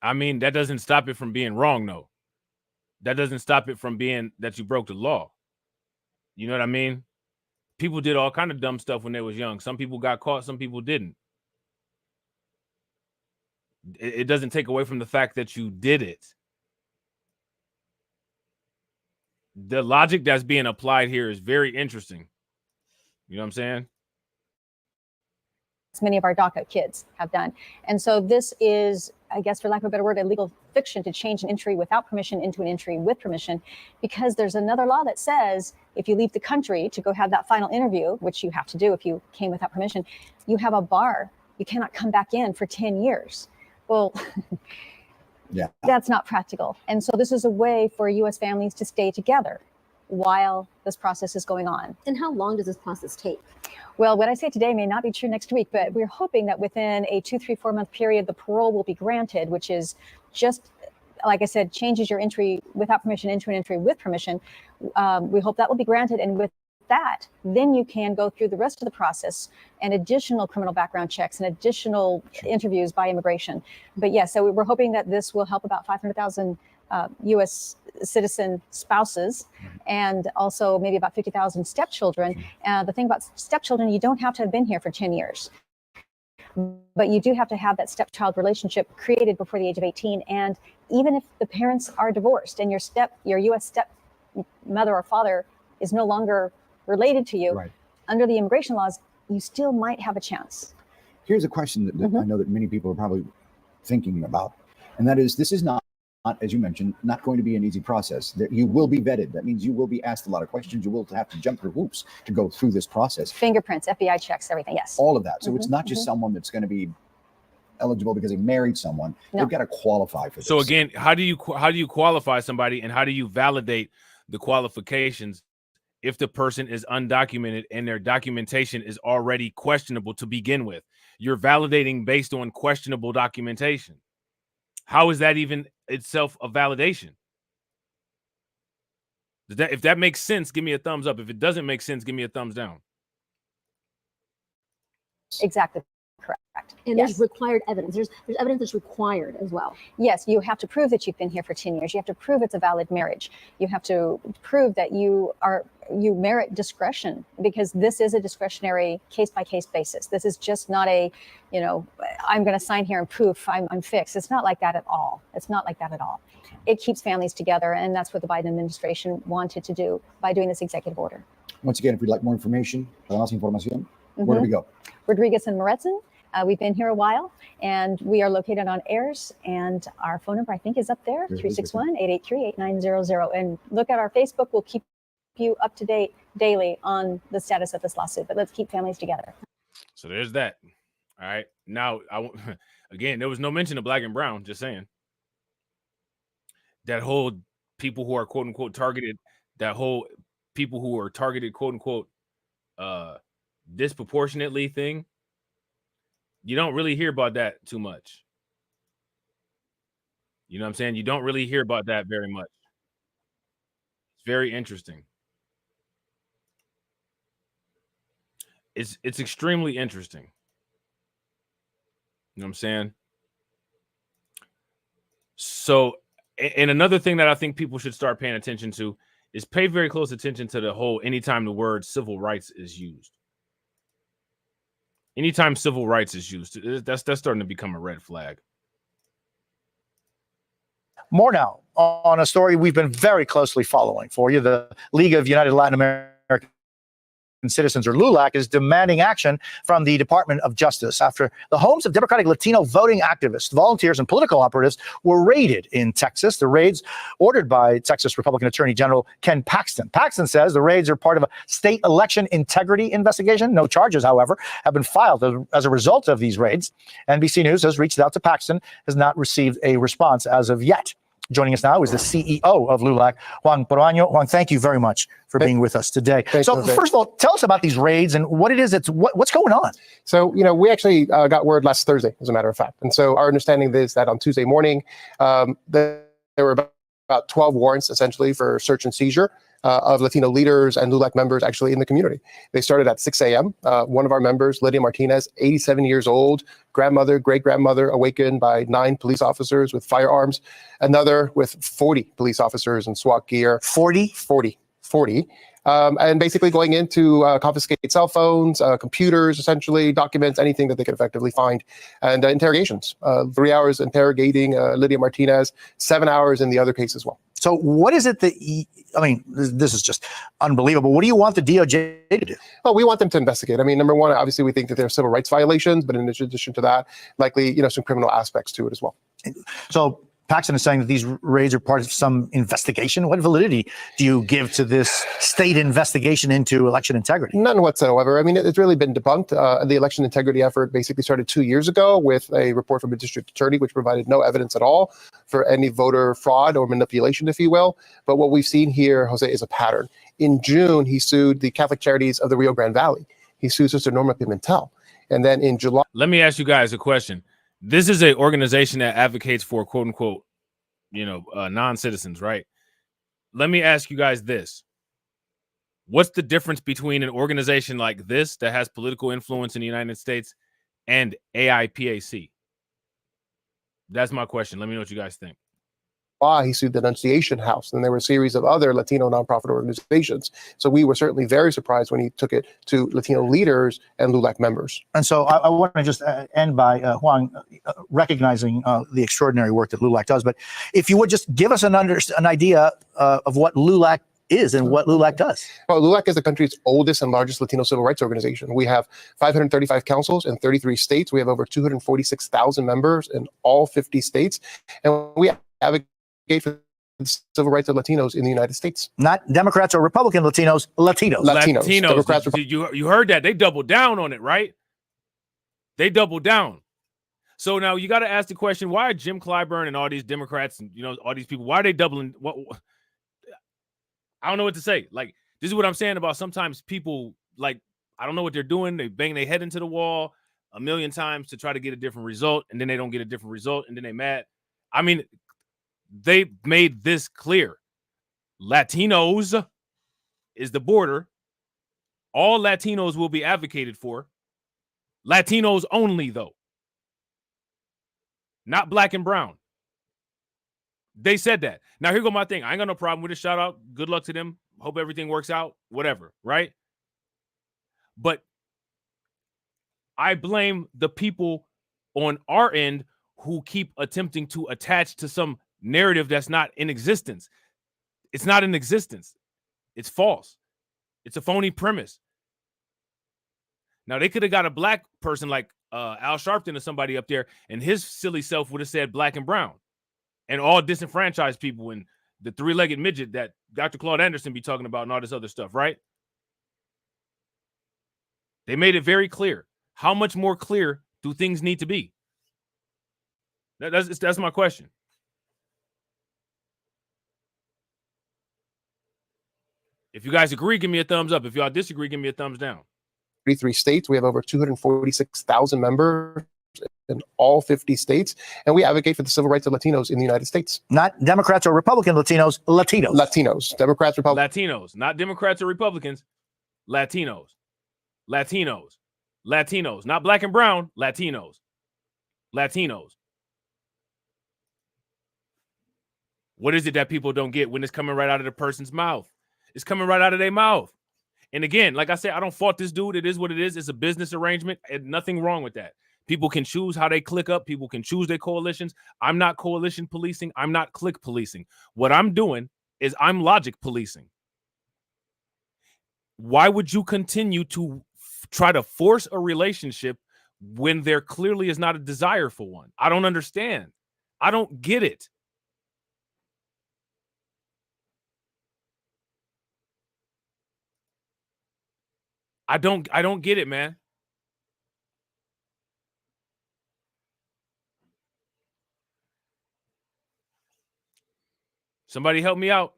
I mean, that doesn't stop it from being wrong, though. That doesn't stop it from being that you broke the law. You know what I mean? People did all kind of dumb stuff when they was young. Some people got caught, some people didn't. It doesn't take away from the fact that you did it. The logic that's being applied here is very interesting. You know what I'm saying?
Many of our DACA kids have done. And so this is, I guess, for lack of a better word, a legal fiction to change an entry without permission into an entry with permission, because there's another law that says if you leave the country to go have that final interview, which you have to do if you came without permission, you have a bar. You cannot come back in for 10 years. Well, yeah, that's not practical. And so this is a way for U.S. families to stay together while this process is going on.
And how long does this process take?
Well, what I say today may not be true next week, but we're hoping that within a 2, 3, 4 month period, the parole will be granted, which is just, like I said, changes your entry without permission into an entry with permission. We hope that will be granted. And with that, then you can go through the rest of the process and additional criminal background checks and additional interviews by immigration. But yes, so we're hoping that this will help about 500,000 U.S. citizen spouses, and also maybe about 50,000 stepchildren. The thing about stepchildren, you don't have to have been here for 10 years. But you do have to have that stepchild relationship created before the age of 18. And even if the parents are divorced and your U.S. stepmother or father is no longer related to you, under the immigration laws, you still might have a chance.
Here's a question that I know that many people are probably thinking about, and that is, this is not, as you mentioned, not going to be an easy process. That you will be vetted. That means you will be asked a lot of questions. You will have to jump through hoops to go through this process.
Fingerprints, FBI checks, everything. Yes.
All of that. So it's not just someone that's going to be eligible because they married someone. They've got to qualify for this.
So again, how do you qualify somebody, and how do you validate the qualifications if the person is undocumented and their documentation is already questionable to begin with? You're validating based on questionable documentation. How is that even itself a validation? If that makes sense, give me a thumbs up. If it doesn't make sense, give me a thumbs down.
Exactly correct.
And there's required evidence. There's evidence that's required as well.
Yes, you have to prove that you've been here for 10 years. You have to prove it's a valid marriage. You have to prove that you merit discretion, because this is a discretionary case-by-case basis. This is just not a, I'm going to sign here and poof, I'm fixed. It's not like that at all. It's not like that at all. It keeps families together, and that's what the Biden administration wanted to do by doing this executive order.
Once again, if you'd like more information, más información, where do we go?
Rodriguez and Moretzin. We've been here a while, and we are located on Ayers, and our phone number, I think, is up there, 361-883-8900. And look at our Facebook. We'll keep you up to date daily on the status of this lawsuit, but let's keep families together.
So there's that. All right. Now, again, there was no mention of black and brown, just saying. That whole people who are quote unquote targeted, that whole people who are targeted, quote unquote, disproportionately thing. You don't really hear about that too much. You know what I'm saying? You don't really hear about that very much. It's very interesting. It's extremely interesting. You know what I'm saying? So, and another thing that I think people should start paying attention to is pay very close attention to the whole anytime the word civil rights is used. Anytime civil rights is used, that's starting to become a red flag.
More now on a story we've been very closely following for you. The League of United Latin American Citizens, or LULAC, is demanding action from the Department of Justice after the homes of Democratic Latino voting activists, volunteers, and political operatives were raided in Texas. The raids ordered by Texas Republican Attorney General Ken Paxton. Paxton says the raids are part of a state election integrity investigation. No charges, however, have been filed as a result of these raids. NBC News has reached out to Paxton, has not received a response as of yet. Joining us now is the CEO of LULAC, Juan Proaño. Juan, thank you very much for being with us today. So first of all, tell us about these raids and what it is. What's going on?
So, we actually got word last Thursday, as a matter of fact. And so our understanding is that on Tuesday morning, there were about 12 warrants essentially for search and seizure of Latino leaders and LULAC members actually in the community. They started at 6 a.m. One of our members, Lydia Martinez, 87 years old, grandmother, great-grandmother, awakened by 9 police officers with firearms, another with 40 police officers in SWAT gear. 40? 40. And basically going in to confiscate cell phones, computers, essentially, documents, anything that they could effectively find. And interrogations, 3 hours interrogating Lydia Martinez, 7 hours in the other case as well.
So what is it that, this is just unbelievable. What do you want the DOJ to do?
Well, we want them to investigate. Number one, obviously, we think that there are civil rights violations, but in addition to that, likely, some criminal aspects to it as well.
So Paxton is saying that these raids are part of some investigation. What validity do you give to this state investigation into election integrity?
None whatsoever. It's really been debunked. The election integrity effort basically started 2 years ago with a report from a district attorney, which provided no evidence at all for any voter fraud or manipulation, if you will. But what we've seen here, Jose, is a pattern. In June, he sued the Catholic Charities of the Rio Grande Valley. He sued Sister Norma Pimentel. And then in July...
Let me ask you guys a question. This is an organization that advocates for quote unquote, non-citizens, right? Let me ask you guys this. What's the difference between an organization like this that has political influence in the United States and AIPAC? That's my question. Let me know what you guys think.
He sued the Denunciation House, and there were a series of other Latino nonprofit organizations. So we were certainly very surprised when he took it to Latino leaders and LULAC members.
And so I want to just end by Juan recognizing the extraordinary work that LULAC does. But if you would just give us an idea of what LULAC is and what LULAC does.
Well, LULAC is the country's oldest and largest Latino civil rights organization. We have 535 councils in 33 states. We have over 246,000 members in all 50 states. And we advocate for the civil rights of Latinos in the United States.
Not Democrats or Republican Latinos, Latinos.
Democrats,
you heard that. They doubled down on it, right? They doubled down. So now you got to ask the question, why are Jim Clyburn and all these Democrats and, all these people, why are they doubling? What I don't know what to say. Like, this is what I'm saying about sometimes people, like, I don't know what they're doing. They bang their head into the wall a million times to try to get a different result, and then they don't get a different result, and then they mad. I mean, they made this clear. Latinos is the border. All Latinos will be advocated for. Latinos only, though. Not black and brown. They said that. Now, here go my thing. I ain't got no problem with a shout out. Good luck to them. Hope everything works out. Whatever, right? But I blame the people on our end who keep attempting to attach to some narrative that's not in existence. It's not in existence. It's false. It's a phony premise. Now, they could have got a black person like Al Sharpton or somebody up there, and his silly self would have said black and brown. And all disenfranchised people and the three-legged midget that Dr. Claude Anderson be talking about and all this other stuff, right? They made it very clear. How much more clear do things need to be? That's my question. If you guys agree, give me a thumbs up. If y'all disagree, give me a thumbs down.
33 states. We have over 246,000 members in all 50 states, and we advocate for the civil rights of Latinos in the United States.
Not Democrats or Republican Latinos, Latinos.
Latinos. Democrats, Republicans.
Latinos, not Democrats or Republicans. Latinos. Latinos. Latinos. Not black and brown. Latinos. Latinos. What is it that people don't get when it's coming right out of the person's mouth? It's coming right out of their mouth. And again, like I said, I don't fault this dude. It is what it is. It's a business arrangement, and nothing wrong with that. People can choose how they click up. People can choose their coalitions. I'm not coalition policing. I'm not click policing. What I'm doing is I'm logic policing. Why would you continue to try to force a relationship when there clearly is not a desire for one? I don't understand. I don't get it. I don't get it, man. Somebody help me out.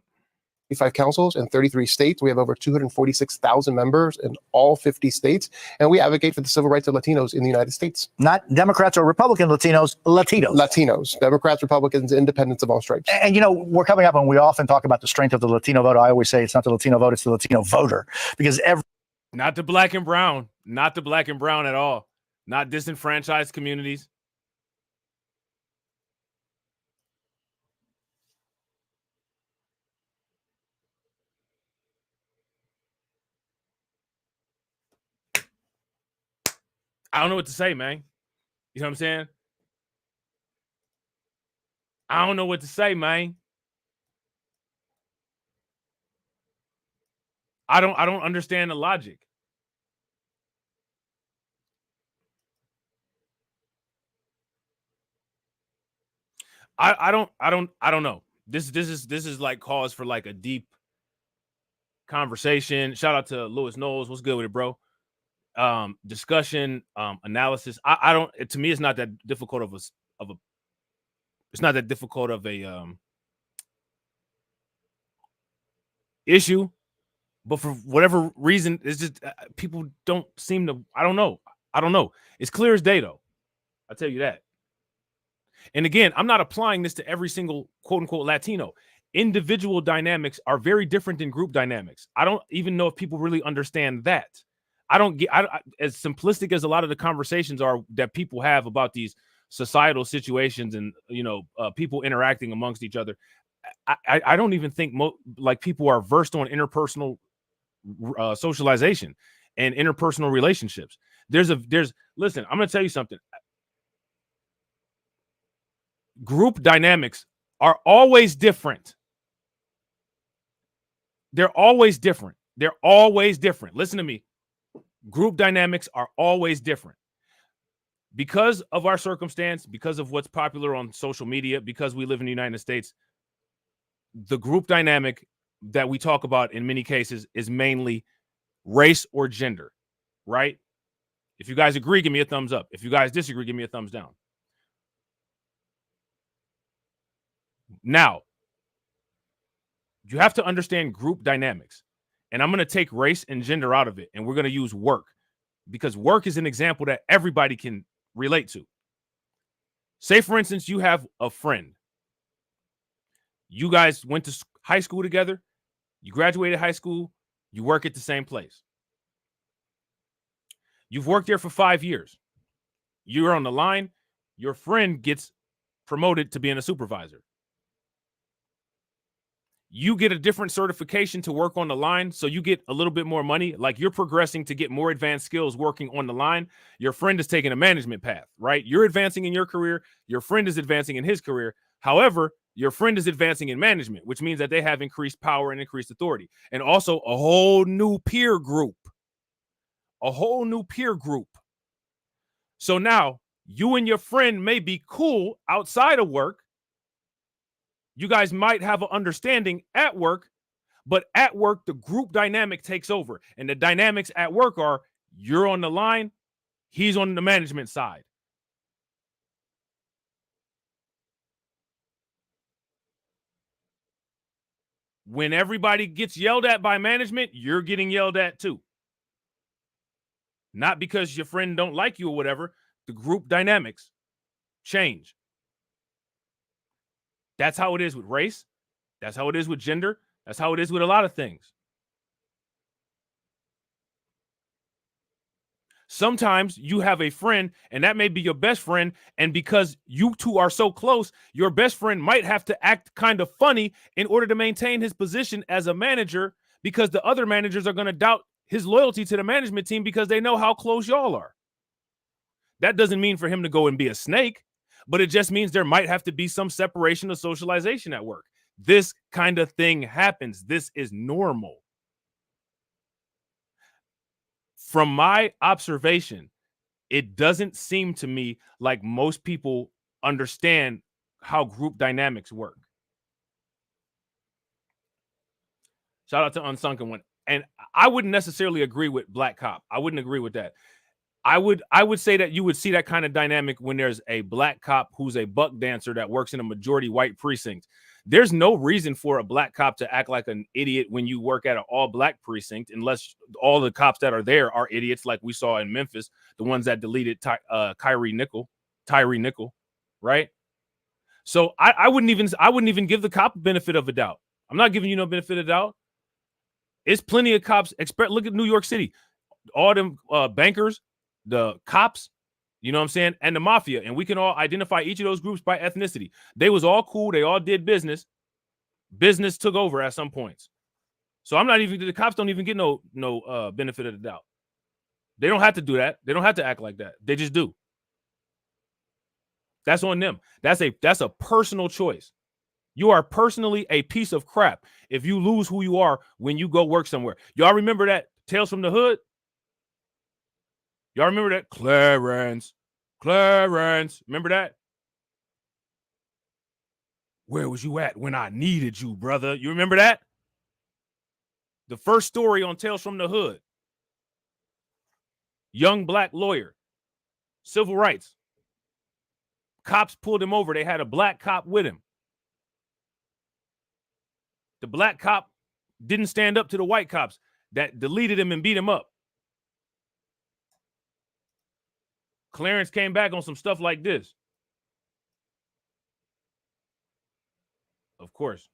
35 councils in 33 states. We have over 246,000 members in all 50 states, and we advocate for the civil rights of Latinos in the United States.
Not Democrats or Republican Latinos, Latinos.
Latinos. Democrats, Republicans, independents of all stripes.
And we're coming up and we often talk about the strength of the Latino vote. I always say it's not the Latino vote, it's the Latino voter. Because
not the black and brown. Not the black and brown at all. Not disenfranchised communities. I don't know what to say, man. You know what I'm saying? I don't know what to say, man. I don't understand the logic. I don't know. This is like cause for like a deep conversation. Shout out to Lewis Knowles. What's good with it, bro? Discussion, analysis. I don't. To me, it's not that difficult of a. It's not that difficult of a issue, but for whatever reason, it's just people don't seem to. I don't know. It's clear as day, though. I'll tell you that. And again, I'm not applying this to every single quote unquote Latino. Individual dynamics are very different than group dynamics. I don't even know if people really understand that. I don't get as simplistic as a lot of the conversations are that people have about these societal situations and, you know, people interacting amongst each other, I don't even think like people are versed on interpersonal socialization and interpersonal relationships. Listen, I'm going to tell you something. Group dynamics are always different. They're always different. They're always different. Listen to me. Group dynamics are always different. Because of our circumstance, because of what's popular on social media, because we live in the United States, the group dynamic that we talk about in many cases is mainly race or gender, right? If you guys agree, give me a thumbs up. If you guys disagree, give me a thumbs down. Now, you have to understand group dynamics. And I'm going to take race and gender out of it, and we're going to use work, because work is an example that everybody can relate to. Say, for instance, you have a friend. You guys went to high school together. You graduated high school. You work at the same place. You've worked there for 5 years. You're on the line. Your friend gets promoted to being a supervisor. You get a different certification to work on the line, so you get a little bit more money. Like, you're progressing to get more advanced skills working on the line. Your friend is taking a management path, right? You're advancing in your career. Your friend is advancing in his career. However, your friend is advancing in management, which means that they have increased power and increased authority, and also a whole new peer group. A whole new peer group. So now you and your friend may be cool outside of work. You guys might have an understanding at work, but at work, the group dynamic takes over. And the dynamics at work are, you're on the line, he's on the management side. When everybody gets yelled at by management, you're getting yelled at too. Not because your friend don't like you or whatever. The group dynamics change. That's how it is with race. That's how it is with gender. That's how it is with a lot of things. Sometimes you have a friend, and that may be your best friend, and because you two are so close, your best friend might have to act kind of funny in order to maintain his position as a manager, because the other managers are going to doubt his loyalty to the management team because they know how close y'all are. That doesn't mean for him to go and be a snake, but it just means there might have to be some separation of socialization at work. This kind of thing happens. This is normal. From my observation, it doesn't seem to me like most people understand how group dynamics work. Shout out to Unsunken One. And I wouldn't necessarily agree with Black Cop. I wouldn't agree with that. I would say that you would see that kind of dynamic when there's a black cop who's a buck dancer that works in a majority white precinct. There's no reason for a black cop to act like an idiot when you work at an all black precinct, unless all the cops that are there are idiots, like we saw in Memphis, the ones that deleted Tyree Nickel, right? So I wouldn't even give the cop a benefit of a doubt. I'm not giving you no benefit of doubt. It's plenty of cops. Look at New York City, all them bankers, the cops, you know what I'm saying, and the mafia, and we can all identify each of those groups by ethnicity. They was all cool. They all did business. Business took over at some points. So the cops don't even get no benefit of the doubt. They don't have to do that. They don't have to act like that. They just do. That's on them. That's a personal choice. You are personally a piece of crap if you lose who you are when you go work somewhere. Y'all remember that Tales from the Hood? Y'all remember that? Clarence. Remember that? Where was you at when I needed you, brother? You remember that? The first story on Tales from the Hood. Young black lawyer. Civil rights. Cops pulled him over. They had a black cop with him. The black cop didn't stand up to the white cops that deleted him and beat him up. Clarence came back on some stuff like this. Of course,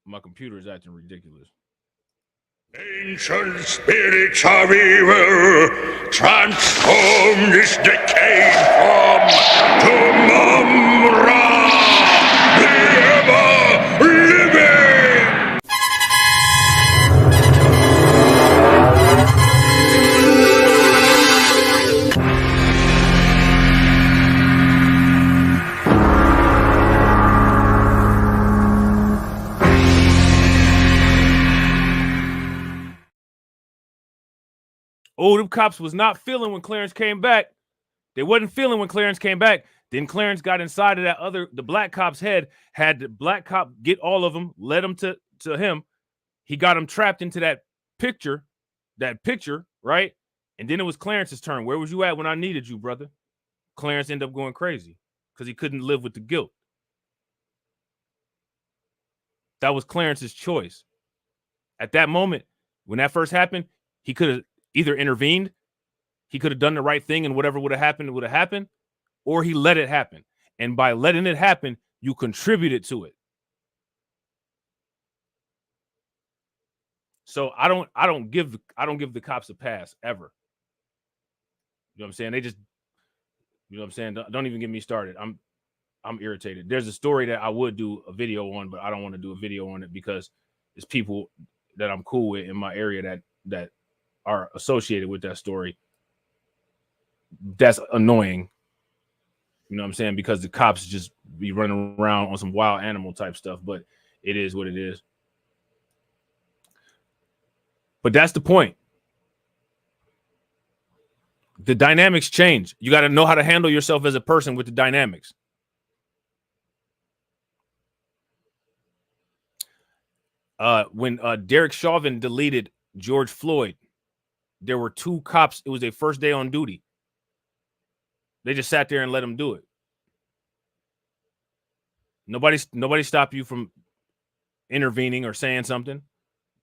my computer is acting ridiculous.
Ancient spirits of evil, transform this decayed form to Mumra, the ever-living!
Oh, them cops was not feeling when Clarence came back. They wasn't feeling when Clarence came back. Then Clarence got inside of the black cop's head, had the black cop get all of them, led them to him. He got him trapped into that picture, right? And then it was Clarence's turn. Where was you at when I needed you, brother? Clarence ended up going crazy because he couldn't live with the guilt. That was Clarence's choice. At that moment, when that first happened, he could have either intervened, he could have done the right thing, and whatever would have happened, or he let it happen. And by letting it happen, you contributed to it. So I don't give the cops a pass ever. You know what I'm saying? They just, you know what I'm saying? Don't even get me started. I'm irritated. There's a story that I would do a video on, but I don't want to do a video on it because it's people that I'm cool with in my area that are associated with that story. That's annoying. You know what I'm saying? Because the cops just be running around on some wild animal type stuff, but it is what it is. But that's the point. The dynamics change. You got to know how to handle yourself as a person with the dynamics. When Derek Chauvin deleted George Floyd, there were two cops. It was their first day on duty. They just sat there and let him do it. Nobody stopped you from intervening or saying something,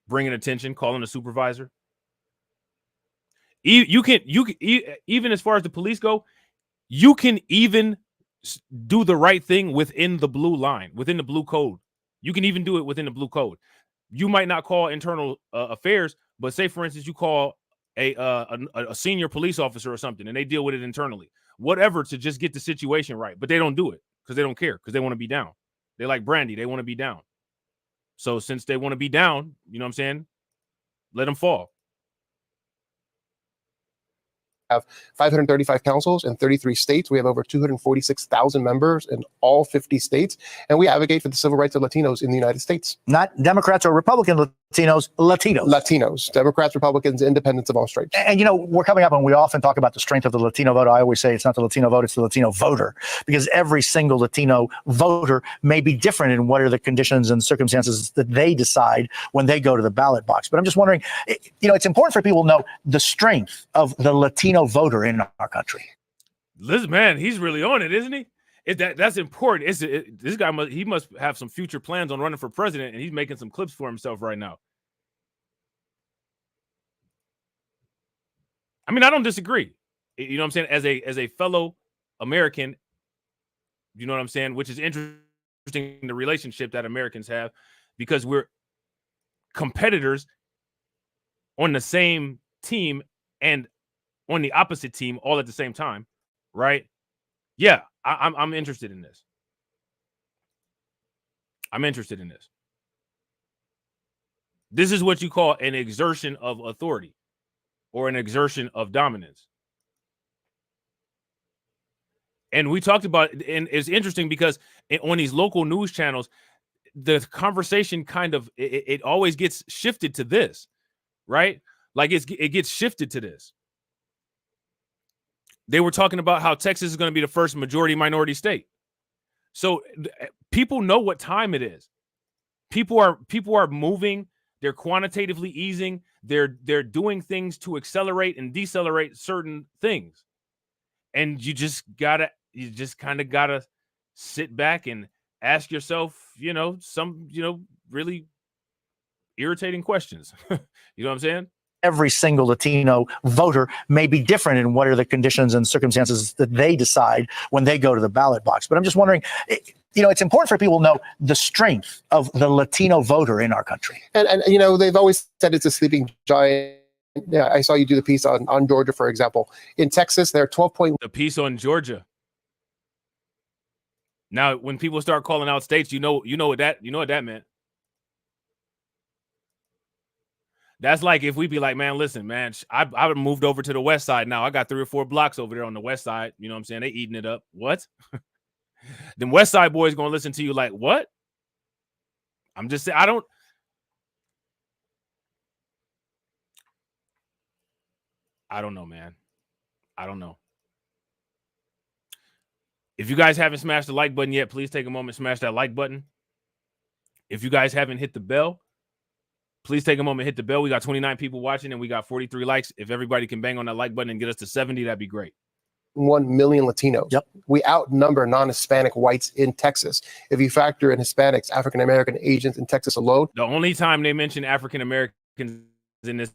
bringing attention, calling a supervisor. You can even as far as the police go, you can even do the right thing within the blue line, within the blue code. You can even do it within the blue code. You might not call internal affairs, but say for instance you call a senior police officer or something, and they deal with it internally, whatever, to just get the situation right. But they don't do it because they don't care, because they want to be down. They like Brandy, they want to be down. So since they want to be down, you know what I'm saying, let them fall.
Have 535 councils in 33 states. We have over 246,000 members in all 50 states, and we advocate for the civil rights of Latinos in the United States.
Not Democrats or Republican Latinos, Latinos.
Latinos, Democrats, Republicans, independents of all stripes.
And, you know, we're coming up and we often talk about the strength of the Latino vote. I always say it's not the Latino vote, it's the Latino voter, because every single Latino voter may be different in what are the conditions and circumstances that they decide when they go to the ballot box. But I'm just wondering, you know, it's important for people to know the strength of the Latino voter in our country.
Listen, man, he's really on it, isn't he? That's important. This guy must have some future plans on running for president, and he's making some clips for himself right now. I mean, I don't disagree. You know what I'm saying? As a fellow American, you know what I'm saying? Which is interesting, the relationship that Americans have, because we're competitors on the same team and on the opposite team all at the same time, right? Yeah, I'm interested in this. I'm interested in this. This is what you call an exertion of authority or an exertion of dominance. And we talked about, and it's interesting because on these local news channels, the conversation kind of, it always gets shifted to this, right? Like it gets shifted to this. They were talking about how Texas is going to be the first majority minority state. So people know what time it is. People are moving. They're quantitatively easing. They're doing things to accelerate and decelerate certain things. And you just kind of gotta sit back and ask yourself, some really irritating questions. You know what I'm saying?
every single Latino voter may be different in what are the conditions and circumstances that they decide when they go to the ballot box. But I'm just wondering, it's important for people to know the strength of the Latino voter in our country.
And they've always said it's a sleeping giant. Yeah, I saw you do the piece on Georgia, for example. In Texas, there are 12.
The piece on Georgia. Now, when people start calling out states, you know what that meant. That's like if we be like, man, listen, man, I moved over to the west side now. I got 3 or 4 blocks over there on the west side. You know what I'm saying? They eating it up. What? Then west side boys gonna listen to you like, what? I'm just saying, I don't know, man. I don't know. If you guys haven't smashed the like button yet, please take a moment, smash that like button. If you guys haven't hit the bell, please take a moment, hit the bell. We got 29 people watching and we got 43 likes. If everybody can bang on that like button and get us to 70, that'd be great.
1 million Latinos.
Yep.
We outnumber non-Hispanic whites in Texas. If you factor in Hispanics, African-American, Asians in Texas alone.
The only time they mention African-Americans in this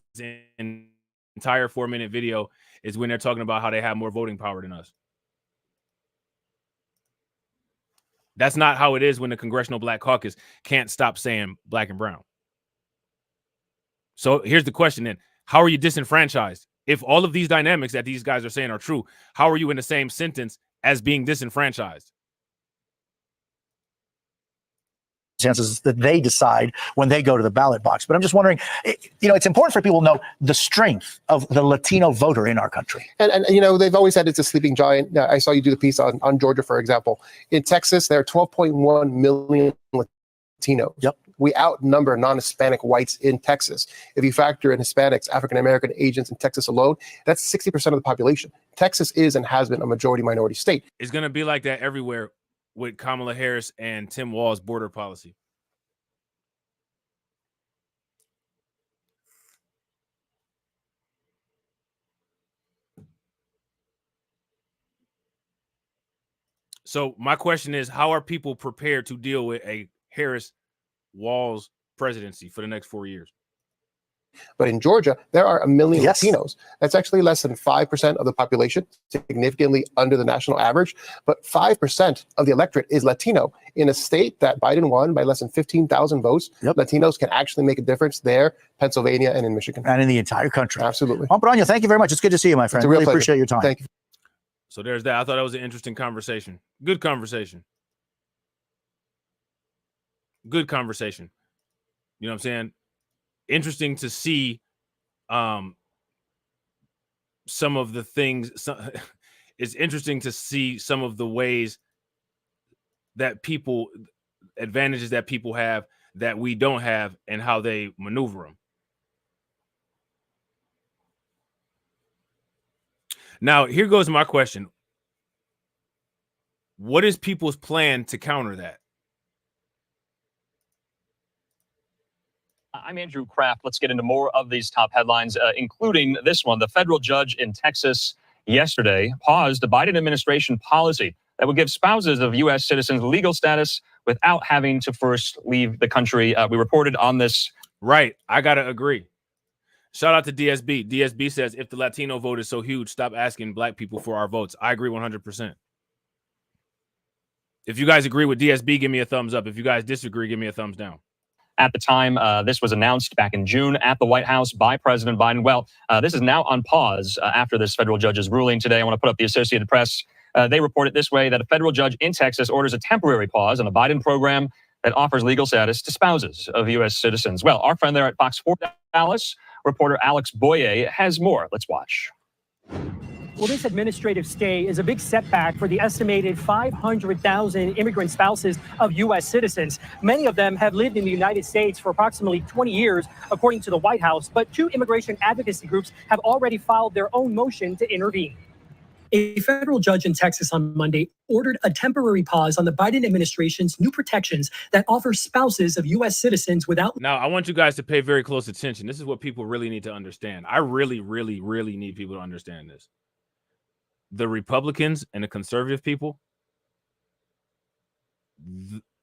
entire 4-minute video is when they're talking about how they have more voting power than us. That's not how it is when the Congressional Black Caucus can't stop saying black and brown. So here's the question then. How are you disenfranchised? If all of these dynamics that these guys are saying are true, how are you in the same sentence as being disenfranchised?
Chances that they decide when they go to the ballot box. But I'm just wondering, it's important for people to know the strength of the Latino voter in our country.
And they've always said it's a sleeping giant. Yeah, I saw you do the piece on Georgia, for example. In Texas, there are 12.1 million Latinos.
Yep.
We outnumber non-Hispanic whites in Texas. If you factor in Hispanics, African-American, Asians in Texas alone, that's 60% of the population. Texas is and has been a majority minority state.
It's going to be like that everywhere with Kamala Harris and Tim Walz's border policy. So my question is, how are people prepared to deal with a Harris-Walz presidency for the next 4 years?
But in Georgia, there are 1 million Latinos. That's actually less than 5% of the population, significantly under the national average. But 5% of the electorate is Latino. In a state that Biden won by less than 15,000 votes, Latinos can actually make a difference there, Pennsylvania and in Michigan.
And in the entire country.
Absolutely.
Juan Perano, thank you very much. It's good to see you, my friend.
It's a real
Really
pleasure.
appreciate your time.
Thank you.
So there's that. I thought that was an interesting conversation. Good conversation. Good conversation. You know what I'm saying? Interesting to see some of the things. It's interesting to see some of the ways that people, advantages that people have that we don't have and how they maneuver them. Now, here goes my question. What is people's plan to counter that?
I'm Andrew Kraft. Let's get into more of these top headlines, including this one. The federal judge in Texas yesterday paused the Biden administration policy that would give spouses of U.S. citizens legal status without having to first leave the country. We reported on this.
Right. I got to agree. Shout out to DSB. DSB says, if the Latino vote is so huge, stop asking black people for our votes. I agree 100%. If you guys agree with DSB, give me a thumbs up. If you guys disagree, give me a thumbs down.
At the time, this was announced back in June at the White House by President Biden. Well, this is now on pause after this federal judge's ruling today. I want to put up the Associated Press. They report it this way, that a federal judge in Texas orders a temporary pause on the Biden program that offers legal status to spouses of U.S. citizens. Well, our friend there at Fox 4 Dallas, reporter Alex Boye, has more. Let's watch.
Well, this administrative stay is a big setback for the estimated 500,000 immigrant spouses of U.S. citizens. Many of them have lived in the United States for approximately 20 years, according to the White House. But 2 immigration advocacy groups have already filed their own motion to intervene. A federal judge in Texas on Monday ordered a temporary pause on the Biden administration's new protections that offer spouses of U.S. citizens without.
Now, I want you guys to pay very close attention. This is what people really need to understand. I really, really, really need people to understand this. The Republicans and the conservative people,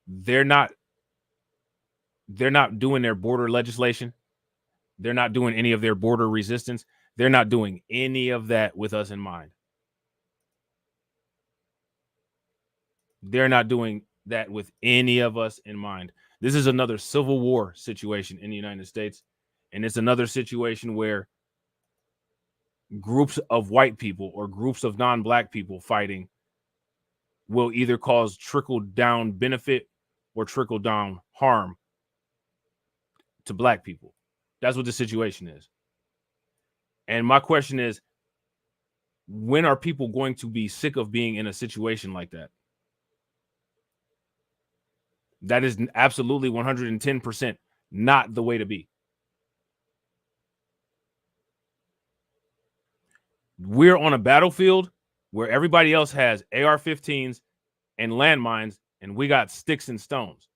they're not doing their border legislation. They're not doing any of their border resistance. They're not doing any of that with us in mind. They're not doing that with any of us in mind. This is another civil war situation in the United States. And it's another situation where groups of white people or groups of non-black people fighting will either cause trickle-down benefit or trickle-down harm to black people. That's what the situation is. And my question is, when are people going to be sick of being in a situation like that? That is absolutely 110% not the way to be. We're on a battlefield where everybody else has AR-15s and landmines, and we got sticks and stones.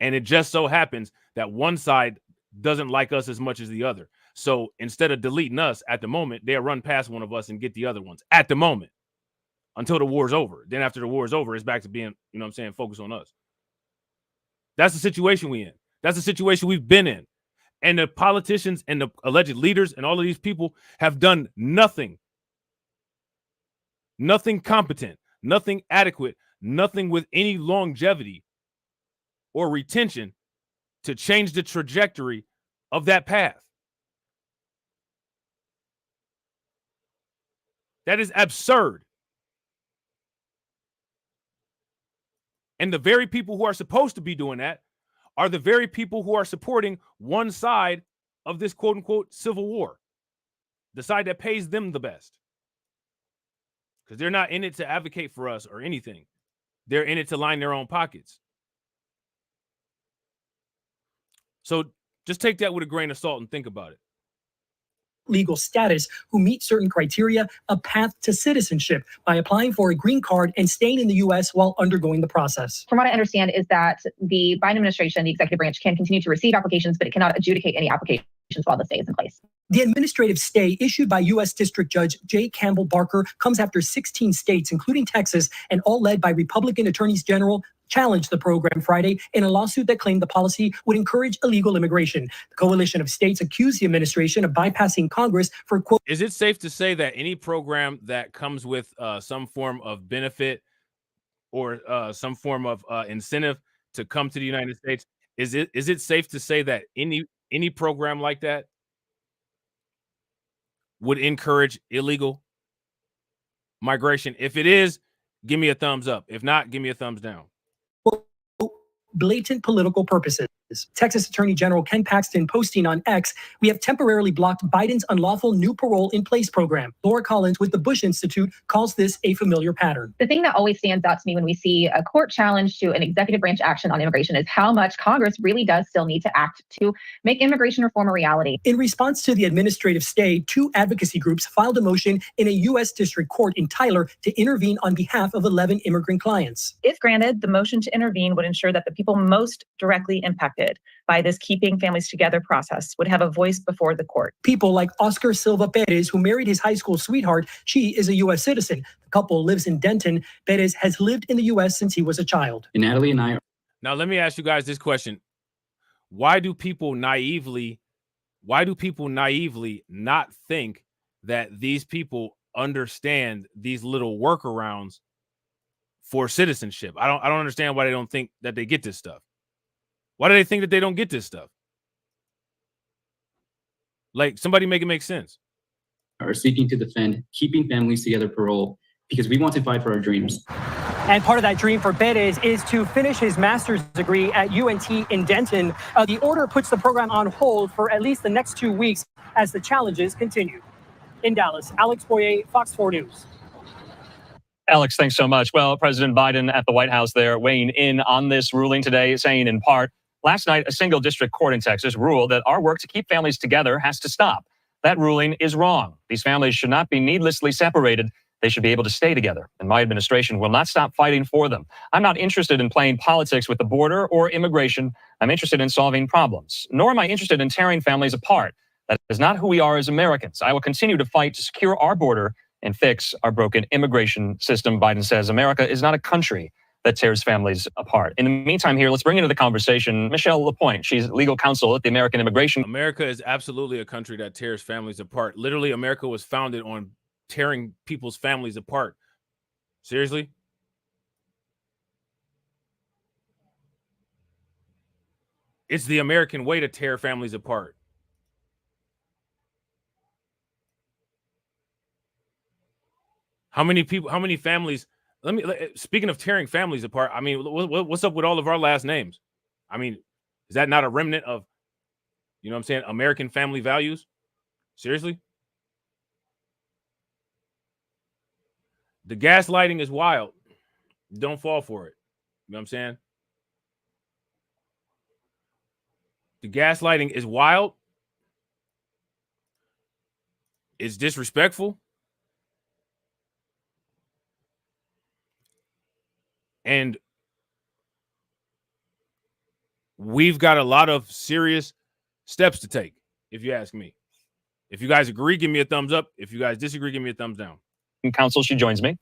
And it just so happens that one side doesn't like us as much as the other. So instead of deleting us at the moment, they'll run past one of us and get the other ones at the moment until the war's over. Then after the war's over, it's back to being, you know what I'm saying, focus on us. That's the situation we in. That's the situation we've been in. And the politicians and the alleged leaders and all of these people have done nothing. Nothing competent, nothing adequate, nothing with any longevity or retention to change the trajectory of that path. That is absurd. And the very people who are supposed to be doing that are the very people who are supporting one side of this quote unquote civil war, the side that pays them the best. Because they're not in it to advocate for us or anything. They're in it to line their own pockets. So just take that with a grain of salt and think about it.
Legal status who meet certain criteria, a path to citizenship by applying for a green card and staying in the U.S. while undergoing the process.
From what I understand is that the Biden administration, the executive branch, can continue to receive applications, but it cannot adjudicate any applications while the stay is in place.
The administrative stay issued by U.S. District Judge J. Campbell Barker comes after 16 states, including Texas, and all led by Republican attorneys general, challenged the program Friday in a lawsuit that claimed the policy would encourage illegal immigration. The coalition of states accused the administration of bypassing Congress for, quote,
is it safe to say that any program that comes with some form of benefit or some form of incentive to come to the United States, is it safe to say that any program like that would encourage illegal migration? If it is, give me a thumbs up. If not, give me a thumbs down.
blatant political purposes. Texas Attorney General Ken Paxton posting on X, "We have temporarily blocked Biden's unlawful new parole in place program." Laura Collins with the Bush Institute calls this a familiar pattern.
The thing that always stands out to me when we see a court challenge to an executive branch action on immigration is how much Congress really does still need to act to make immigration reform a reality.
In response to the administrative stay, 2 advocacy groups filed a motion in a U.S. District Court in Tyler to intervene on behalf of 11 immigrant clients.
If granted, the motion to intervene would ensure that the people most directly impacted by this Keeping Families Together process would have a voice before the court.
People like Oscar Silva Perez, who married his high school sweetheart. She is a U.S. citizen. The couple lives in Denton. Perez has lived in the U.S. since he was a child.
And Natalie and I. Now, let me ask you guys this question. Why do people naively not think that these people understand these little workarounds for citizenship? I don't understand why they don't think that they get this stuff. Why do they think that they don't get this stuff? Like, somebody make it make sense.
Are seeking to defend Keeping Families Together parole because we want to fight for our dreams.
And part of that dream for Perez is to finish his master's degree at UNT in Denton. The order puts the program on hold for at least the next 2 weeks as the challenges continue. In Dallas, Alex Boyer, Fox 4 News.
Alex, thanks so much. Well, President Biden at the White House there weighing in on this ruling today, saying in part, last night, a single district court in Texas ruled that our work to keep families together has to stop. That ruling is wrong. These families should not be needlessly separated. They should be able to stay together. And my administration will not stop fighting for them. I'm not interested in playing politics with the border or immigration. I'm interested in solving problems. Nor am I interested in tearing families apart. That is not who we are as Americans. I will continue to fight to secure our border and fix our broken immigration system. Biden says America is not a country. that tears families apart. In the meantime here, let's bring into the conversation Michelle Lapointe. She's legal counsel at the American Immigration.
America is absolutely a country that tears families apart. Literally, America was founded on tearing people's families apart. Seriously? It's the American way to tear families apart. How many people, how many families, speaking of tearing families apart, I mean, what's up with all of our last names? I mean, is that not a remnant of, you know what I'm saying, American family values? Seriously? The gaslighting is wild. Don't fall for it. You know what I'm saying? The gaslighting is wild. It's disrespectful. And we've got a lot of serious steps to take, if you ask me. If you guys agree, give me a thumbs up. If you guys disagree, give me a thumbs down.
Counsel, she joins me.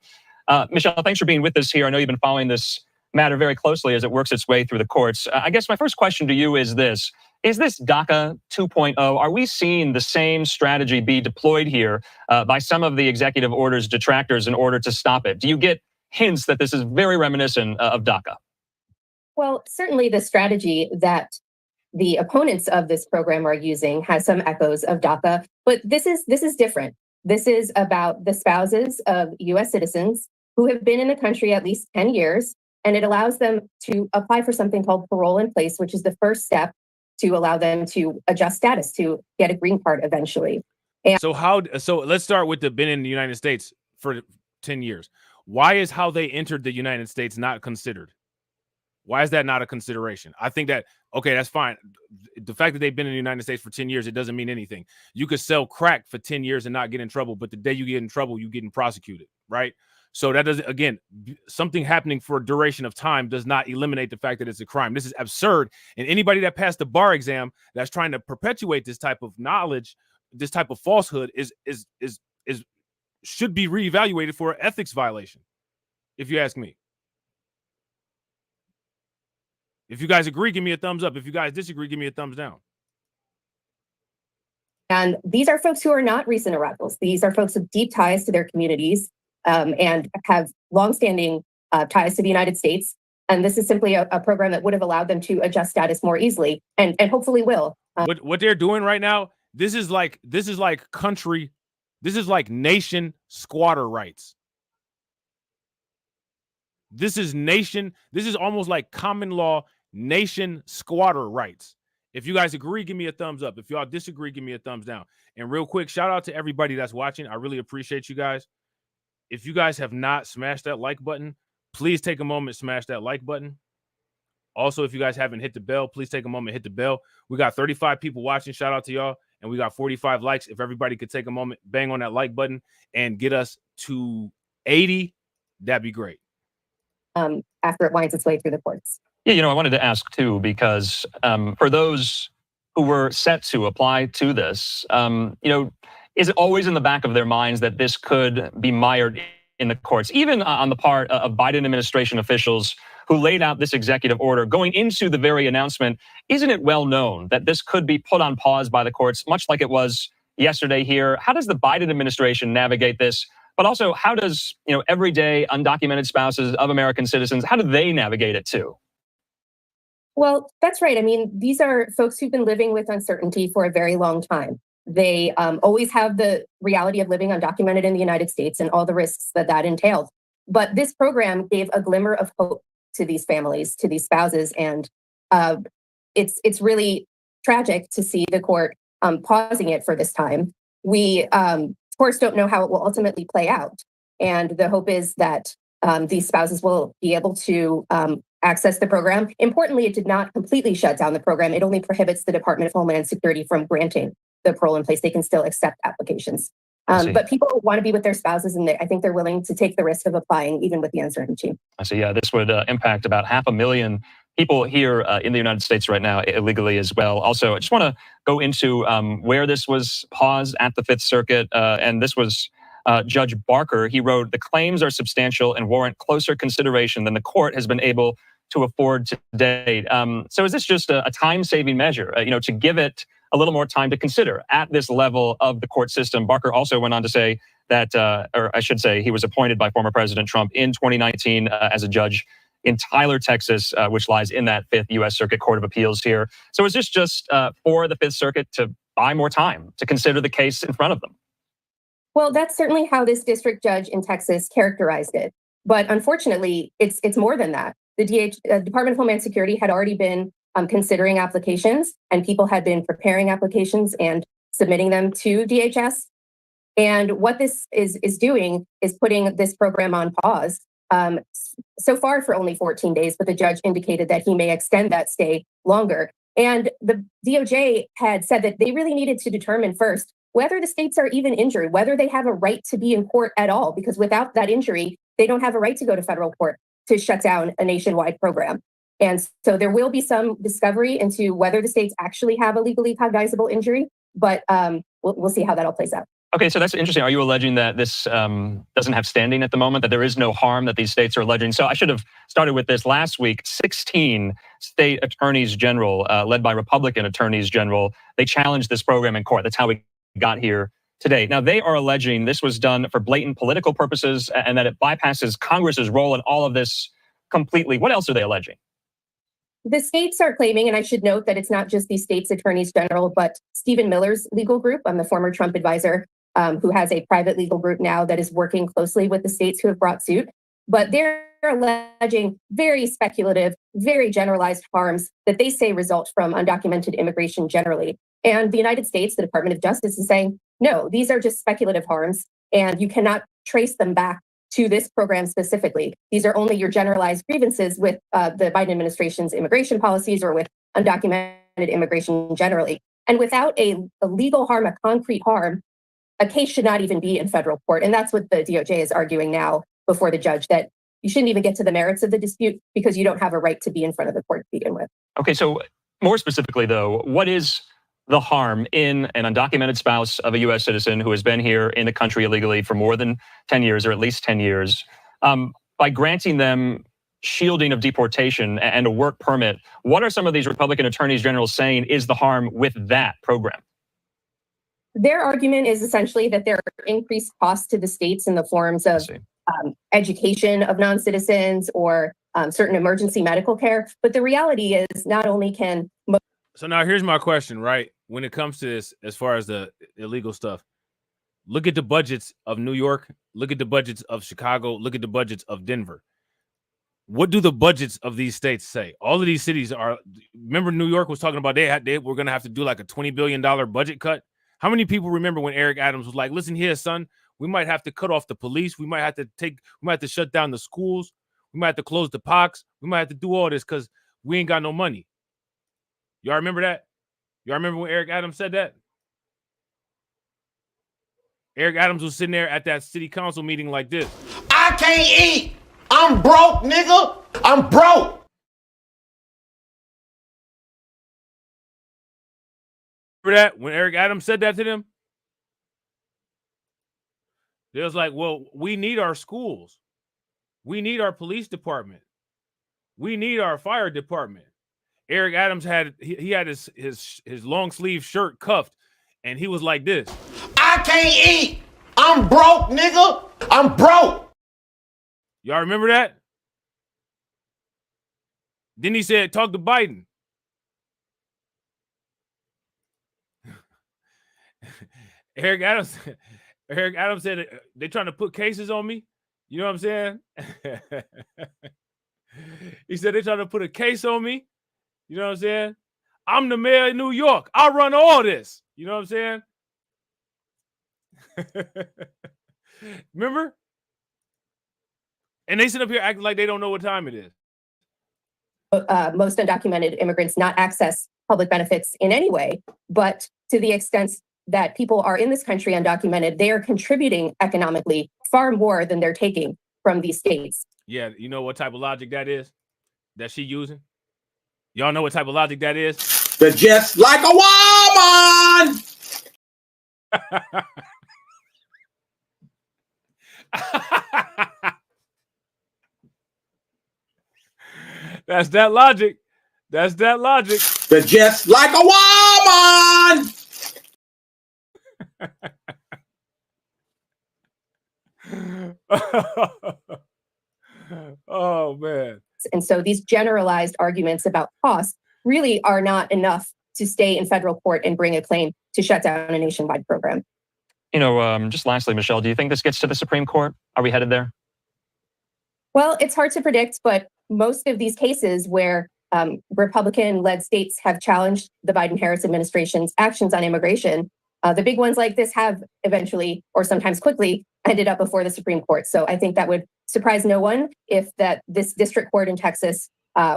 Michelle, thanks for being with us here. I know you've been following this matter very closely as it works its way through the courts. I guess my first question to you is this. Is this DACA 2.0? Are we seeing the same strategy be deployed here by some of the executive order's detractors in order to stop it? Do you get hints that this is very reminiscent of DACA?
Well, certainly the strategy that the opponents of this program are using has some echoes of DACA, but this is different. This is about the spouses of U.S. citizens who have been in the country at least 10 years, and it allows them to apply for something called parole in place, which is the first step to allow them to adjust status to get a green card eventually. And
so let's start with the been in the United States for 10 years. Why is how they entered the United States not considered? Why is that not a consideration? I think that, okay, that's fine. The fact that they've been in the United States for 10 years, it doesn't mean anything. You could sell crack for 10 years and not get in trouble, but the day you get in trouble, you're getting prosecuted, right? So that doesn't, again, something happening for a duration of time does not eliminate the fact that it's a crime. This is absurd. And anybody that passed the bar exam that's trying to perpetuate this type of knowledge, this type of falsehood should be reevaluated for an ethics violation, if you ask me. If you guys agree, give me a thumbs up. If you guys disagree, give me a thumbs down.
And these are folks who are not recent arrivals. These are folks with deep ties to their communities and have longstanding ties to the United States. And this is simply a program that would have allowed them to adjust status more easily and hopefully will.
What they're doing right now, this is like nation squatter rights. This is almost like common law nation squatter rights. If you guys agree, give me a thumbs up. If y'all disagree, give me a thumbs down. And real quick, shout out to everybody that's watching. I really appreciate you guys. If you guys have not smashed that like button, please take a moment, smash that like button. Also, if you guys haven't hit the bell, please take a moment, hit the bell. We got 35 people watching. Shout out to y'all. And we got 45 likes. If everybody could take a moment, bang on that like button and get us to 80, that'd be great.
After it winds its way through the courts.
Yeah, I wanted to ask too, because for those who were set to apply to this, is it always in the back of their minds that this could be mired in the courts, even on the part of Biden administration officials who laid out this executive order going into the very announcement? Isn't it well known that this could be put on pause by the courts, much like it was yesterday here? How does the Biden administration navigate this? But also, how does everyday undocumented spouses of American citizens, how do they navigate it too?
Well, that's right. I mean, these are folks who've been living with uncertainty for a very long time. They always have the reality of living undocumented in the United States and all the risks that entailed. But this program gave a glimmer of hope to these families, to these spouses, and it's really tragic to see the court pausing it for this time. We, of course, don't know how it will ultimately play out. And the hope is that these spouses will be able to access the program. Importantly, it did not completely shut down the program. It only prohibits the Department of Homeland Security from granting the parole in place. They can still accept applications. But people want to be with their spouses, and I think they're willing to take the risk of applying, even with the uncertainty.
I see. Yeah, this would impact about 500,000 people here in the United States right now illegally as well. Also, I just want to go into where this was paused at the Fifth Circuit, and this was Judge Barker. He wrote, "The claims are substantial and warrant closer consideration than the court has been able to afford to date." So is this just a time-saving measure, to give it a little more time to consider at this level of the court system? Barker also went on to say that, or I should say, he was appointed by former President Trump in 2019 as a judge in Tyler, Texas, which lies in that 5th U.S. Circuit Court of Appeals here. So is this just for the 5th Circuit to buy more time to consider the case in front of them?
Well, that's certainly how this district judge in Texas characterized it. But unfortunately, it's more than that. The Department of Homeland Security had already been considering applications, and people had been preparing applications and submitting them to DHS. And what this is doing is putting this program on pause. So far for only 14 days, but the judge indicated that he may extend that stay longer. And the DOJ had said that they really needed to determine first whether the states are even injured, whether they have a right to be in court at all, because without that injury, they don't have a right to go to federal court to shut down a nationwide program. And so there will be some discovery into whether the states actually have a legally cognizable injury, but we'll see how that all plays out.
Okay, so that's interesting. Are you alleging that this doesn't have standing at the moment, that there is no harm that these states are alleging? So I should have started with this. Last week, 16 state attorneys general, led by Republican attorneys general, they challenged this program in court. That's how we got here today. Now, they are alleging this was done for blatant political purposes and that it bypasses Congress's role in all of this completely. What else are they alleging?
The states are claiming, and I should note that it's not just the states' attorneys general, but Stephen Miller's legal group, the former Trump advisor, who has a private legal group now that is working closely with the states who have brought suit. But they're alleging very speculative, very generalized harms that they say result from undocumented immigration generally. And the United States, the Department of Justice, is saying, no, these are just speculative harms, and you cannot trace them back to this program specifically. These are only your generalized grievances with the Biden administration's immigration policies or with undocumented immigration generally. And without a legal harm, a concrete harm, a case should not even be in federal court. And that's what the DOJ is arguing now before the judge, that you shouldn't even get to the merits of the dispute because you don't have a right to be in front of the court to begin with.
Okay, so more specifically, though, what is the harm in an undocumented spouse of a U.S. citizen who has been here in the country illegally for more than 10 years or at least 10 years? By granting them shielding of deportation and a work permit, what are some of these Republican attorneys general saying is the harm with that program?
Their argument is essentially that there are increased costs to the states in the forms of education of non-citizens or certain emergency medical care. But the reality is not only can...
So now here's my question, right? When it comes to this, as far as the illegal stuff, look at the budgets of New York, look at the budgets of Chicago, look at the budgets of Denver. What do the budgets of these states say? All of these cities are, remember New York was talking about they were going to have to do like a $20 billion budget cut. How many people remember when Eric Adams was like, listen here, son, we might have to cut off the police. We might have to shut down the schools. We might have to close the parks. We might have to do all this because we ain't got no money. Y'all remember that? Y'all remember when Eric Adams said that? Eric Adams was sitting there at that city council meeting like this.
I can't eat. I'm broke, nigga. I'm broke.
Remember that? When Eric Adams said that to them? They was like, well, we need our schools. We need our police department. We need our fire department. Eric Adams had his long sleeve shirt cuffed, and he was like this.
I can't eat. I'm broke, nigga. I'm broke.
Y'all remember that? Then he said, talk to Biden. Eric Adams said, they're trying to put cases on me. You know what I'm saying? He said, they're trying to put a case on me. You know what I'm saying? I'm the mayor of New York. I run all this. You know what I'm saying? Remember? And they sit up here acting like they don't know what time it is.
Most undocumented immigrants not access public benefits in any way, but to the extent that people are in this country undocumented, they are contributing economically far more than they're taking from these states.
Yeah, you know what type of logic that is that she using? Y'all know what type of logic that is?
They're just like a woman.
That's that logic. That's that logic.
They're just like a woman.
Oh, man.
And so these generalized arguments about cost really are not enough to stay in federal court and bring a claim to shut down a nationwide program.
You know, just lastly, Michelle, do you think this gets to the Supreme Court? Are we headed there?
Well, it's hard to predict, but most of these cases where Republican-led states have challenged the Biden-Harris administration's actions on immigration, the big ones like this have eventually, or sometimes quickly, ended up before the Supreme Court. So I think that would surprise no one if this district court in Texas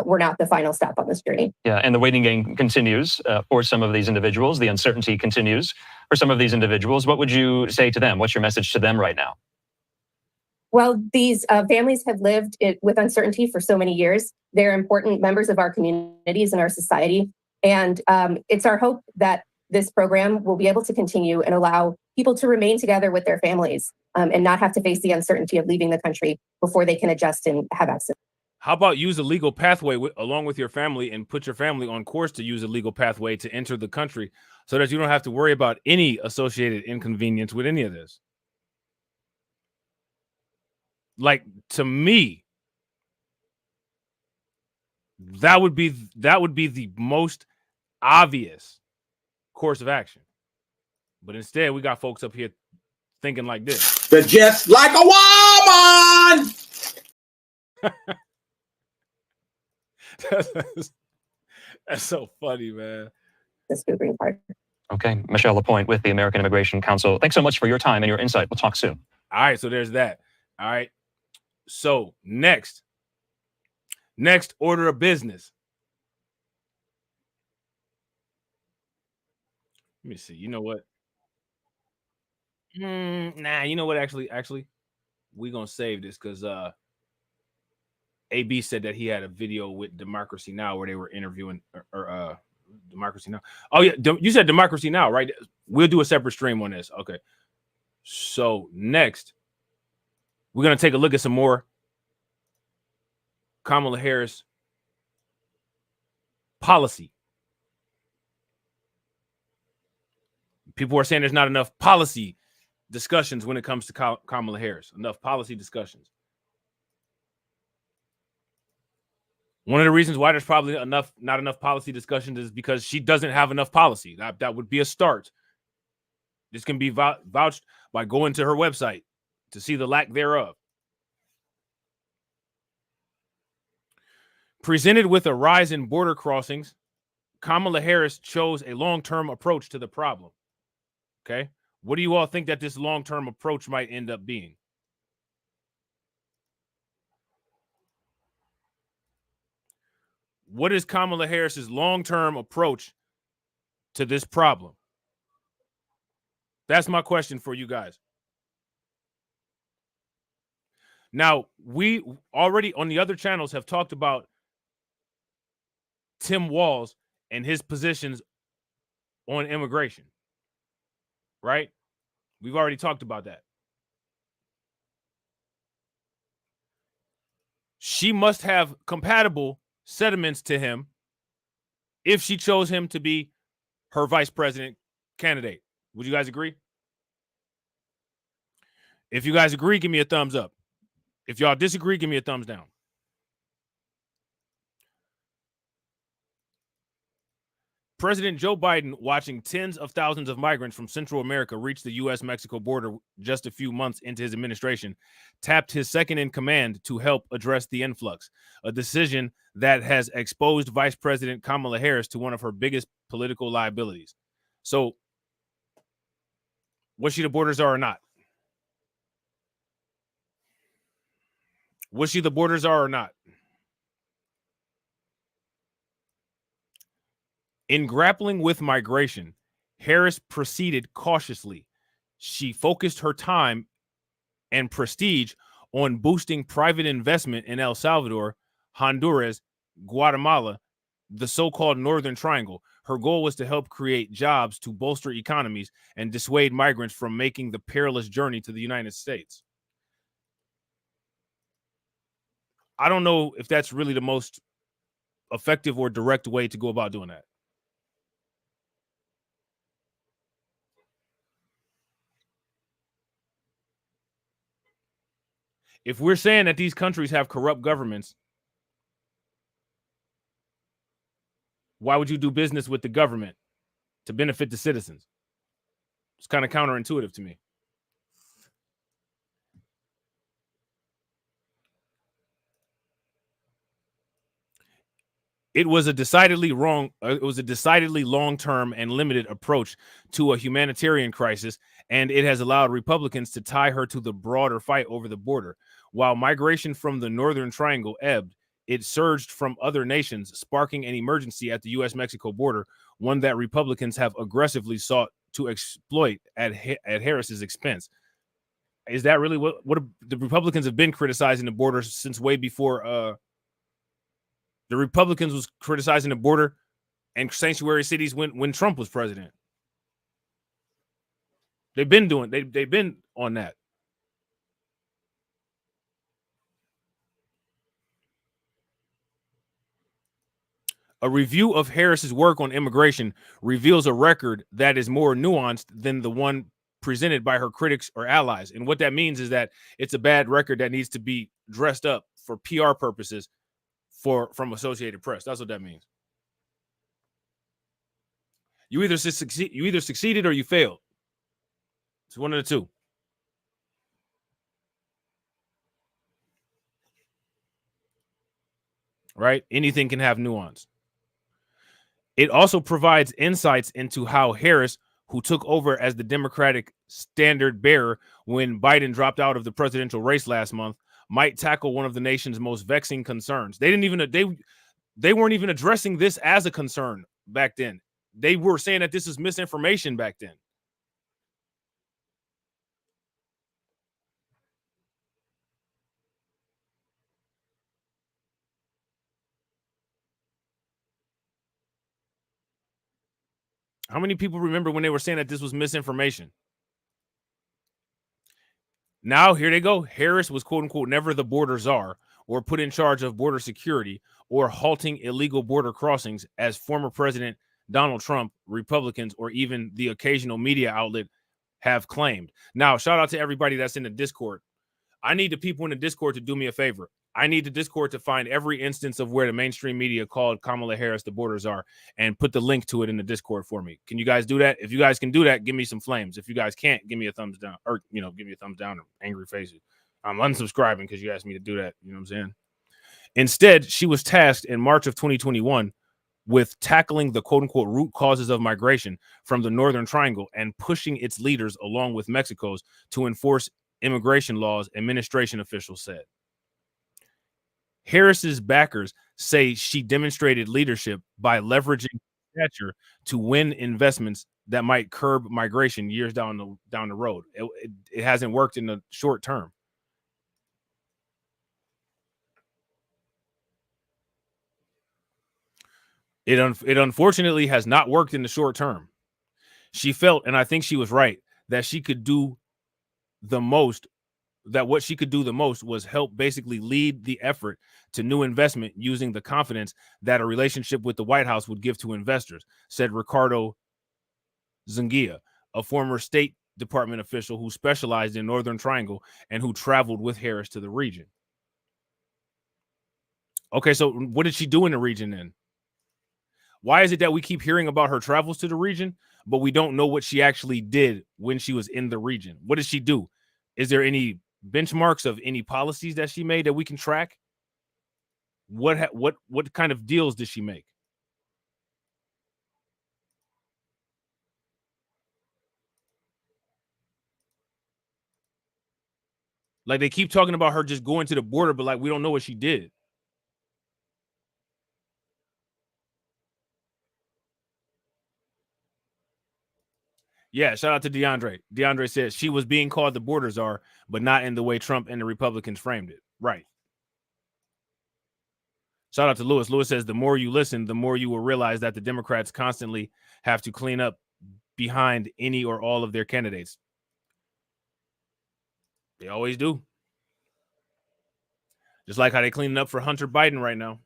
were not the final stop on this journey.
Yeah, and the waiting game continues for some of these individuals. The uncertainty continues for some of these individuals. What would you say to them? What's your message to them right now?
Well, these families have lived with uncertainty for so many years. They're important members of our communities and our society. And it's our hope that this program will be able to continue and allow people to remain together with their families and not have to face the uncertainty of leaving the country before they can adjust and have access.
How about use a legal pathway along with your family and put your family on course to use a legal pathway to enter the country so that you don't have to worry about any associated inconvenience with any of this? Like, to me, that would be the most obvious course of action. But instead, we got folks up here thinking like this.
They're just like a woman.
That's so funny, man.
That's the green part.
Okay, Michelle Lapointe with the American Immigration Council. Thanks so much for your time and your insight. We'll talk soon.
All right, so there's that. All right. So next order of business. Let me see. You know what? Nah, you know what? Actually, we're gonna save this because AB said that he had a video with Democracy Now! Where they were interviewing or Democracy Now! Oh yeah, you said Democracy Now!, right? We'll do a separate stream on this. Okay. So next, we're gonna take a look at some more Kamala Harris policy. People are saying there's not enough policy discussions when it comes to Kamala Harris. Enough policy discussions. One of the reasons why there's probably not enough policy discussions is because she doesn't have enough policy. That would be a start. This can be vouched by going to her website to see the lack thereof. Presented with a rise in border crossings, Kamala Harris chose a long-term approach to the problem. Okay? What do you all think that this long-term approach might end up being? What is Kamala Harris's long-term approach to this problem? That's my question for you guys. Now, we already on the other channels have talked about Tim Walz and his positions on immigration, right? We've already talked about that. She must have compatible sentiments to him if she chose him to be her vice president candidate. Would you guys agree? If you guys agree, give me a thumbs up. If y'all disagree, give me a thumbs down. President Joe Biden, watching tens of thousands of migrants from Central America reach the U.S.-Mexico border just a few months into his administration, tapped his second in command to help address the influx, a decision that has exposed Vice President Kamala Harris to one of her biggest political liabilities. So, was she the border czar or not? Was she the border czar or not? In grappling with migration, Harris proceeded cautiously. She focused her time and prestige on boosting private investment in El Salvador, Honduras, Guatemala, the so-called Northern Triangle. Her goal was to help create jobs to bolster economies and dissuade migrants from making the perilous journey to the United States. I don't know if that's really the most effective or direct way to go about doing that. If we're saying that these countries have corrupt governments, why would you do business with the government to benefit the citizens? It's kind of counterintuitive to me. It was a decidedly long-term and limited approach to a humanitarian crisis, and it has allowed Republicans to tie her to the broader fight over the border. While migration from the Northern Triangle ebbed, it surged from other nations, sparking an emergency at the U.S.-Mexico border, one that Republicans have aggressively sought to exploit at Harris's expense. Is that really what the Republicans have been criticizing the border since way before the Republicans was criticizing the border and sanctuary cities when Trump was president? They've been on that. A review of Harris's work on immigration reveals a record that is more nuanced than the one presented by her critics or allies. And what that means is that it's a bad record that needs to be dressed up for PR purposes from Associated Press. That's what that means. You either succeeded or you failed. It's one of the two. Right? Anything can have nuance. It also provides insights into how Harris, who took over as the Democratic standard bearer when Biden dropped out of the presidential race last month, might tackle one of the nation's most vexing concerns. They weren't even addressing this as a concern back then. They were saying that this is misinformation back then. How many people remember when they were saying that this was misinformation? Now here they go. Harris was quote unquote never the border czar or put in charge of border security or halting illegal border crossings as former President Donald Trump, Republicans, or even the occasional media outlet have claimed. Now, shout out to everybody that's in the Discord. I need the people in the Discord to do me a favor. I need the Discord to find every instance of where the mainstream media called Kamala Harris the border czar and put the link to it in the Discord for me. Can you guys do that? If you guys can do that, give me some flames. If you guys can't, give me a thumbs down, or give me a thumbs down or angry faces. I'm unsubscribing because you asked me to do that. You know what I'm saying? Instead, she was tasked in March of 2021 with tackling the quote unquote root causes of migration from the Northern Triangle and pushing its leaders along with Mexico's to enforce immigration laws, administration officials said. Harris's backers say she demonstrated leadership by leveraging stature to win investments that might curb migration years down the road. It hasn't worked in the short term. It unfortunately has not worked in the short term. She felt, and I think she was right, that she could do the most, that what she could do the most was help basically lead the effort to new investment using the confidence that a relationship with the White House would give to investors, said Ricardo Zungia, a former State Department official who specialized in Northern Triangle and who traveled with Harris to the region. Okay, so what did she do in the region then? Why is it that we keep hearing about her travels to the region, but we don't know what she actually did when she was in the region? What did she do? Is there any benchmarks of any policies that she made that we can track? What kind of deals did she make? Like, they keep talking about her just going to the border, but like we don't know what she did. Yeah, shout out to DeAndre. DeAndre says she was being called the border czar, but not in the way Trump and the Republicans framed it. Right. Shout out to Lewis. Lewis says the more you listen, the more you will realize that the Democrats constantly have to clean up behind any or all of their candidates. They always do. Just like how they cleaning up for Hunter Biden right now,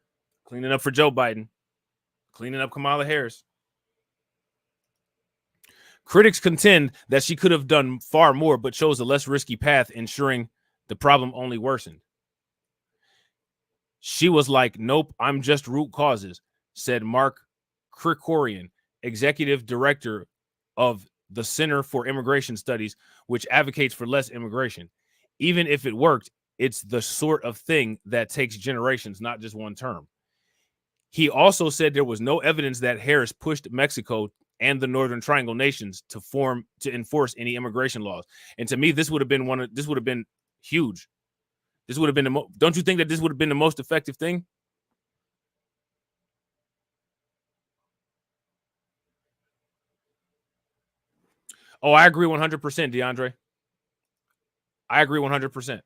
cleaning up for Joe Biden, cleaning up Kamala Harris. Critics contend that she could have done far more, but chose a less risky path, ensuring the problem only worsened. She was like, nope, I'm just root causes, said Mark Krikorian, executive director of the Center for Immigration Studies, which advocates for less immigration. Even if it worked, it's the sort of thing that takes generations, not just one term. He also said there was no evidence that Harris pushed Mexico and the Northern Triangle nations to enforce any immigration laws. And to me, this would have been huge. This would have been don't you think that this would have been the most effective thing? Oh, I agree 100%, DeAndre. I agree 100%.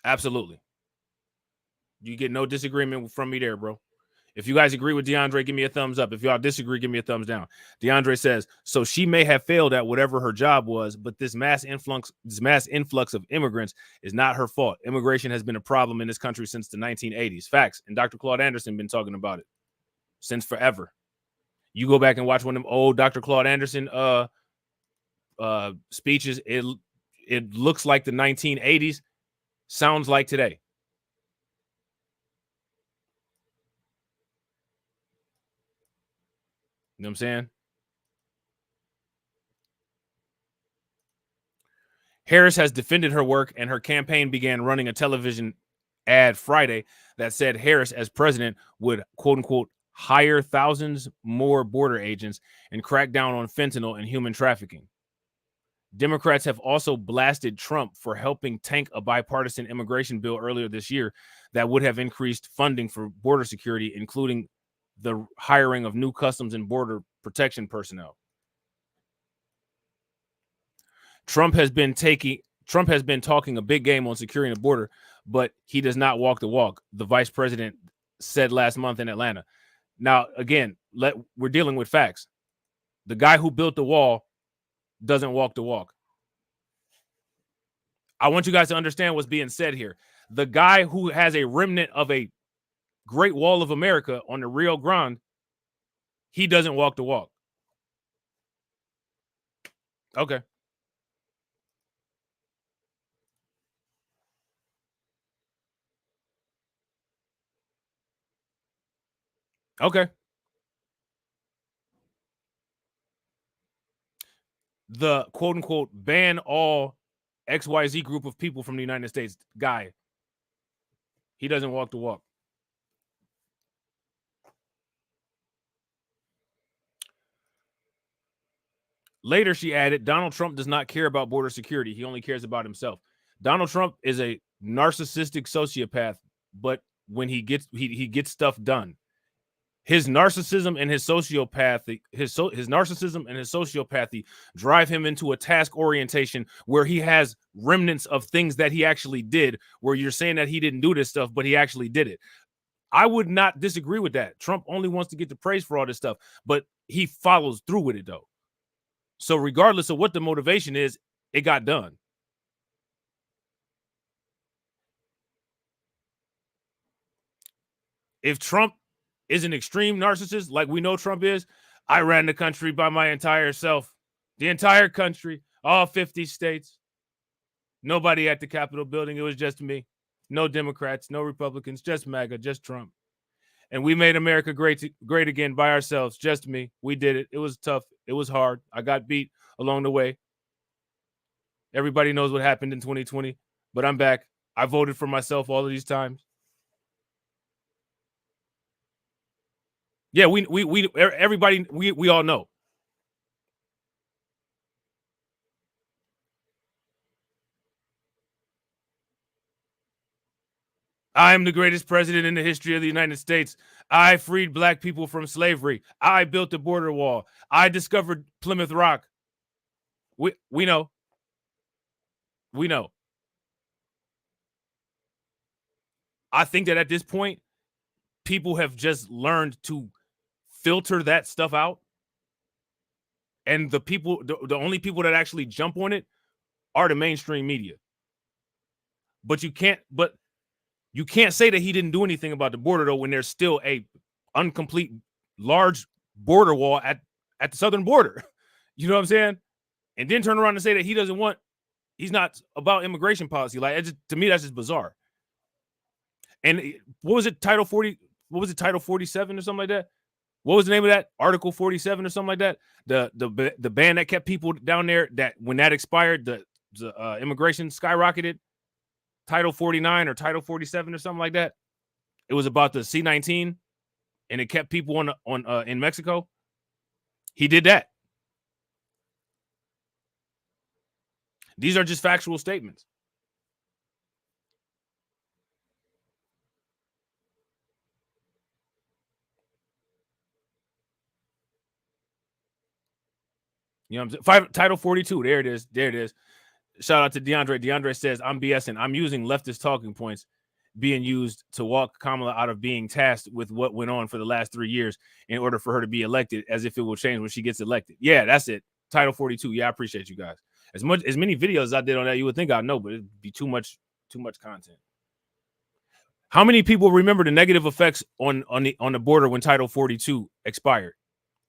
Absolutely. You get no disagreement from me there, bro. If you guys agree with DeAndre, give me a thumbs up. If y'all disagree, give me a thumbs down. DeAndre says, so she may have failed at whatever her job was, but this mass influx of immigrants is not her fault. Immigration has been a problem in this country since the 1980s. Facts. And Dr. Claude Anderson been talking about it since forever. You go back and watch one of them old Dr. Claude Anderson speeches. It looks like the 1980s, sounds like today. You know what I'm saying? Harris has defended her work, and her campaign began running a television ad Friday that said Harris, as president, would, quote unquote, hire thousands more border agents and crack down on fentanyl and human trafficking. Democrats have also blasted Trump for helping tank a bipartisan immigration bill earlier this year that would have increased funding for border security, including the hiring of new customs and border protection personnel. Trump has been talking a big game on securing the border, but he does not walk the walk, the vice president said last month in Atlanta. Now, again, we're dealing with facts. The guy who built the wall doesn't walk the walk. I want you guys to understand what's being said here. The guy who has a remnant of a Great Wall of America on the Rio Grande, he doesn't walk the walk. Okay. Okay. The quote unquote ban all XYZ group of people from the United States guy, he doesn't walk the walk. Later, she added, Donald Trump does not care about border security. He only cares about himself. Donald Trump is a narcissistic sociopath, but when he gets stuff done. His narcissism and his sociopathy, his narcissism and his sociopathy drive him into a task orientation where he has remnants of things that he actually did, where you're saying that he didn't do this stuff, but he actually did it. I would not disagree with that. Trump only wants to get the praise for all this stuff, but he follows through with it, though. So regardless of what the motivation is, it got done. If Trump is an extreme narcissist, like we know Trump is, I ran the country by my entire self. The entire country, all 50 states. Nobody at the Capitol building. It was just me. No Democrats, no Republicans, just MAGA, just Trump. And we made America great again by ourselves. Just me. We did it. It was tough. It was hard. I got beat along the way. Everybody knows what happened in 2020, but I'm back. I voted for myself all of these times. Yeah, everybody, we all know. I am the greatest president in the history of the United States. I freed black people from slavery. I built the border wall. I discovered Plymouth Rock. We know. We know. I think that at this point, people have just learned to filter that stuff out. And the only people that actually jump on it are the mainstream media. But you can't, but You can't say that he didn't do anything about the border, though, when there's still a incomplete large border wall at the southern border. You know what I'm saying? And then turn around and say that he's not about immigration policy. Like, to me, that's just bizarre. And what was it, Title 40? What was it, Title 47 or something like that? What was the name of that? Article 47 or something like that? The ban that kept people down there, that when that expired, the immigration skyrocketed. Title 49 or Title 47 or something like that. It was about the C-19, and it kept people in Mexico. He did that. These are just factual statements. You know what I'm saying? Title 42. There it is. There it is. Shout out to DeAndre. DeAndre says, I'm BSing. I'm using leftist talking points being used to walk Kamala out of being tasked with what went on for the last 3 years in order for her to be elected, as if it will change when she gets elected. Yeah, that's it. Title 42. Yeah, I appreciate you guys. As many videos as I did on that, you would think I'd know, but it'd be too much content. How many people remember the negative effects on the border when Title 42 expired?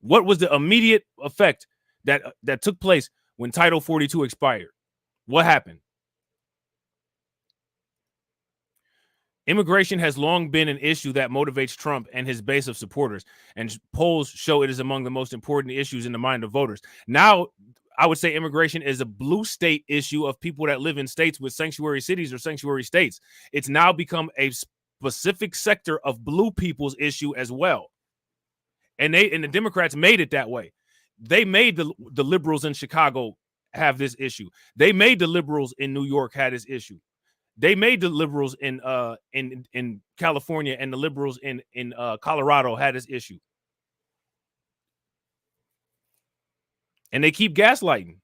What was the immediate effect that took place when Title 42 expired? What happened? Immigration has long been an issue that motivates Trump and his base of supporters, and polls show it is among the most important issues in the mind of voters. Now, I would say immigration is a blue state issue of people that live in states with sanctuary cities or sanctuary states. It's now become a specific sector of blue people's issue as well. And the Democrats made it that way. They made the liberals in Chicago have this issue. They made the liberals in New York have this issue. They made the liberals in California and the liberals in Colorado had this issue. And they keep gaslighting.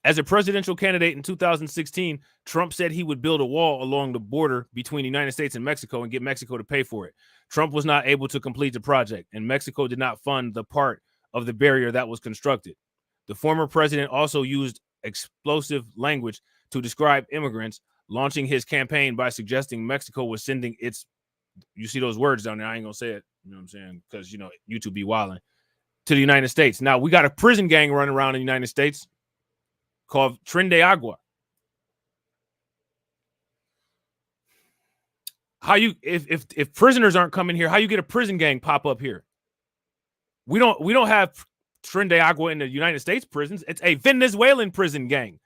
As a presidential candidate in 2016, Trump said he would build a wall along the border between the United States and Mexico and get Mexico to pay for it. Trump was not able to complete the project, and Mexico did not fund the part of the barrier that was constructed. The former president also used explosive language to describe immigrants, launching his campaign by suggesting Mexico was sending its, you see those words down there, I ain't gonna say it, you know what I'm saying, because, you know, YouTube be wilding, to the United States. Now, we got a prison gang running around in the United States called Tren de Agua. How you, if prisoners aren't coming here, how you get a prison gang pop up here? We don't have Tren de Agua in the United States prisons. It's a Venezuelan prison gang.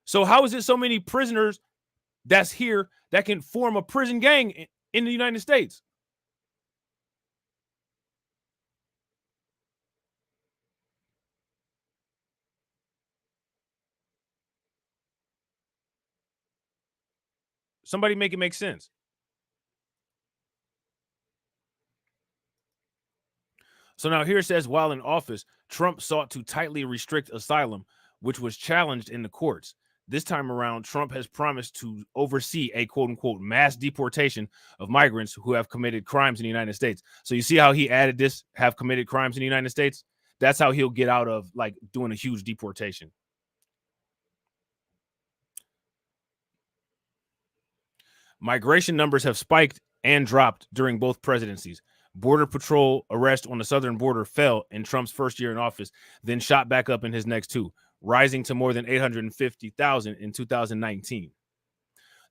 So how is it so many prisoners that's here that can form a prison gang in the United States? Somebody make it make sense. So now here it says, while in office, Trump sought to tightly restrict asylum, which was challenged in the courts. This time around, Trump has promised to oversee a quote-unquote mass deportation of migrants who have committed crimes in the United States. So you see how he added this, have committed crimes in the United States? That's how he'll get out of, like, doing a huge deportation. Migration numbers have spiked and dropped during both presidencies. Border Patrol arrests on the southern border fell in Trump's first year in office, then shot back up in his next two, rising to more than 850,000 in 2019.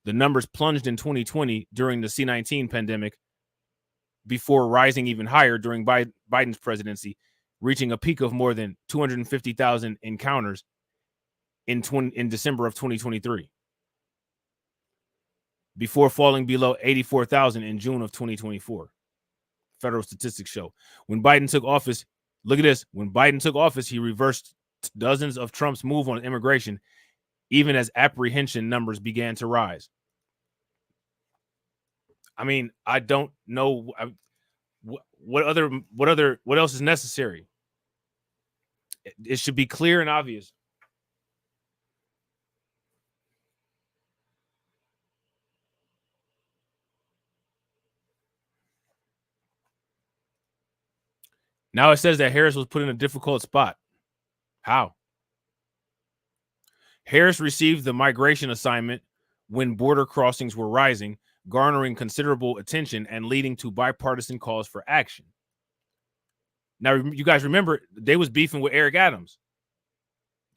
The numbers plunged in 2020 during the C-19 pandemic before rising even higher during Biden's presidency, reaching a peak of more than 250,000 encounters in December of 2023, before falling below 84,000 in June of 2024. Federal statistics show. When Biden took office, look at this. When Biden took office, he reversed dozens of Trump's move on immigration, even as apprehension numbers began to rise. I mean, I don't know what else is necessary. It should be clear and obvious. Now it says that Harris was put in a difficult spot. How? Harris received the migration assignment when border crossings were rising, garnering considerable attention and leading to bipartisan calls for action. Now, you guys remember they was beefing with Eric Adams,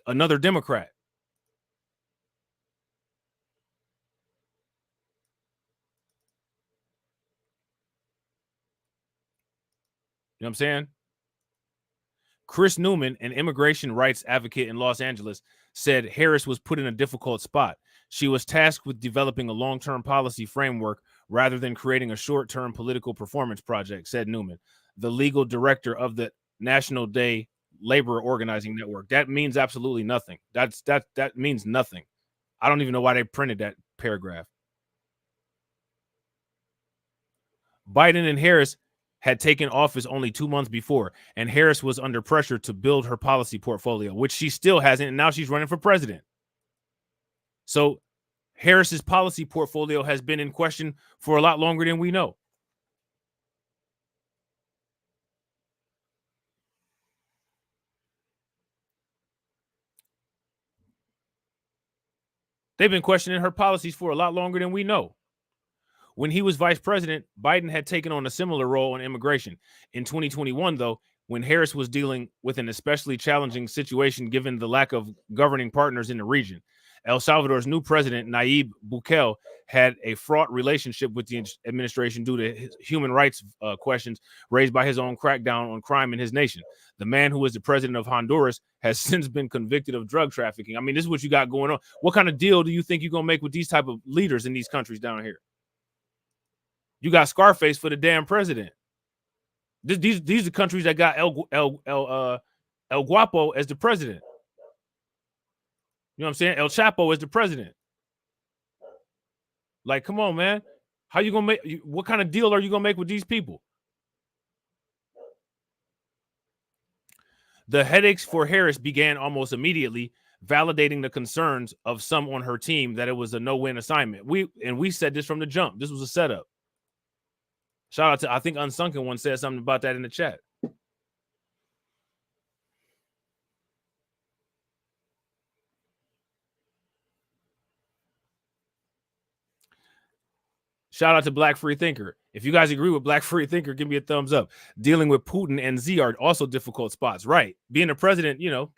another Democrat. You know what I'm saying? Chris Newman, an immigration rights advocate in Los Angeles, said Harris was put in a difficult spot. She was tasked with developing a long-term policy framework rather than creating a short-term political performance project, said Newman, the legal director of the National Day Labor Organizing Network. That means absolutely nothing. That means nothing. I don't even know why they printed that paragraph. Biden and Harris had taken office only 2 months before, and Harris was under pressure to build her policy portfolio, which she still hasn't, and now she's running for president. So Harris's policy portfolio has been in question for a lot longer than we know. They've been questioning her policies for a lot longer than we know. When he was vice president, Biden had taken on a similar role on immigration. In 2021, though, when Harris was dealing with an especially challenging situation given the lack of governing partners in the region, El Salvador's new president, Nayib Bukele, had a fraught relationship with the administration due to his human rights questions raised by his own crackdown on crime in his nation. The man who is the president of Honduras has since been convicted of drug trafficking. I mean, this is what you got going on. What kind of deal do you think you're going to make with these type of leaders in these countries down here? You got Scarface for the damn president. These are countries that got El Guapo as the president. You know what I'm saying? El Chapo as the president. Like, come on, man. How you gonna make? What kind of deal are you gonna make with these people? The headaches for Harris began almost immediately, validating the concerns of some on her team that it was a no-win assignment. We said this from the jump. This was a setup. Shout out to, I think Unsunken one said something about that in the chat. Shout out to Black Free Thinker. If you guys agree with Black Free Thinker, give me a thumbs up. Dealing with Putin and Z are also difficult spots. Right. Being a president, you know,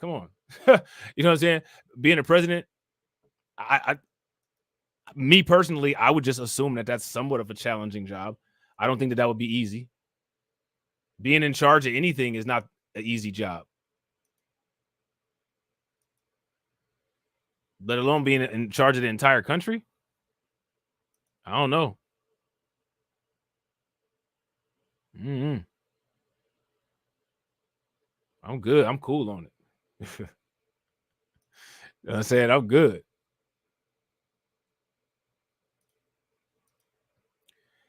come on. You know what I'm saying? Being a president, me personally, I would just assume that that's somewhat of a challenging job. I don't think that would be easy. Being in charge of anything is not an easy job. Let alone being in charge of the entire country. I don't know. I'm good. I'm cool on it. You know what I'm saying? I'm good.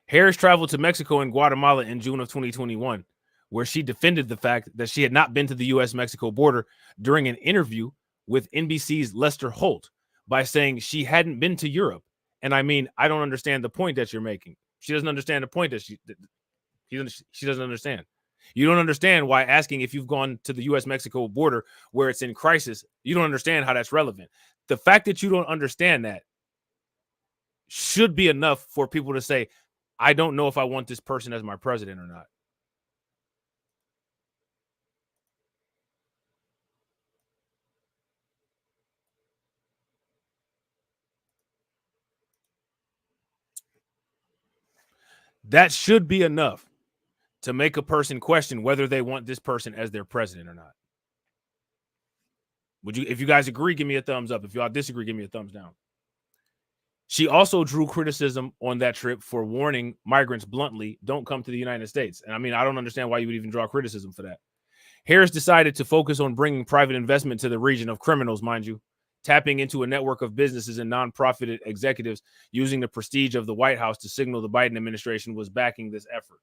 Harris traveled to Mexico and Guatemala in June of 2021, where she defended the fact that she had not been to the U.S.-Mexico border during an interview with NBC's Lester Holt by saying she hadn't been to Europe. And I mean, I don't understand the point that you're making. She doesn't understand the point that she doesn't understand. You don't understand why asking if you've gone to the U.S.-Mexico border where it's in crisis, you don't understand how that's relevant. The fact that you don't understand that should be enough for people to say, I don't know if I want this person as my president or not. That should be enough to make a person question whether they want this person as their president or not. Would you, if you guys agree, give me a thumbs up. If y'all disagree, give me a thumbs down. She also drew criticism on that trip for warning migrants bluntly, don't come to the United States. And I mean, I don't understand why you would even draw criticism for that. Harris decided to focus on bringing private investment to the region of criminals, mind you, tapping into a network of businesses and nonprofit executives, using the prestige of the White House to signal the Biden administration was backing this effort.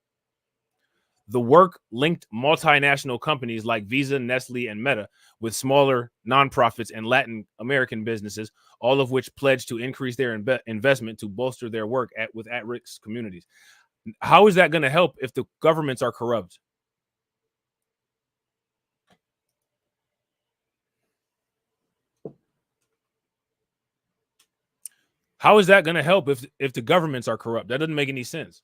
The work linked multinational companies like Visa, Nestle, and Meta with smaller nonprofits and Latin American businesses, all of which pledged to increase their investment to bolster their work with at-risk communities. How is that going to help if the governments are corrupt? How is that going to help if the governments are corrupt? That doesn't make any sense.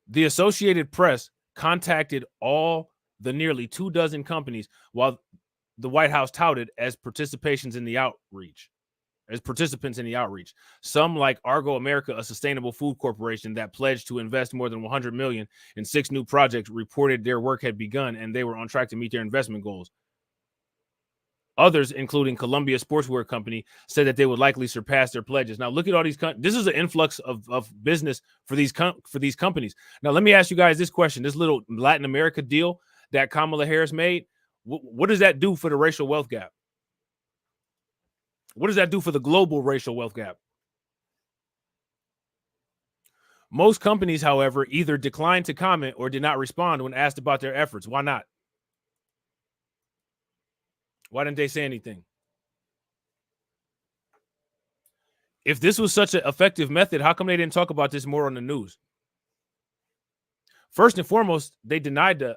The Associated Press contacted all the nearly 24 companies while the White House touted as participants in the outreach. Some, like Argo America, a sustainable food corporation that pledged to invest more than $100 million in 6 new projects, reported their work had begun and they were on track to meet their investment goals. Others, including Columbia Sportswear Company, said that they would likely surpass their pledges. Now, look at all these. This is an influx of business for these companies. Now, let me ask you guys this question: this little Latin America deal that Kamala Harris made, what does that do for the racial wealth gap? What does that do for the global racial wealth gap? Most companies, however, either declined to comment or did not respond when asked about their efforts. Why not? Why didn't they say anything? If this was such an effective method, how come they didn't talk about this more on the news? First and foremost, they denied the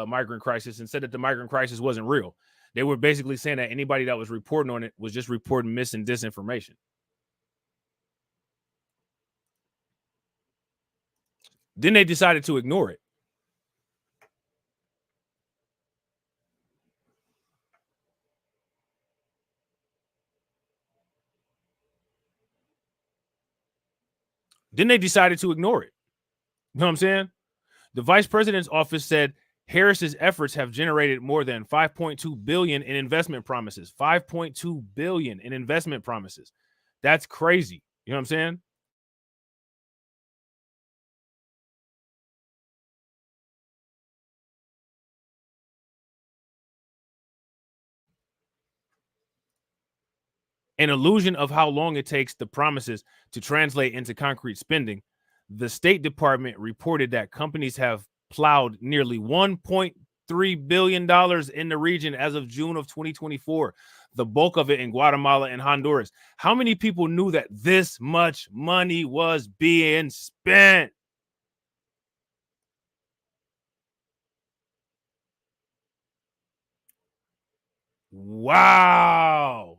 migrant crisis and said that the migrant crisis wasn't real. They were basically saying that anybody that was reporting on it was just reporting mis and disinformation. Then they decided to ignore it. You know what I'm saying? The vice president's office said Harris's efforts have generated more than $5.2 billion in investment promises. $5.2 billion in investment promises. That's crazy. You know what I'm saying? An illusion of how long it takes the promises to translate into concrete spending. The State Department reported that companies have plowed nearly $1.3 billion in the region as of June of 2024, the bulk of it in Guatemala and Honduras. How many people knew that this much money was being spent? Wow.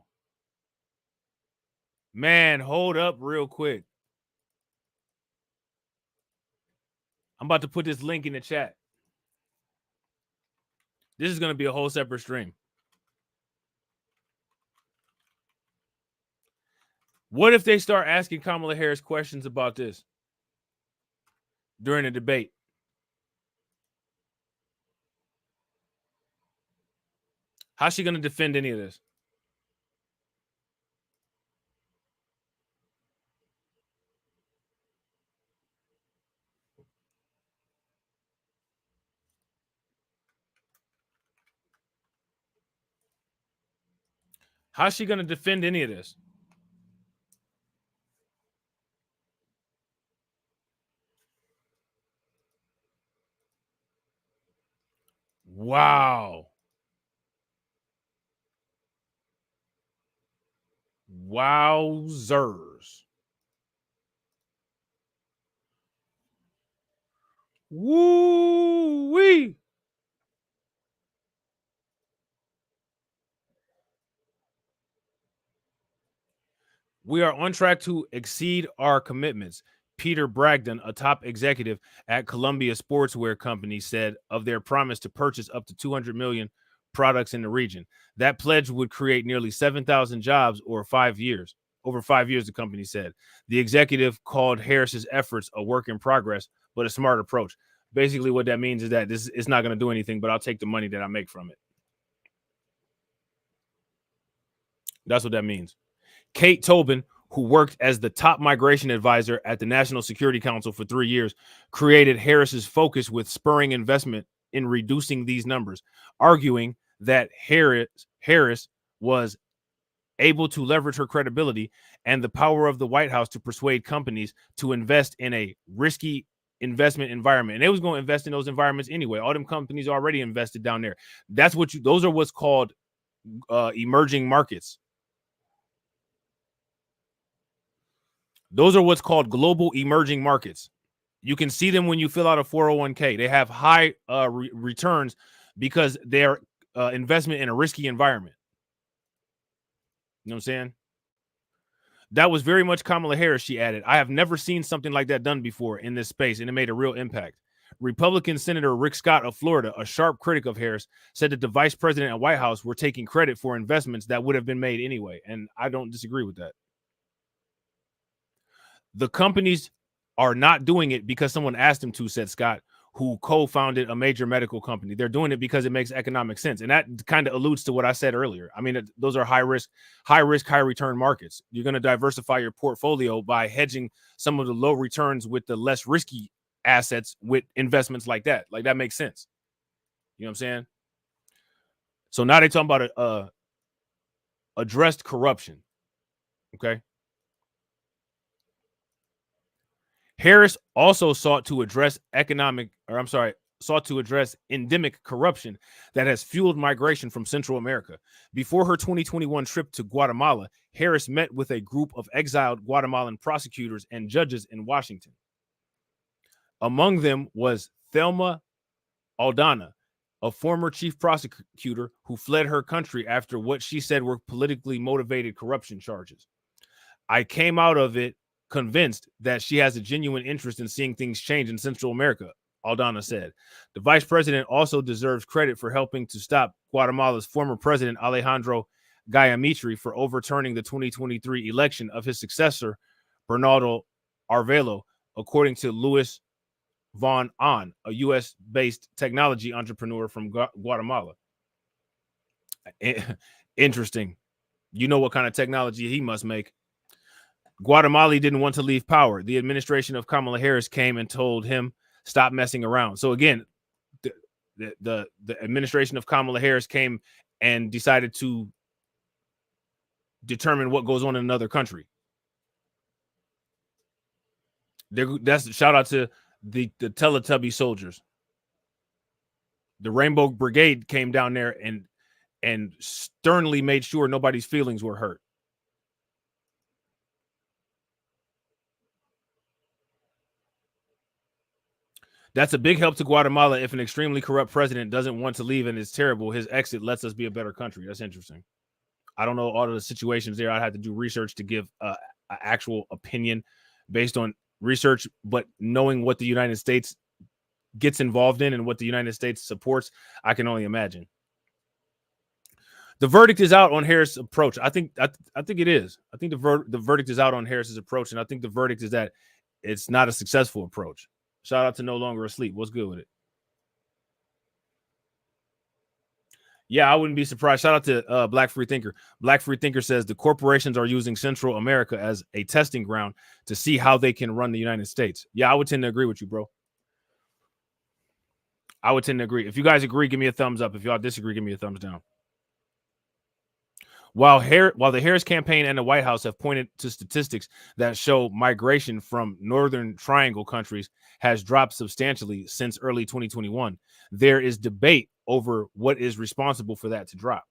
Man, hold up real quick. I'm about to put this link in the chat. This is going to be a whole separate stream. What if they start asking Kamala Harris questions about this during the debate? How's she going to defend any of this? How's she going to defend any of this? Wow. Wowzers. Woo-wee. We are on track to exceed our commitments. Peter Bragdon, a top executive at Columbia Sportswear Company, said of their promise to purchase up to 200 million products in the region. That pledge would create nearly 7,000 jobs over 5 years. Over 5 years, the company said. The executive called Harris's efforts a work in progress, but a smart approach. Basically, what that means is that this is not going to do anything, but I'll take the money that I make from it. That's what that means. Kate Tobin, who worked as the top migration advisor at the National Security Council for 3 years, created Harris's focus with spurring investment in reducing these numbers, arguing that Harris was able to leverage her credibility and the power of the White House to persuade companies to invest in a risky investment environment. And they was going to invest in those environments anyway. All them companies already invested down there. Those are what's called emerging markets. Those are what's called global emerging markets. You can see them when you fill out a 401k. They have high returns because they're investment in a risky environment. You know what I'm saying? That was very much Kamala Harris, she added. I have never seen something like that done before in this space, and it made a real impact. Republican Senator Rick Scott of Florida, a sharp critic of Harris, said that the vice president and White House were taking credit for investments that would have been made anyway, and I don't disagree with that. The companies are not doing it because someone asked them to, said Scott, who co-founded a major medical company. They're doing it because it makes economic sense. And that kind of alludes to what I said earlier. I mean, those are high risk, high return markets. You're going to diversify your portfolio by hedging some of the low returns with the less risky assets with investments like that. Like, that makes sense. You know what I'm saying? So now they're talking about addressed corruption. Okay. Harris also sought to address endemic corruption that has fueled migration from Central America. Before her 2021 trip to Guatemala, Harris met with a group of exiled Guatemalan prosecutors and judges in Washington. Among them was Thelma Aldana, a former chief prosecutor who fled her country after what she said were politically motivated corruption charges. I came out of it convinced that she has a genuine interest in seeing things change in Central America, Aldana said. The vice president also deserves credit for helping to stop Guatemala's former president, Alejandro Gaiamitri, for overturning the 2023 election of his successor, Bernardo Arvelo, according to Luis Von Ahn, a U.S.-based technology entrepreneur from Guatemala. Interesting. You know what kind of technology he must make. Guatemala didn't want to leave power. The administration of Kamala Harris came and told him, stop messing around. So again, the administration of Kamala Harris came and decided to determine what goes on in another country. That's shout out to the Teletubby soldiers. The Rainbow Brigade came down there and sternly made sure nobody's feelings were hurt. That's a big help to Guatemala if an extremely corrupt president doesn't want to leave and it's terrible. His exit lets us be a better country. That's interesting. I don't know all of the situations there. I'd have to do research to give an actual opinion based on research, but knowing what the United States gets involved in and what the United States supports, I can only imagine. The verdict is out on Harris' approach. I think it is. I think the verdict is out on Harris's approach, and I think the verdict is that it's not a successful approach. Shout out to No Longer Asleep. What's good with it? Yeah, I wouldn't be surprised. Shout out to Black Free Thinker. Black Free Thinker says the corporations are using Central America as a testing ground to see how they can run the United States. Yeah, I would tend to agree with you, bro. I would tend to agree. If you guys agree, give me a thumbs up. If y'all disagree, give me a thumbs down. While the Harris campaign and the White House have pointed to statistics that show migration from Northern Triangle countries has dropped substantially since early 2021, there is debate over what is responsible for that to drop.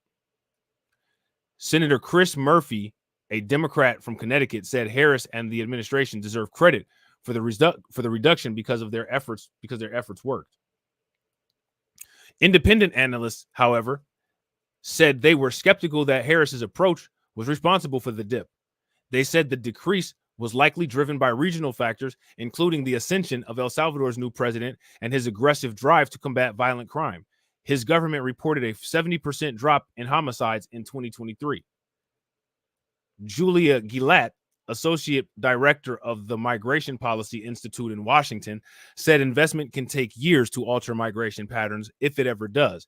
Senator Chris Murphy, a Democrat from Connecticut, said Harris and the administration deserve credit for the reduction because their efforts worked. Independent analysts, however, said they were skeptical that Harris's approach was responsible for the dip. They said the decrease was likely driven by regional factors, including the ascension of El Salvador's new president and his aggressive drive to combat violent crime. His government reported a 70% drop in homicides in 2023. Julia Gillette, associate director of the Migration Policy Institute in Washington, said investment can take years to alter migration patterns if it ever does.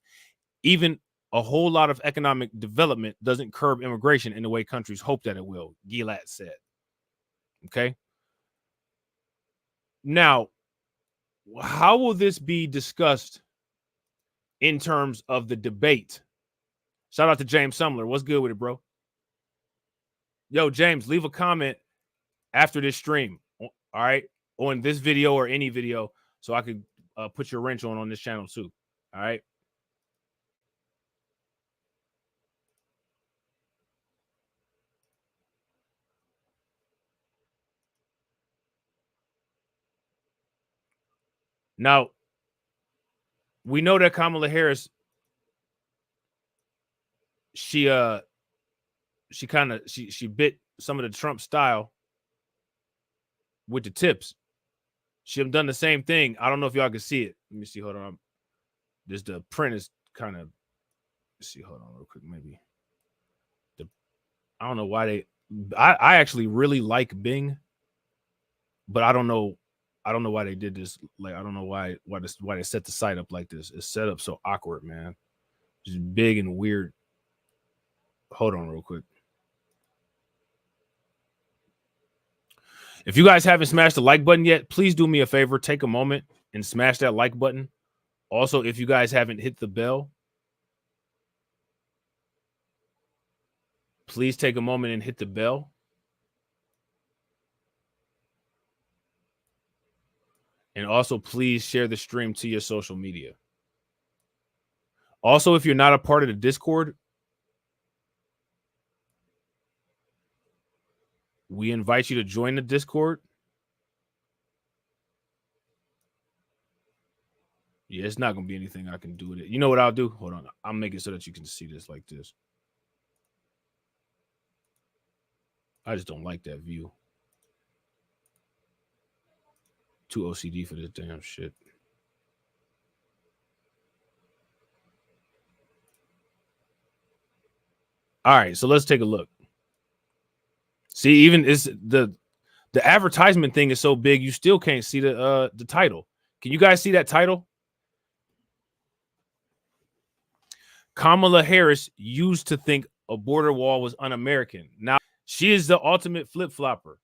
Even a whole lot of economic development doesn't curb immigration in the way countries hope that it will, Gillette said. Okay. Now, how will this be discussed in terms of the debate? Shout out to James Sumler. What's good with it, bro? Yo, James, leave a comment after this stream, all right, on this video or any video, so I could put your wrench on this channel too, all right? Now, we know that Kamala Harris, she she bit some of the Trump style with the tips. She have done the same thing. I don't know if y'all can see it. Let me see. Hold on. This the print is kind of. Let's see. Hold on, real quick. Maybe. I don't know why they. I actually really like Bing, but I don't know why they did this. Like, I don't know why they set the site up like this. It's set up so awkward, man. Just big and weird. Hold on, real quick. If you guys haven't smashed the like button yet, please do me a favor. Take a moment and smash that like button. Also, if you guys haven't hit the bell, please take a moment and hit the bell. And also, please share the stream to your social media. Also, if you're not a part of the Discord, we invite you to join the Discord. Yeah, it's not going to be anything I can do with it. You know what I'll do? Hold on. I'll make it so that you can see this like this. I just don't like that view. Too OCD for this damn shit. All right, so let's take a look. See, even is the advertisement thing is so big, you still can't see the title. Can you guys see that title? Kamala Harris used to think a border wall was un-American. Now she is the ultimate flip-flopper.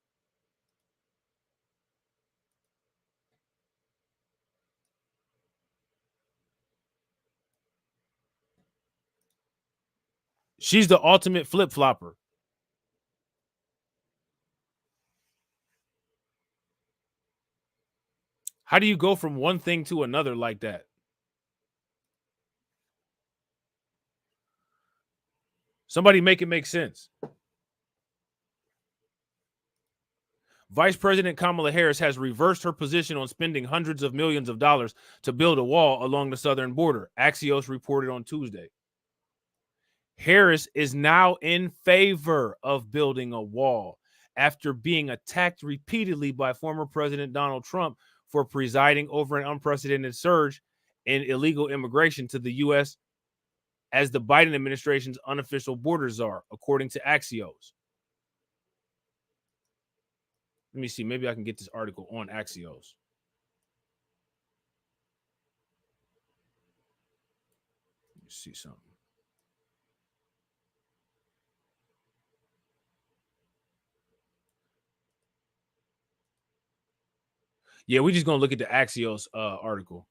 She's the ultimate flip-flopper. How do you go from one thing to another like that? Somebody make it make sense. Vice President Kamala Harris has reversed her position on spending hundreds of millions of dollars to build a wall along the southern border, Axios reported on Tuesday. Harris is now in favor of building a wall after being attacked repeatedly by former President Donald Trump for presiding over an unprecedented surge in illegal immigration to the U.S. as the Biden administration's unofficial border czar, according to Axios. Let me see. Maybe I can get this article on Axios. Let me see something. Yeah, we're just going to look at the Axios article.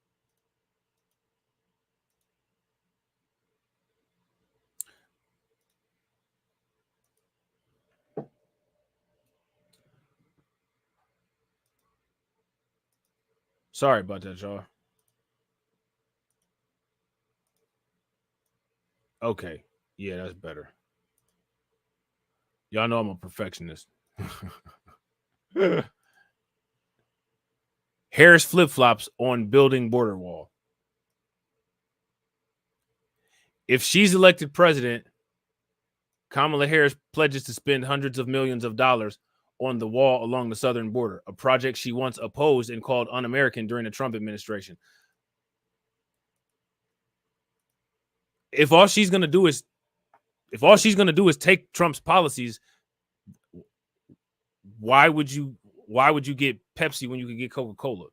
Sorry about that, y'all. Okay. Yeah, that's better. Y'all know I'm a perfectionist. Harris flip-flops on building border wall. If she's elected president, Kamala Harris pledges to spend hundreds of millions of dollars on the wall along the southern border, a project she once opposed and called un-American during the Trump administration. If all she's going to do is take Trump's policies, why would you get Pepsi when you could get Coca-Cola?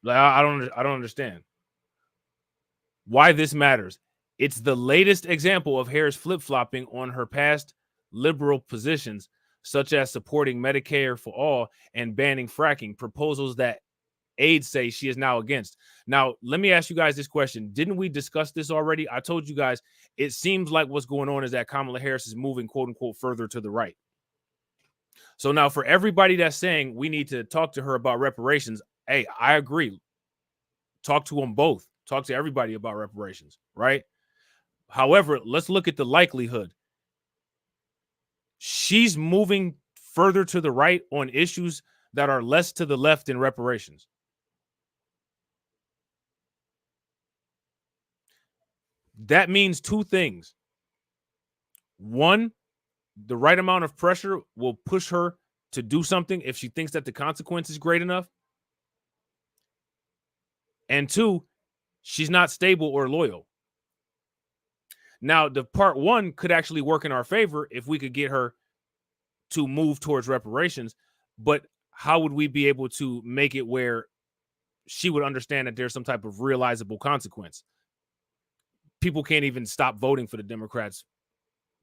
Like, I don't understand why this matters. It's the latest example of Harris flip-flopping on her past liberal positions, such as supporting Medicare for all and banning fracking, proposals that aides say she is now against. Now, let me ask you guys this question. Didn't we discuss this already? I told you guys, it seems like what's going on is that Kamala Harris is moving, quote unquote, further to the right. So now for everybody that's saying we need to talk to her about reparations, hey, I agree. Talk to them both. Talk to everybody about reparations, right? However, let's look at the likelihood. She's moving further to the right on issues that are less to the left in reparations. That means two things. One, the right amount of pressure will push her to do something if she thinks that the consequence is great enough. And two, she's not stable or loyal. Now, the part one could actually work in our favor if we could get her to move towards reparations. But how would we be able to make it where she would understand that there's some type of realizable consequence? People can't even stop voting for the Democrats,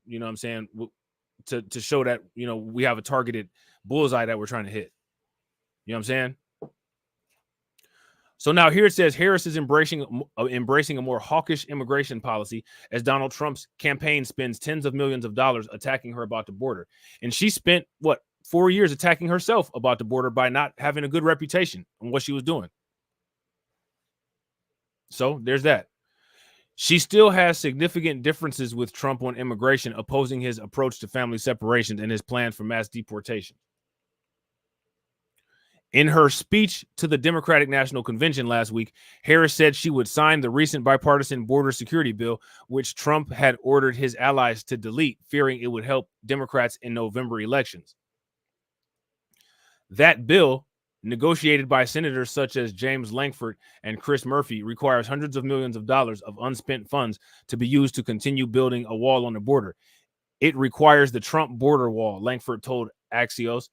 you know what I'm saying, to show that, you know, we have a targeted bullseye that we're trying to hit. You know what I'm saying? So now here it says Harris is embracing a more hawkish immigration policy as Donald Trump's campaign spends tens of millions of dollars attacking her about the border. And she spent, 4 years attacking herself about the border by not having a good reputation on what she was doing. So there's that. She still has significant differences with Trump on immigration, opposing his approach to family separation and his plans for mass deportation. In her speech to the Democratic National Convention last week, Harris said she would sign the recent bipartisan border security bill, which Trump had ordered his allies to delete, fearing it would help Democrats in November elections. That bill, negotiated by senators such as James Lankford and Chris Murphy, requires hundreds of millions of dollars of unspent funds to be used to continue building a wall on the border. It requires the Trump border wall, Lankford told Axios.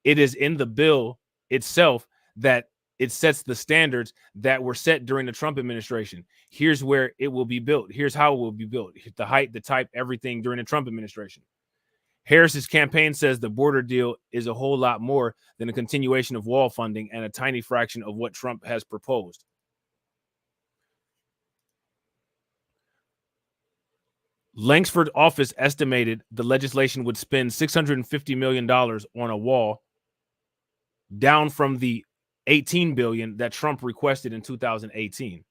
It is in the bill itself that it sets the standards that were set during the Trump administration. Here's where it will be built. Here's how it will be built. The height, the type, everything during the Trump administration. Harris's campaign says the border deal is a whole lot more than a continuation of wall funding and a tiny fraction of what Trump has proposed. Lankford's office estimated the legislation would spend $650 million on a wall, down from the $18 billion that Trump requested in 2018.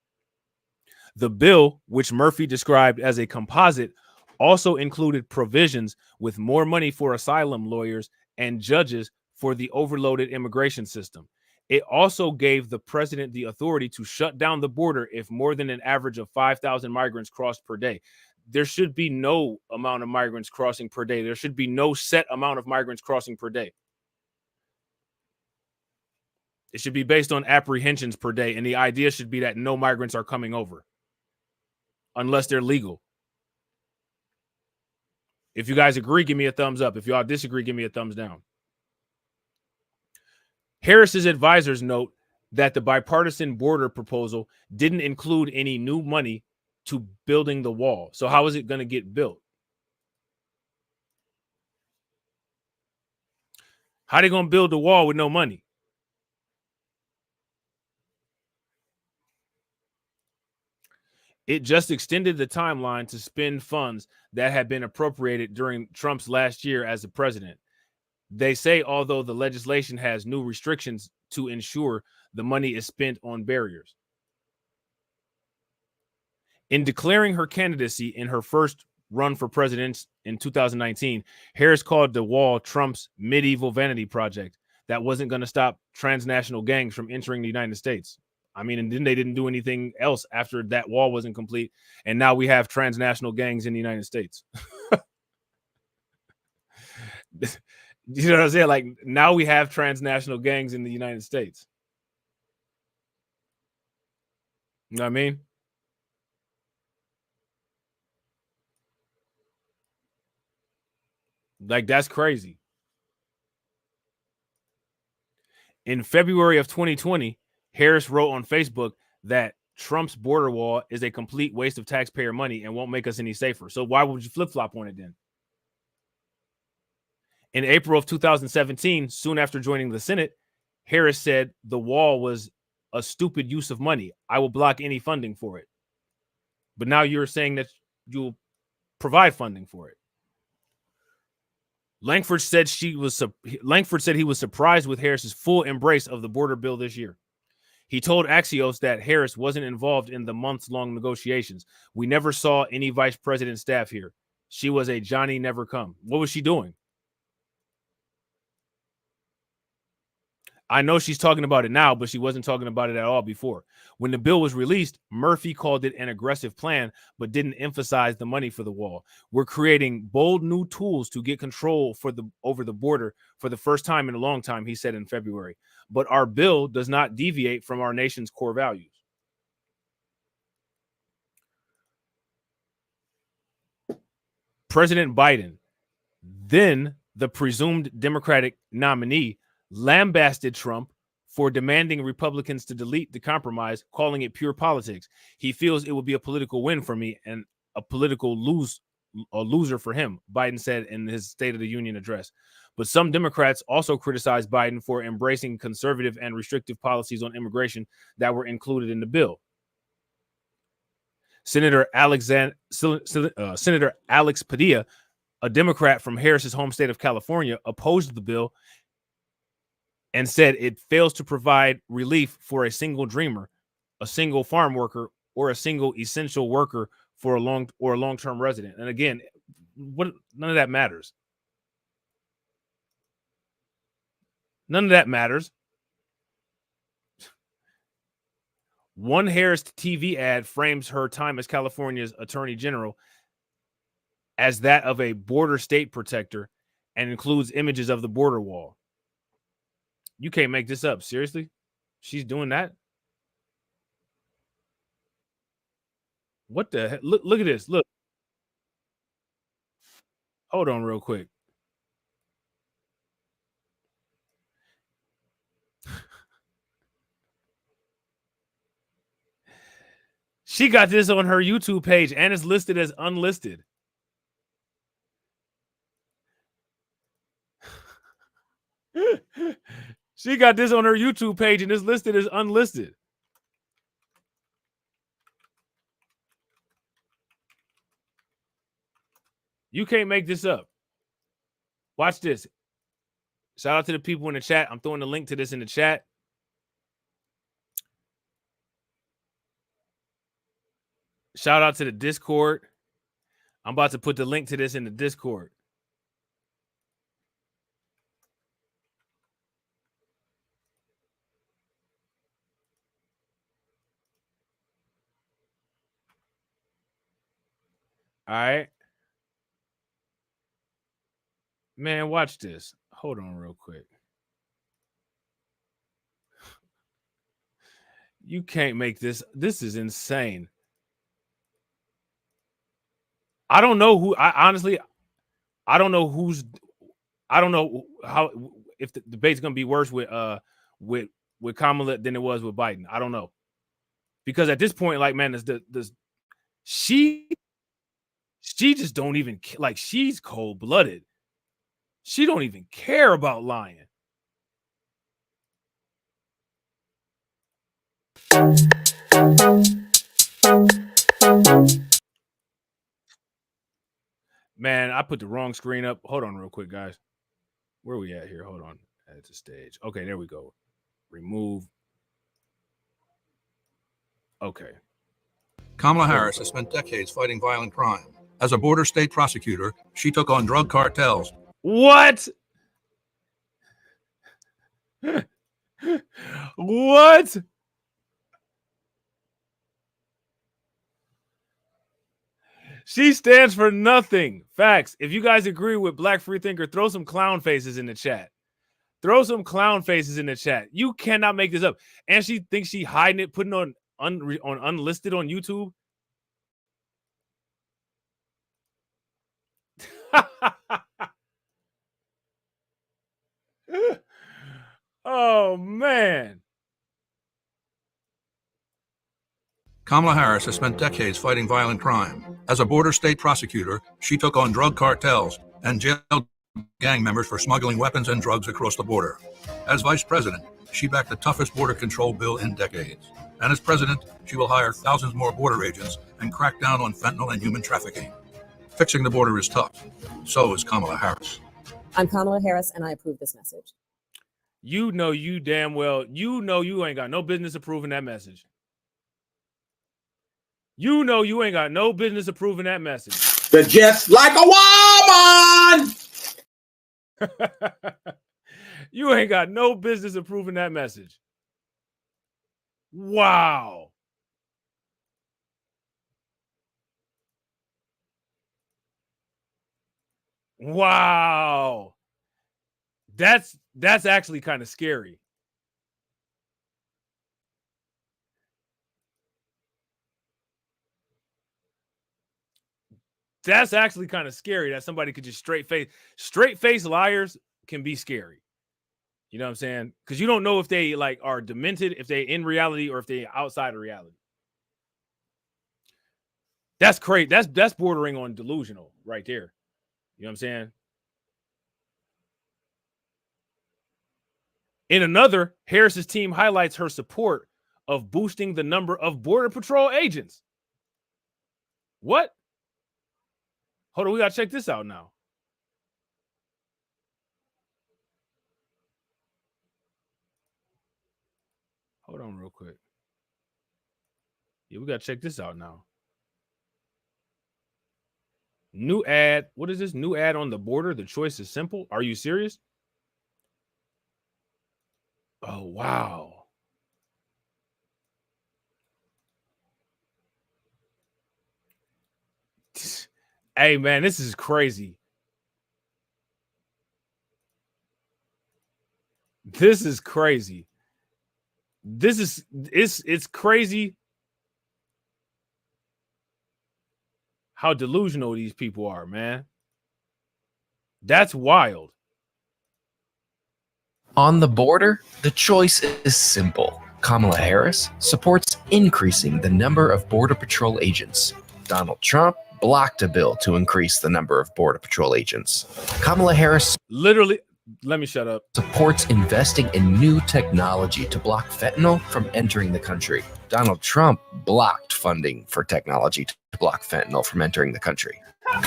The bill, which Murphy described as a composite, also included provisions with more money for asylum lawyers and judges for the overloaded immigration system. It also gave the president the authority to shut down the border if more than an average of 5,000 migrants crossed per day. There should be no amount of migrants crossing per day. There should be no set amount of migrants crossing per day. It should be based on apprehensions per day, and the idea should be that no migrants are coming over unless they're legal. If you guys agree, give me a thumbs up. If y'all disagree, give me a thumbs down. Harris's advisors note that the bipartisan border proposal didn't include any new money to building the wall. So how is it going to get built? How are they going to build the wall with no money? It just extended the timeline to spend funds that had been appropriated during Trump's last year as the president. They say, although the legislation has new restrictions to ensure the money is spent on barriers. In declaring her candidacy in her first run for president in 2019, Harris called the wall Trump's medieval vanity project that wasn't going to stop transnational gangs from entering the United States. I mean, and then they didn't do anything else after that wall wasn't complete. And now we have transnational gangs in the United States. You know what I'm saying? Like, now we have transnational gangs in the United States. You know what I mean? Like, that's crazy. In February of 2020, Harris wrote on Facebook that Trump's border wall is a complete waste of taxpayer money and won't make us any safer. So why would you flip-flop on it then? In April of 2017, soon after joining the Senate, Harris said the wall was a stupid use of money. I will block any funding for it. But now you're saying that you'll provide funding for it. Lankford said he was surprised with Harris's full embrace of the border bill this year. He told Axios that Harris wasn't involved in the months-long negotiations. We never saw any vice president staff here. She was a Johnny never come. What was she doing? I know she's talking about it now, but she wasn't talking about it at all before. When the bill was released, Murphy called it an aggressive plan, but didn't emphasize the money for the wall. We're creating bold new tools to get control over the border for the first time in a long time, he said in February. But our bill does not deviate from our nation's core values. President Biden, then the presumed Democratic nominee, lambasted Trump for demanding Republicans to delete the compromise, calling it pure politics. He feels it would be a political win for me and a political loser for him, Biden said in his State of the Union address. But some Democrats also criticized Biden for embracing conservative and restrictive policies on immigration that were included in the bill. Senator Alex Padilla, a Democrat from Harris's home state of California, opposed the bill and said it fails to provide relief for a single dreamer, a single farm worker, or a single essential worker for a long-term resident. And again, none of that matters. None of that matters. One Harris TV ad frames her time as California's attorney general as that of a border state protector and includes images of the border wall. You can't make this up. Seriously? She's doing that? What the heck? Look at this. Look. Hold on real quick. She got this on her YouTube page and it's listed as unlisted. She got this on her YouTube page and it's listed as unlisted. You can't make this up. Watch this. Shout out to the people in the chat. I'm throwing the link to this in the chat. Shout out to the Discord. I'm about to put the link to this in the Discord. All right. Man, watch this. Hold on real quick. You can't make this. This is insane. I don't know who. I don't know who's. I don't know how, if the debate's gonna be worse with Kamala than it was with Biden. I don't know, because at this point, like, man, she just don't even, like, she's cold-blooded. She don't even care about lying. Man, I put the wrong screen up. Hold on real quick, guys. Where are we at here? Hold on. Add to stage. Okay, there we go. Remove. Okay.
Kamala Harris has spent decades fighting violent crime. As a border state prosecutor, she took on drug cartels.
What? What? She stands for nothing. Facts. If you guys agree with Black Freethinker, throw some clown faces in the chat. Throw some clown faces in the chat. You cannot make this up. And she thinks she hiding it, putting on unlisted on YouTube. Oh, man.
Kamala Harris has spent decades fighting violent crime. As a border state prosecutor, she took on drug cartels and jailed gang members for smuggling weapons and drugs across the border. As vice president, she backed the toughest border control bill in decades. And as president, she will hire thousands more border agents and crack down on fentanyl and human trafficking. Fixing the border is tough. So is Kamala Harris.
I'm Kamala Harris, and I approve this message.
You know you damn well, you know you ain't got no business approving that message. You know you ain't got no business approving that message.
They're just like a woman.
You ain't got no business approving that message. Wow. Wow. That's actually kind of scary. That's actually kind of scary that somebody could just straight face liars can be scary. You know what I'm saying? Because you don't know if they like are demented, if they in reality, or if they outside of reality. That's crazy. That's bordering on delusional right there. You know what I'm saying? In another, Harris's team highlights her support of boosting the number of Border Patrol agents. What? Hold on, we gotta check this out now. Hold on real quick. Yeah, we gotta check this out now. New ad. What is this? New ad on the border. The choice is simple. Are you serious? Oh, wow. Hey, man, this is crazy. This is crazy. It's crazy how delusional these people are, man. That's wild.
On the border, the choice is simple. Kamala Harris supports increasing the number of Border Patrol agents. Donald Trump blocked a bill to increase the number of Border Patrol agents. Kamala Harris
literally, let me shut up,
supports investing in new technology to block fentanyl from entering the country. Donald Trump blocked funding for technology to block fentanyl from entering the country.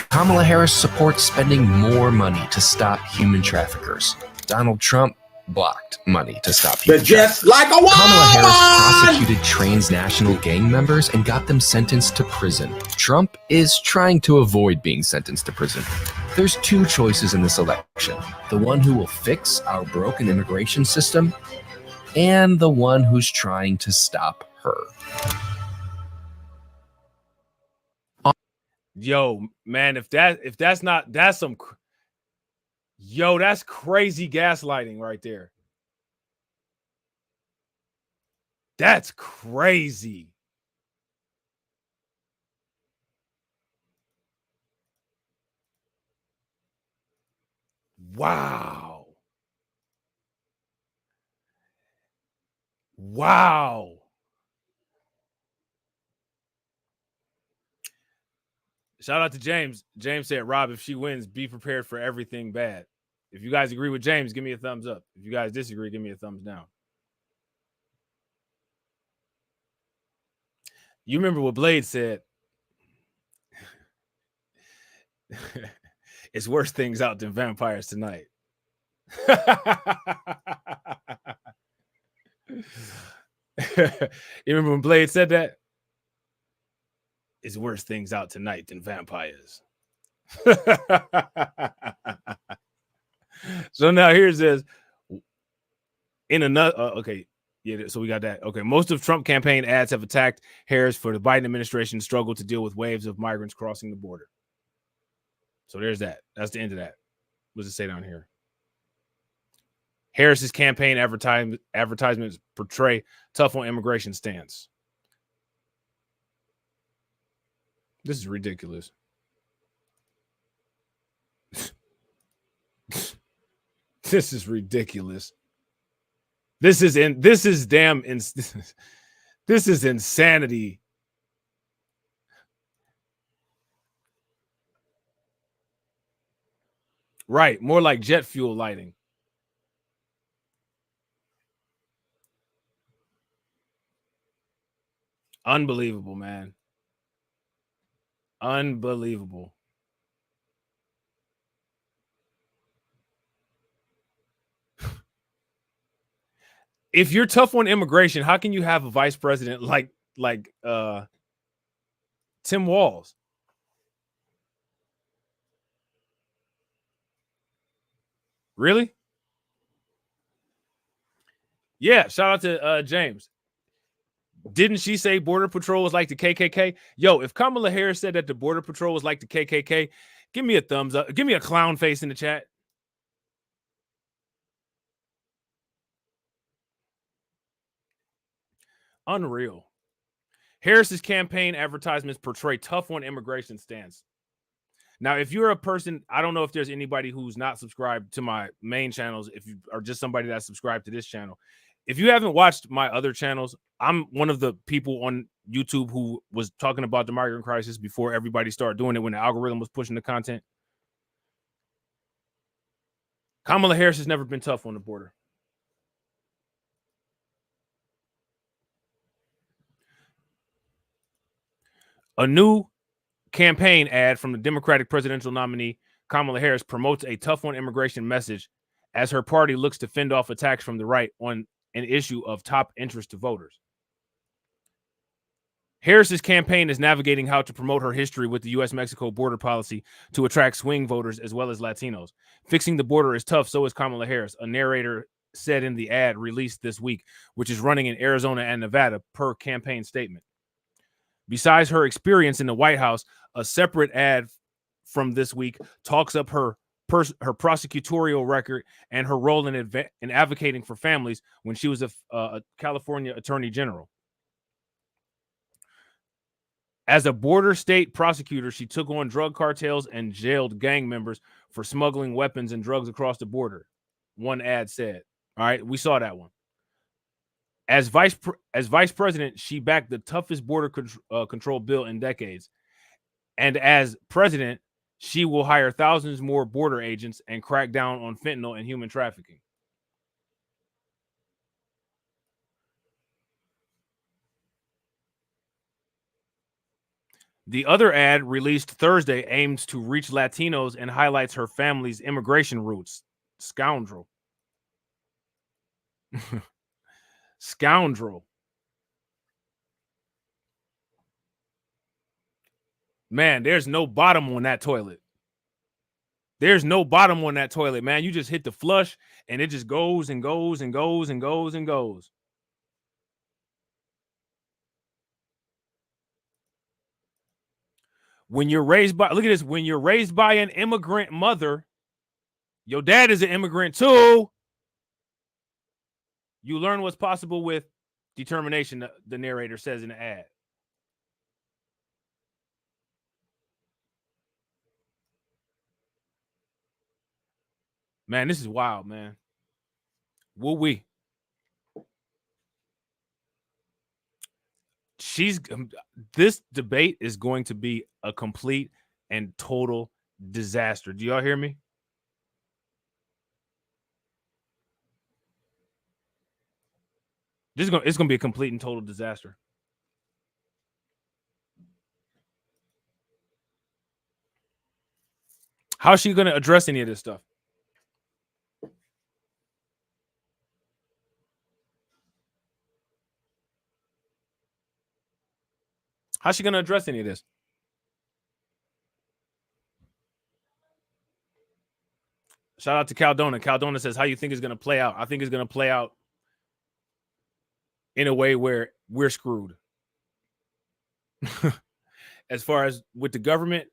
Kamala Harris supports spending more money to stop human traffickers. Donald Trump blocked money to stop human
just
traffickers.
like a woman.
Kamala Harris prosecuted transnational gang members and got them sentenced to prison. Trump is trying to avoid being sentenced to prison. There's two choices in this election: the one who will fix our broken immigration system and the one who's trying to stop her.
Yo, man, if that's not, that's some, yo, that's crazy gaslighting right there. That's crazy. Wow. Wow. Shout out to James. James said, Rob, if she wins, be prepared for everything bad. If you guys agree with James, give me a thumbs up. If you guys disagree, give me a thumbs down. You remember what Blade said? It's worse things out than vampires tonight. You remember when Blade said that? It's worse things out tonight than vampires. So now here's this. In another, okay, yeah, so we got that. Okay, most of Trump campaign ads have attacked Harris for the Biden administration's struggle to deal with waves of migrants crossing the border. So there's that. That's the end of that. What does it say down here? Harris's campaign advertisements portray tough on immigration stance. This is ridiculous. This is ridiculous. This is insanity. Right, more like jet fuel lighting. Unbelievable, man. Unbelievable. If you're tough on immigration, how can you have a vice president like Tim Walz? Really? Yeah, shout out to James. Didn't she say Border Patrol was like the KKK? Yo, if Kamala Harris said that the Border Patrol was like the KKK, give me a thumbs up. Give me a clown face in the chat. Unreal. Harris's campaign advertisements portray tough on immigration stance. Now, if you're a person, I don't know if there's anybody who's not subscribed to my main channels, if you are just somebody that's subscribed to this channel. If you haven't watched my other channels, I'm one of the people on YouTube who was talking about the migrant crisis before everybody started doing it when the algorithm was pushing the content. Kamala Harris has never been tough on the border. A new campaign ad from the Democratic presidential nominee Kamala Harris promotes a tough on immigration message as her party looks to fend off attacks from the right on an issue of top interest to voters. Harris's campaign is navigating how to promote her history with the U.S.-Mexico border policy to attract swing voters as well as Latinos. Fixing the border is tough, so is Kamala Harris, a narrator said in the ad released this week, which is running in Arizona and Nevada per campaign statement. Besides her experience in the White House, a separate ad from this week talks up her prosecutorial record and her role in advocating for families when she was a California Attorney General. As a border state prosecutor, she took on drug cartels and jailed gang members for smuggling weapons and drugs across the border, one ad said. All right, we saw that one. As vice president, she backed the toughest border control bill in decades. And as president, she will hire thousands more border agents and crack down on fentanyl and human trafficking. The other ad, released Thursday, aims to reach Latinos and highlights her family's immigration roots. Scoundrel. Scoundrel. Man, there's no bottom on that toilet. There's no bottom on that toilet, man. You just hit the flush and it just goes and goes and goes and goes and goes. When you're raised by, look at this, when you're raised by an immigrant mother, your dad is an immigrant too. You learn what's possible with determination, the narrator says in the ad. Man, this is wild, man. Woo-wee. This debate is going to be a complete and total disaster. Do y'all hear me? It's going to be a complete and total disaster. How's she going to address any of this stuff? How's she going to address any of this? Shout out to Caldona. Caldona says, how you think it's going to play out? I think it's going to play out in a way where we're screwed. As far as with the government,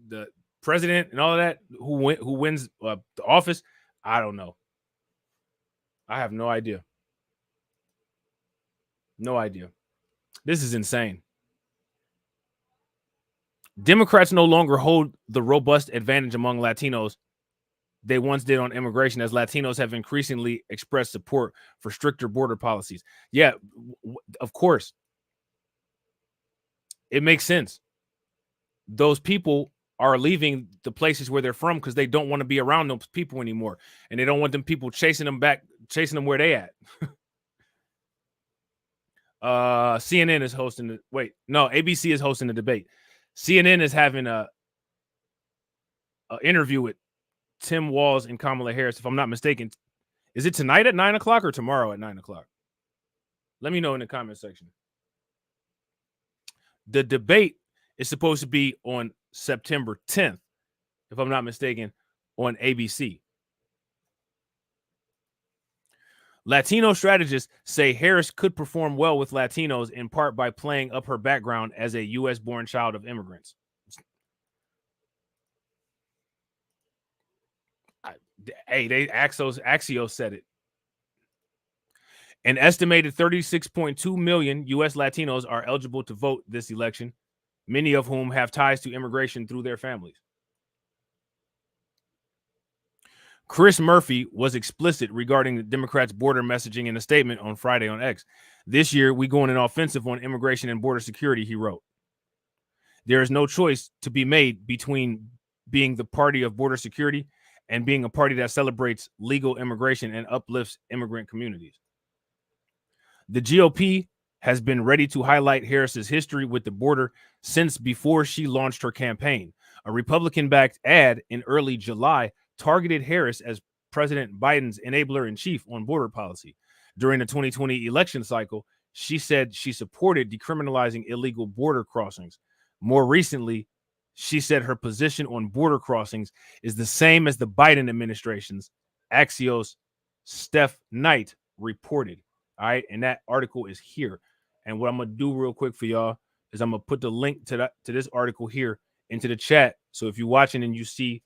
the president and all of that, who wins the office, I don't know. I have no idea. No idea. This is insane. Democrats no longer hold the robust advantage among Latinos they once did on immigration, as Latinos have increasingly expressed support for stricter border policies. Yeah, of course. It makes sense. Those people are leaving the places where they're from because they don't want to be around those people anymore. And they don't want them people chasing them back, chasing them where they at. CNN is hosting the ABC is hosting the debate. CNN is having a interview with Tim Walz and Kamala Harris, if I'm not mistaken. Is it tonight at 9 o'clock or tomorrow at 9 o'clock? Let me know in the comment section. The debate is supposed to be on September 10th, if I'm not mistaken, on ABC. Latino strategists say Harris could perform well with Latinos in part by playing up her background as a U.S.-born child of immigrants. Hey, Axios said it. An estimated 36.2 million U.S. Latinos are eligible to vote this election, many of whom have ties to immigration through their families. Chris Murphy was explicit regarding the Democrats' border messaging in a statement on Friday on X. This year, we go on an offensive on immigration and border security, he wrote. There is no choice to be made between being the party of border security and being a party that celebrates legal immigration and uplifts immigrant communities. The GOP has been ready to highlight Harris's history with the border since before she launched her campaign. A Republican-backed ad in early July targeted Harris as President Biden's enabler-in-chief on border policy. During the 2020 election cycle, she said she supported decriminalizing illegal border crossings. More recently, she said her position on border crossings is the same as the Biden administration's. Axios' Steph Knight reported. All right, and that article is here. And what I'm gonna do real quick for y'all is I'm gonna put the link to this article here into the chat. So if you're watching and you see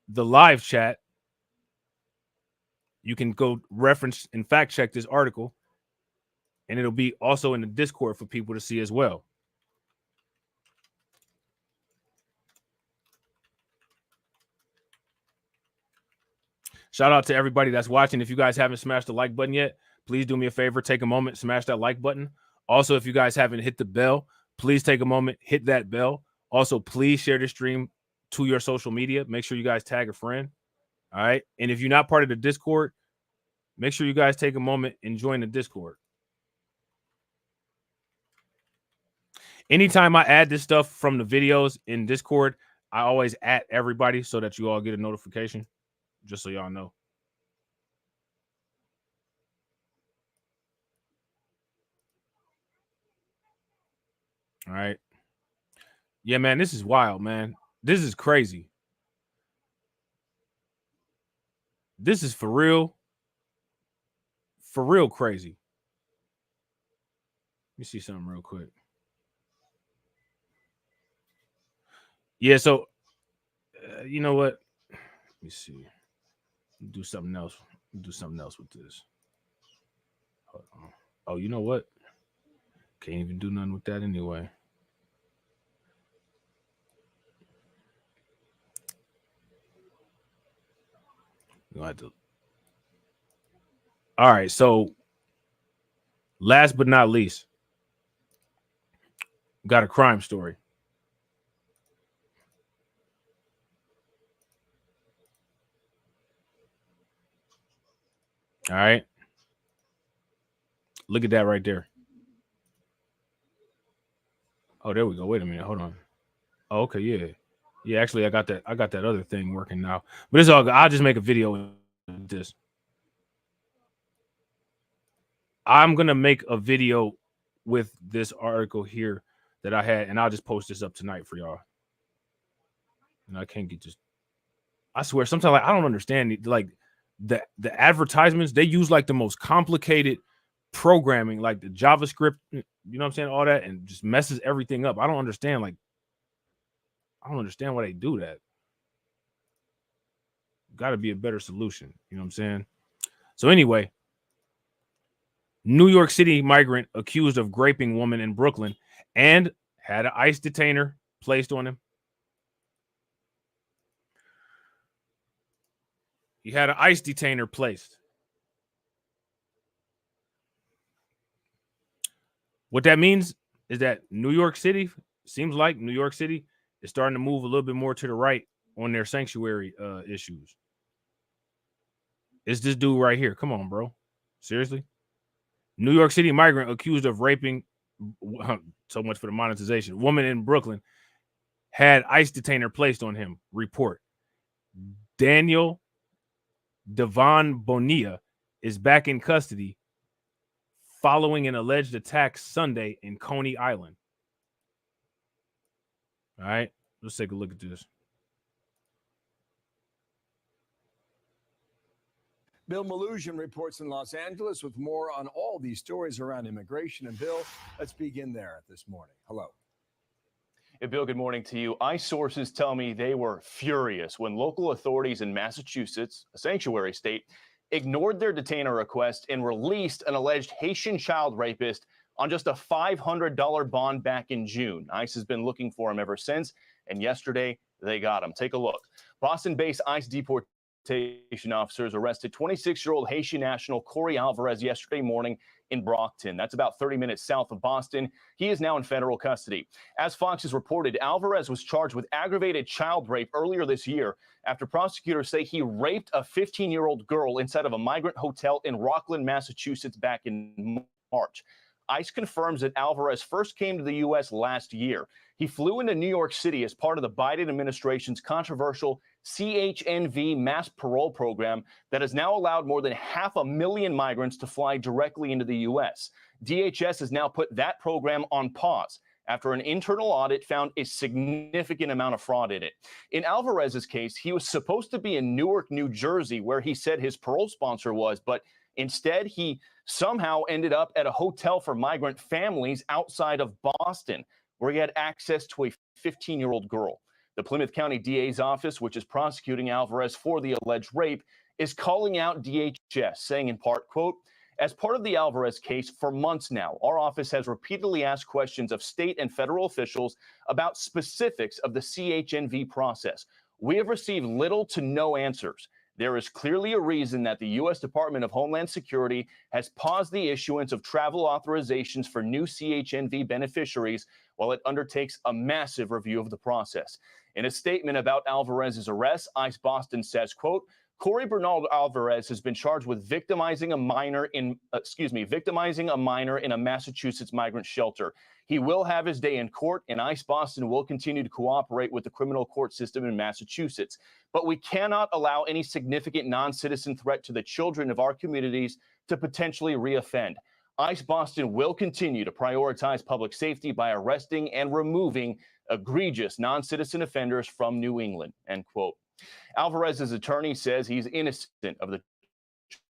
the live chat, you can go reference and fact check this article, and it'll be also in the Discord for people to see as well. Shout out to everybody that's watching. If you guys haven't smashed the like button yet, please do me a favor, take a moment, smash that like button. Also, if you guys haven't hit the bell, please take a moment, hit that bell. Also, please share the stream to your social media. Make sure you guys tag a friend. All right. And if you're not part of the Discord, make sure you guys take a moment and join the Discord. Anytime I add this stuff from the videos in Discord, I always at everybody so that you all get a notification, just so y'all know. All right. Yeah, man, this is wild, man. This is crazy. This is for real crazy. Let me see something real quick. Yeah, so you know what? Let me see. Do something else. Do something else with this. Hold on. Oh, you know what? Can't even do nothing with that anyway. You'll have to. All right, so last but not least, got a crime story. All right. Look at that right there. Oh, there we go. Wait a minute. Hold on. Oh, okay, yeah. Yeah, actually, I got that other thing working now. But it's all good. I'll just make a video with this. I'm gonna make a video with this article here that I had, and I'll just post this up tonight for y'all. And I can't get just. I swear, sometimes like I don't understand like the advertisements. They use like the most complicated programming, like the JavaScript. You know what I'm saying? All that, and just messes everything up. I don't understand. Like, I don't understand why they do that. Got to be a better solution. You know what I'm saying? So anyway. New York City migrant accused of raping woman in Brooklyn and had an ICE detainer placed on him. He had an ICE detainer placed. What that means is that New York City, seems like New York City is starting to move a little bit more to the right on their sanctuary issues. It's this dude right here. Come on, bro. Seriously? New York City migrant accused of raping, so much for the monetization, woman in Brooklyn had ICE detainer placed on him. Report. Daniel Devon Bonilla is back in custody following an alleged attack Sunday in Coney Island. All right, let's take a look at this.
Bill Malugin reports in Los Angeles with more on all these stories around immigration. And Bill, let's begin there this morning. Hello.
Hey, Bill, good morning to you. ICE sources tell me they were furious when local authorities in Massachusetts, a sanctuary state, ignored their detainer request and released an alleged Haitian child rapist on just a $500 bond back in June. ICE has been looking for him ever since, and yesterday they got him. Take a look. Boston-based ICE deportation officers arrested 26-year-old Haitian national Corey Alvarez yesterday morning in Brockton. That's about 30 minutes south of Boston. He is now in federal custody. As Fox has reported, Alvarez was charged with aggravated child rape earlier this year after prosecutors say he raped a 15-year-old girl inside of a migrant hotel in Rockland, Massachusetts back in March. ICE confirms that Alvarez first came to the U.S. last year. He flew into New York City as part of the Biden administration's controversial CHNV mass parole program that has now allowed more than 500,000 migrants to fly directly into the U.S. DHS has now put that program on pause after an internal audit found a significant amount of fraud in it. In Alvarez's case, he was supposed to be in Newark, New Jersey, where he said his parole sponsor was, but instead, he somehow ended up at a hotel for migrant families outside of Boston, where he had access to a 15-year-old girl. The Plymouth County DA's office, which is prosecuting Alvarez for the alleged rape, is calling out DHS, saying in part, quote, as part of the Alvarez case for months now, our office has repeatedly asked questions of state and federal officials about specifics of the CHNV process. We have received little to no answers. There is clearly a reason that the U.S. Department of Homeland Security has paused the issuance of travel authorizations for new CHNV beneficiaries while it undertakes a massive review of the process. In a statement about Alvarez's arrest, ICE Boston says, quote, Corey Bernard Alvarez has been charged with victimizing a minor in a Massachusetts migrant shelter. He will have his day in court, and ICE Boston will continue to cooperate with the criminal court system in Massachusetts. But we cannot allow any significant non-citizen threat to the children of our communities to potentially reoffend. ICE Boston will continue to prioritize public safety by arresting and removing egregious non-citizen offenders from New England, end quote. Alvarez's attorney says he's innocent of the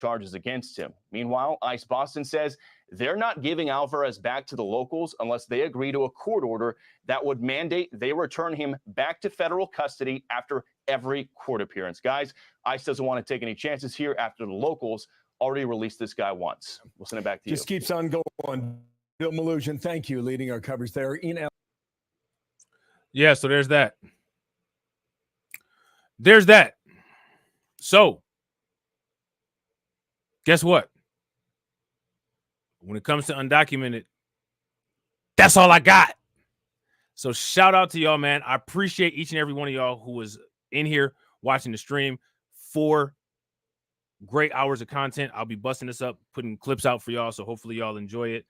charges against him. Meanwhile, ICE Boston says they're not giving Alvarez back to the locals unless they agree to a court order that would mandate they return him back to federal custody after every court appearance. Guys, ICE doesn't want to take any chances here after the locals already released this guy once. We'll send it back to you.
Just keeps on going. Bill Malugin, thank you, leading our coverage there.
Yeah, so there's that. There's that. So, guess what? When it comes to undocumented, that's all I got. So shout out to y'all, man. I appreciate each and every one of y'all who was in here watching the stream. 4 great hours of content. I'll be busting this up, putting clips out for y'all, so hopefully y'all enjoy it.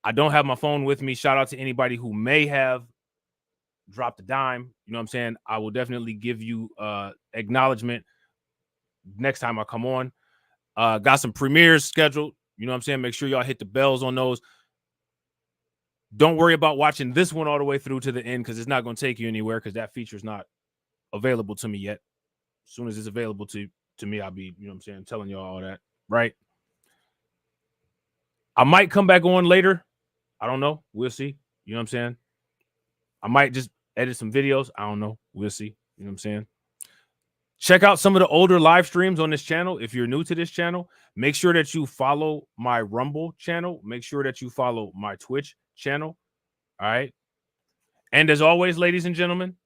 I don't have my phone with me. Shout out to anybody who may have dropped a dime. You know what I'm saying? I will definitely give you acknowledgement next time I come on. Got some premieres scheduled. You know what I'm saying? Make sure y'all hit the bells on those. Don't worry about watching this one all the way through to the end because it's not going to take you anywhere because that feature is not available to me yet. As soon as it's available to me, I'll be, you know what I'm saying, telling y'all all that, right? I might come back on later. I don't know. We'll see. You know what I'm saying? I might just edit some videos. I don't know. We'll see. You know what I'm saying? Check out some of the older live streams on this channel. If you're new to this channel, make sure that you follow my Rumble channel. Make sure that you follow my Twitch channel. All right. And as always, ladies and gentlemen,